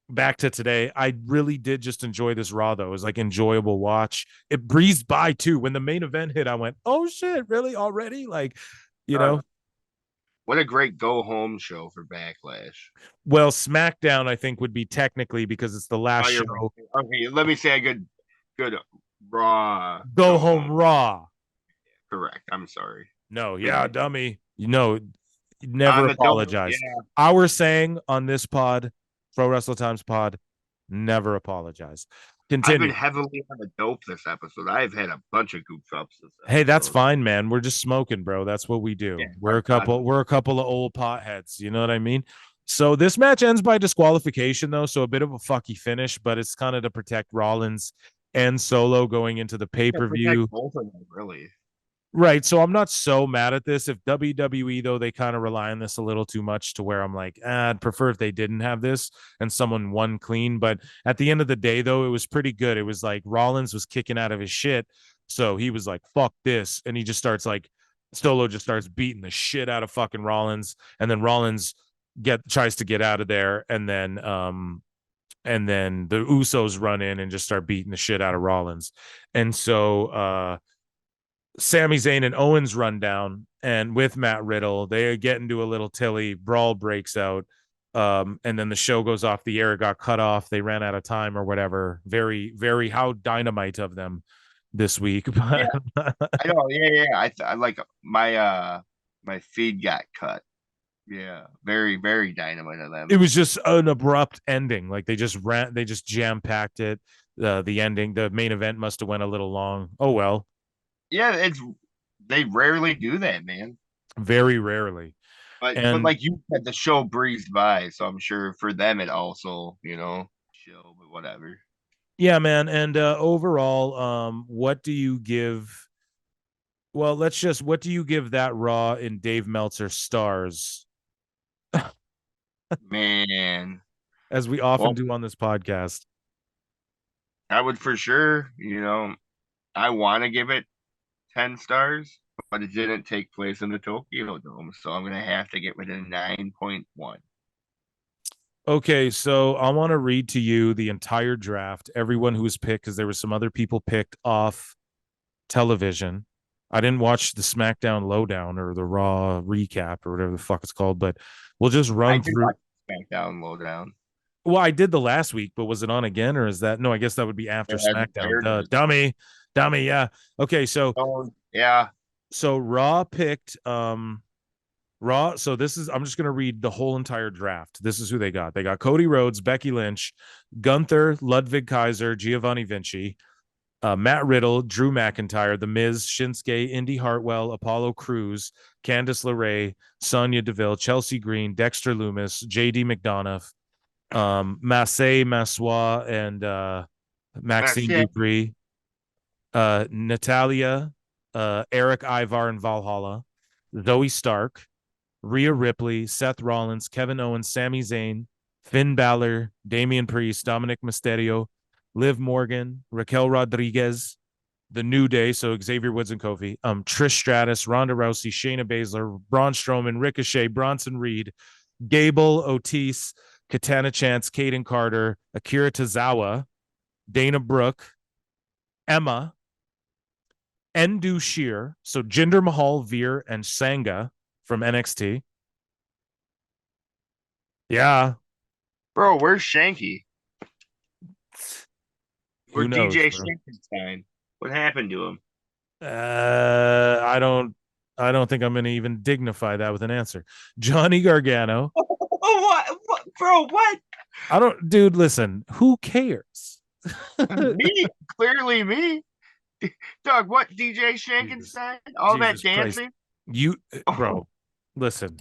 back to today, I really did just enjoy this Raw though. It was like enjoyable watch. It breezed by too. When the main event hit, I went, oh shit, really already? Like, what a great go home show for Backlash. Well, SmackDown I think would be technically, because it's the last show. Right. Okay, let me say a good Raw go home Raw. Correct. I'm sorry. No, yeah, dummy. Never apologize. Our saying on this pod, Pro Wrestle Times pod, never apologize. Continue. I've been heavily on the dope this episode. I've had a bunch of goof ups this episode. Hey, that's fine, man. We're just smoking, bro. That's what we do. Yeah, we're a couple of old potheads. You know what I mean? So this match ends by disqualification, though. So a bit of a fucky finish, but it's kind of to protect Rollins and Solo going into the pay-per-view. Both of them, really. Right. So I'm not so mad at this. If WWE, though, they kind of rely on this a little too much to where I'm like, I'd prefer if they didn't have this and someone won clean. But at the end of the day, though, it was pretty good. It was like Rollins was kicking out of his shit. So he was like, fuck this. And he just starts like, Solo just starts beating the shit out of fucking Rollins. And then Rollins tries to get out of there. And then the Usos run in and just start beating the shit out of Rollins. And so, Sami Zayn and Owens run down, and with Matt Riddle, they get into a little tilly. Brawl breaks out, and then the show goes off the air. It got cut off. They ran out of time or whatever. Very, very how dynamite of them this week. Yeah. I know. Yeah. I like my feed got cut. Yeah, very, very dynamite of them. It was just an abrupt ending. Like they just jam packed it. The ending, the main event must have went a little long. Oh well. Yeah, they rarely do that, man. Very rarely. But like you said, the show breezed by, so I'm sure for them it also, show, but whatever. Yeah, man. And overall, what do you give? Well, what do you give that Raw in Dave Meltzer stars? Man. As we often do on this podcast. I would for sure, I want to give it 10 stars, but it didn't take place in the Tokyo Dome, so I'm going to have to get with a 9.1. Okay, so I want to read to you the entire draft, everyone who was picked, because there were some other people picked off television. I didn't watch the SmackDown Lowdown or the Raw recap or whatever the fuck it's called, but we'll just run through SmackDown Lowdown. Well, I did the last week, but was it on again, or is that no? I guess that would be after SmackDown. Dummy, yeah. Okay, so yeah. So Raw picked Raw. So I'm just gonna read the whole entire draft. This is who they got. They got Cody Rhodes, Becky Lynch, Gunther, Ludwig Kaiser, Giovanni Vinci, Matt Riddle, Drew McIntyre, The Miz, Shinsuke, Indy Hartwell, Apollo Crews, Candice LeRae, Sonya Deville, Chelsea Green, Dexter Lumis, JD McDonough, Massey Massois, and Maxine Dupree, Natalia, Eric Ivar and Valhalla, Zoe Stark, Rhea Ripley, Seth Rollins, Kevin Owens, Sami Zayn, Finn Balor, Damian Priest, Dominic Mysterio, Liv Morgan, Raquel Rodriguez, The New Day, so Xavier Woods and Kofi, Trish Stratus, Ronda Rousey, Shayna Baszler, Braun Strowman, Ricochet, Bronson Reed, Gable, Otis, Katana Chance, Kaden Carter, Akira Tozawa, Dana Brooke, Emma, Endu Shear, so Jinder Mahal, Veer, and Sangha from NXT. Yeah. Bro, where's Shanky? Who knows, DJ Shankenstein. What happened to him? I don't think I'm going to even dignify that with an answer. Johnny Gargano. What? Bro, what? Dude, listen, who cares? Me? Clearly me. Doug, what? DJ Shankenstein? All Jesus that dancing? Christ. Bro, listen.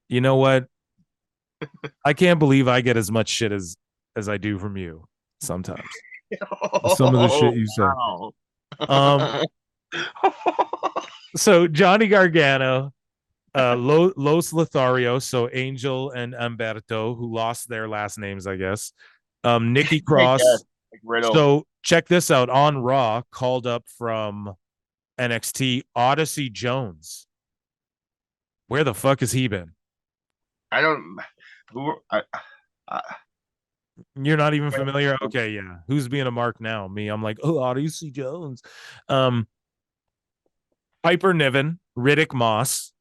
You know what? I can't believe I get as much shit as I do from you. sometimes. Some of the shit you say. Wow. So Johnny Gargano, Los Lotharios, so Angel and Umberto, who lost their last names, I guess. Nikki Cross. So check this out. On Raw, called up from NXT, Odyssey Jones. Where the fuck has he been? I don't. You're not even familiar? Okay, yeah. Who's being a mark now? Me. I'm like, oh, Odyssey Jones. Piper Niven, Riddick Moss.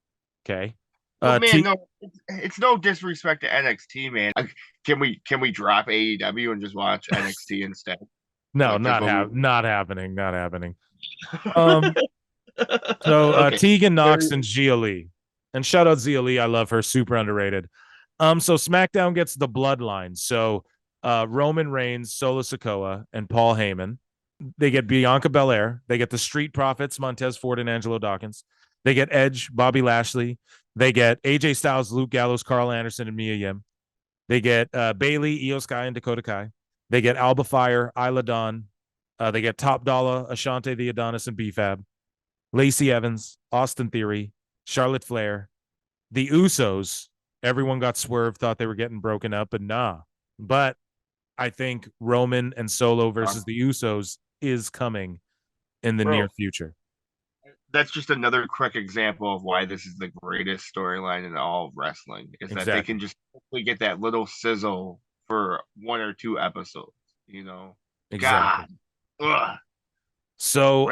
Okay. Well, man, no, it's no disrespect to NXT, man. Can we drop AEW and just watch NXT instead? No, not happening. Not happening. Okay. Tegan Knox and Gia Lee. And shout out Gia Lee. I love her. Super underrated. So SmackDown gets the Bloodline. So Roman Reigns, Solo Sikoa, and Paul Heyman. They get Bianca Belair. They get the Street Profits, Montez Ford and Angelo Dawkins. They get Edge, Bobby Lashley. They get AJ Styles, Luke Gallows, Carl Anderson, and Mia Yim. They get Bayley, Io Sky, and Dakota Kai. They get Alba Fire, Isla Dawn. They get Top Dollar, Ashante the Adonis, and B-Fab. Lacey Evans, Austin Theory, Charlotte Flair. The Usos. Everyone got swerved, thought they were getting broken up, but nah. But I think Roman and Solo versus the Usos is coming in the near future. That's just another quick example of why this is the greatest storyline in all of wrestling. Is that they can just quickly get that little sizzle for 1 or 2 episodes, you know? Exactly. God. Ugh. So,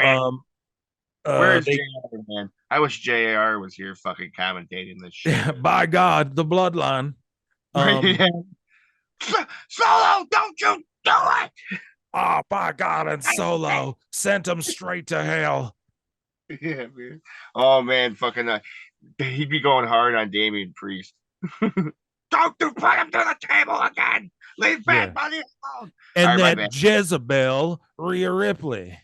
where's JR, man? I wish JR was here fucking commentating this shit. By God, the Bloodline. Solo, don't you do it! Oh, by God, and Solo sent him straight to hell. Yeah, man. Oh, man, fucking he'd be going hard on Damian Priest. Don't you put him to the table again! Leave Bad Bunny alone! And that Jezebel, Rhea Ripley.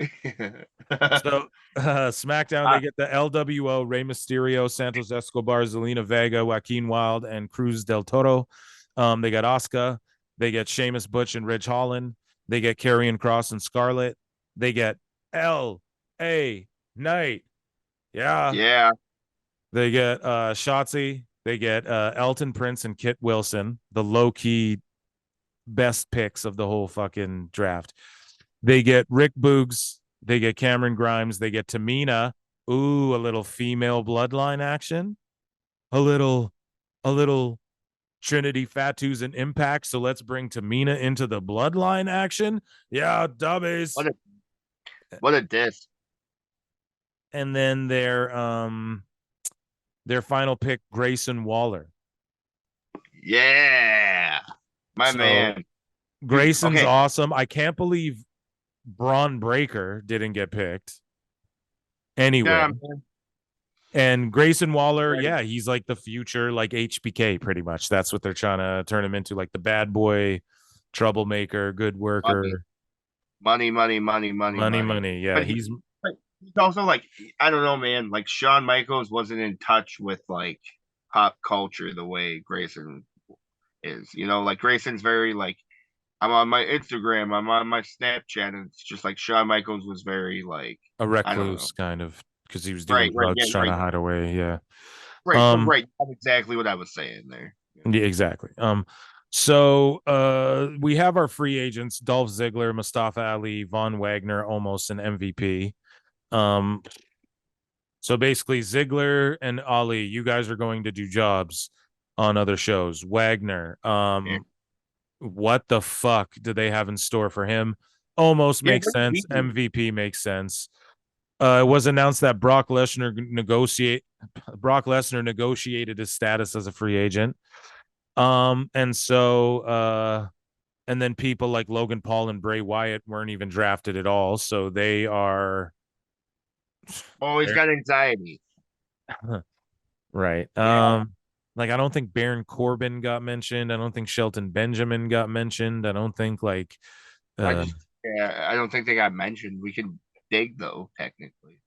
So SmackDown, they get the LWO, Rey Mysterio, Santos Escobar, Zelina Vega, Joaquin Wilde, and Cruz del Toro. They got Asuka. They get Sheamus, Butch, and Ridge Holland. They get Karrion Kross and Scarlett. They get L.A. Knight. Yeah. They get Shotzi. They get Elton Prince and Kit Wilson, the low-key best picks of the whole fucking draft. They get Rick Boogs. They get Cameron Grimes. They get Tamina. Ooh, a little female bloodline action. A little Trinity Fatu's and Impact. So let's bring Tamina into the bloodline action. Yeah, dubbies. What a diss. And then their final pick, Grayson Waller. Yeah. My man. Grayson's awesome. I can't believe Braun Breaker didn't get picked. Anyway. And Grayson Waller, yeah, he's like the future, like HBK, pretty much. That's what they're trying to turn him into, like the bad boy, troublemaker, good worker. Money. Yeah, but he's also like, I don't know, man. Like Shawn Michaels wasn't in touch with like pop culture the way Grayson is. You know, like Grayson's very like, I'm on my Instagram, I'm on my Snapchat, and it's just like Shawn Michaels was very like a recluse kind of, because he was doing drugs, trying to hide away. Yeah. Right. That's exactly what I was saying there. Yeah, exactly. So we have our free agents, Dolph Ziggler, Mustafa Ali, Von Wagner, almost an MVP. So basically Ziggler and Ali, you guys are going to do jobs on other shows. Wagner, what the fuck do they have in store for him? Almost makes sense. MVP makes sense. It was announced that Brock Lesnar negotiated his status as a free agent. And then people like Logan Paul and Bray Wyatt weren't even drafted at all. So they are. Oh, he's got anxiety. Right. Yeah. Like I don't think Baron Corbin got mentioned. I don't think Shelton Benjamin got mentioned. I don't think like. I don't think they got mentioned. We can dig though, technically.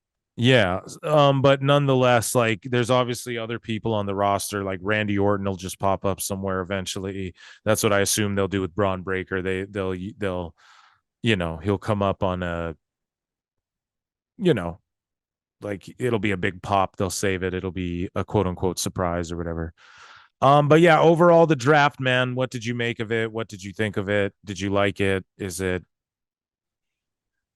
Yeah. But nonetheless, like there's obviously other people on the roster, like Randy Orton will just pop up somewhere eventually. That's what I assume they'll do with Braun Breaker. They'll he'll come up on a, you know, like it'll be a big pop. They'll save it. It'll be a quote unquote surprise or whatever. But yeah, overall the draft, man, what did you make of it? What did you think of it? Did you like it? Is it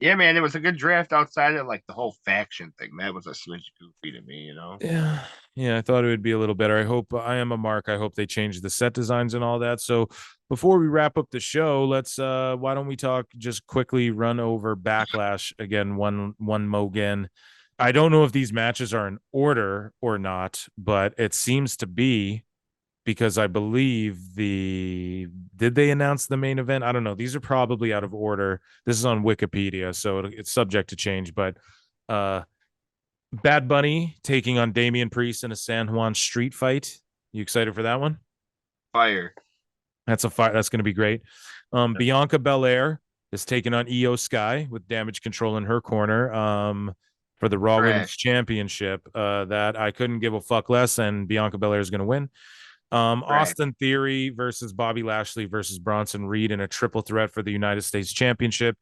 Yeah, man, it was a good draft outside of like the whole faction thing. That was a smidge goofy to me, Yeah, yeah, I thought it would be a little better. I am a mark. I hope they change the set designs and all that. So before we wrap up the show, let's why don't we talk just quickly run over Backlash again, one mo again. I don't know if these matches are in order or not, but it seems to be because I believe did they announce the main event? I don't know. These are probably out of order. This is on Wikipedia, so it's subject to change, but uh Bad Bunny taking on Damian Priest in a San Juan street fight. You excited for that one? Fire. That's a fight. That's going to be great. Bianca Belair is taking on Io Sky with Damage Control in her corner for the Raw Women's Championship. That I couldn't give a fuck less, and Bianca Belair is going to win. Austin Theory versus Bobby Lashley versus Bronson Reed in a triple threat for the United States Championship.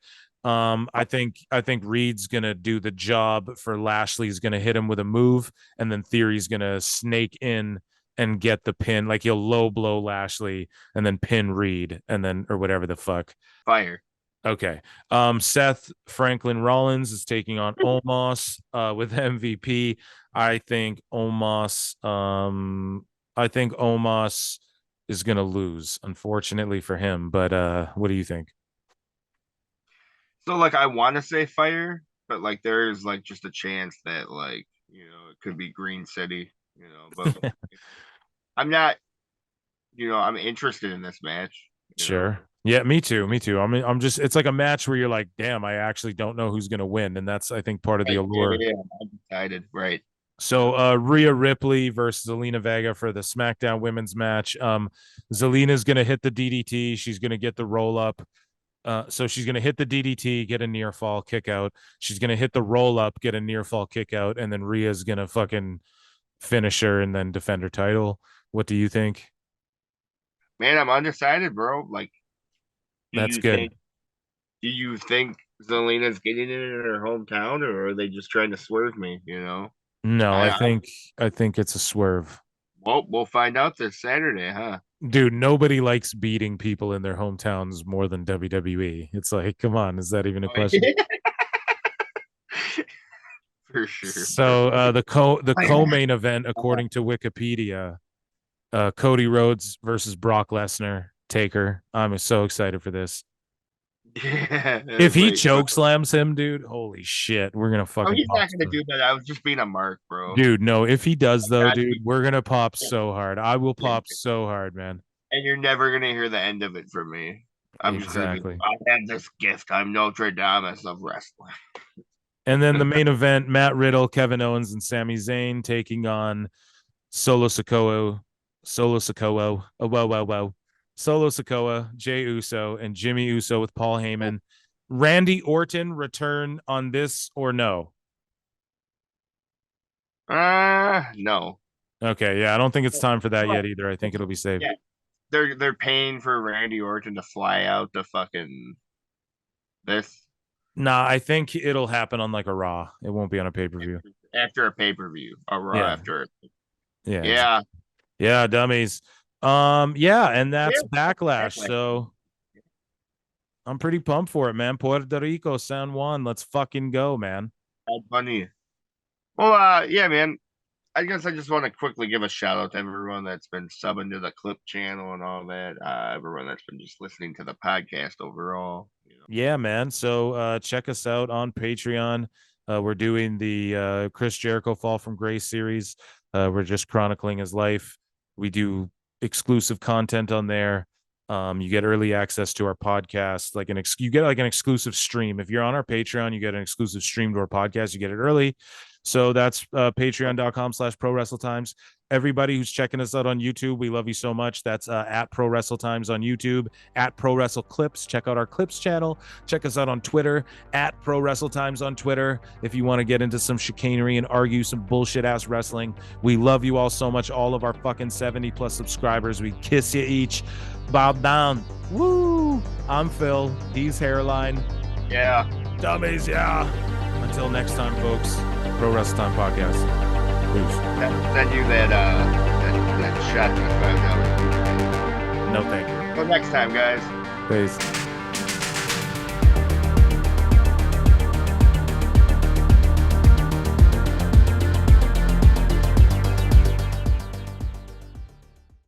I think Reed's gonna do the job for Lashley's gonna hit him with a move, and then Theory's gonna snake in and get the pin. Like he'll low blow Lashley and then pin Reed and then or whatever the fuck. Fire. Okay. Seth Franklin Rollins is taking on Omos with MVP. I think Omos is gonna lose, unfortunately for him. But what do you think? So like I want to say fire, but like there's like just a chance that like, it could be Green City, but I'm not, I'm interested in this match. Sure. Yeah, me too. Me too. I mean, it's like a match where you're like, damn, I actually don't know who's going to win. And that's, I think, part of the allure. Yeah, I'm excited. Right. So, Rhea Ripley versus Zelina Vega for the SmackDown women's match. Zelina's going to hit the DDT. She's going to get the roll up. So she's going to hit the DDT, get a near fall kick out. She's going to hit the roll up, get a near fall kick out. And then Rhea's going to fucking finish her and then defend her title. What do you think? Man, I'm undecided, bro. Like, that's good. Do you think Zelina's getting it in her hometown, or are they just trying to swerve me? No, I think it's a swerve. Well, we'll find out this Saturday, huh? Dude, nobody likes beating people in their hometowns more than WWE. It's like, come on, is that even a question? For sure. So the co-main event, according to Wikipedia, Cody Rhodes versus Brock Lesnar. Taker. I'm so excited for this. Yeah. If he choke slams him, dude, holy shit, we're gonna fucking. He's not gonna do that. I was just being a mark, bro. Dude, no. If he does, though, dude, we're gonna pop so hard. I will pop so hard, man. And you're never gonna hear the end of it from me. I'm exactly. I have this gift. I'm Notre Dame of wrestling. And then the main event: Matt Riddle, Kevin Owens, and Sami Zayn taking on Solo Sikoa, Solo Sikoa, Jey Uso, and Jimmy Uso with Paul Heyman. Randy Orton return on this or no? No. Okay, yeah, I don't think it's time for that yet either. I think it'll be saved. Yeah. They're paying for Randy Orton to fly out to fucking this. Nah, I think it'll happen on like a Raw. It won't be on a pay-per-view. After a pay-per-view. A Raw after. Yeah. Yeah. Yeah, dummies. Yeah, and that's Backlash. So I'm pretty pumped for it, man. Puerto Rico, San Juan. Let's fucking go, man. Funny. Well, yeah, man. I guess I just want to quickly give a shout out to everyone that's been subbing to the Clip Channel and all that. Everyone that's been just listening to the podcast overall. Yeah, man. So check us out on Patreon. We're doing the Chris Jericho Fall from Grace series. We're just chronicling his life. We do exclusive content on there. You get early access to our podcast, you get like an exclusive stream. If you're on our Patreon, you get an exclusive stream to our podcast. You get it early. So that's patreon.com/prowrestletimes. Everybody who's checking us out on YouTube, we love you so much. That's at Pro Wrestle Times on YouTube, at Pro Wrestle Clips. Check out our Clips channel. Check us out on Twitter, at Pro Wrestle Times on Twitter. If you want to get into some chicanery and argue some bullshit ass wrestling, we love you all so much. All of our fucking 70+ subscribers. We kiss you each. Bow down. Woo! I'm Phil. He's Hairline. Yeah. Dummies, yeah. Until next time, folks. Pro Wrestle Time Podcast. Peace. Send you that shotgun $5. No, thank you. Till next time, guys. Peace.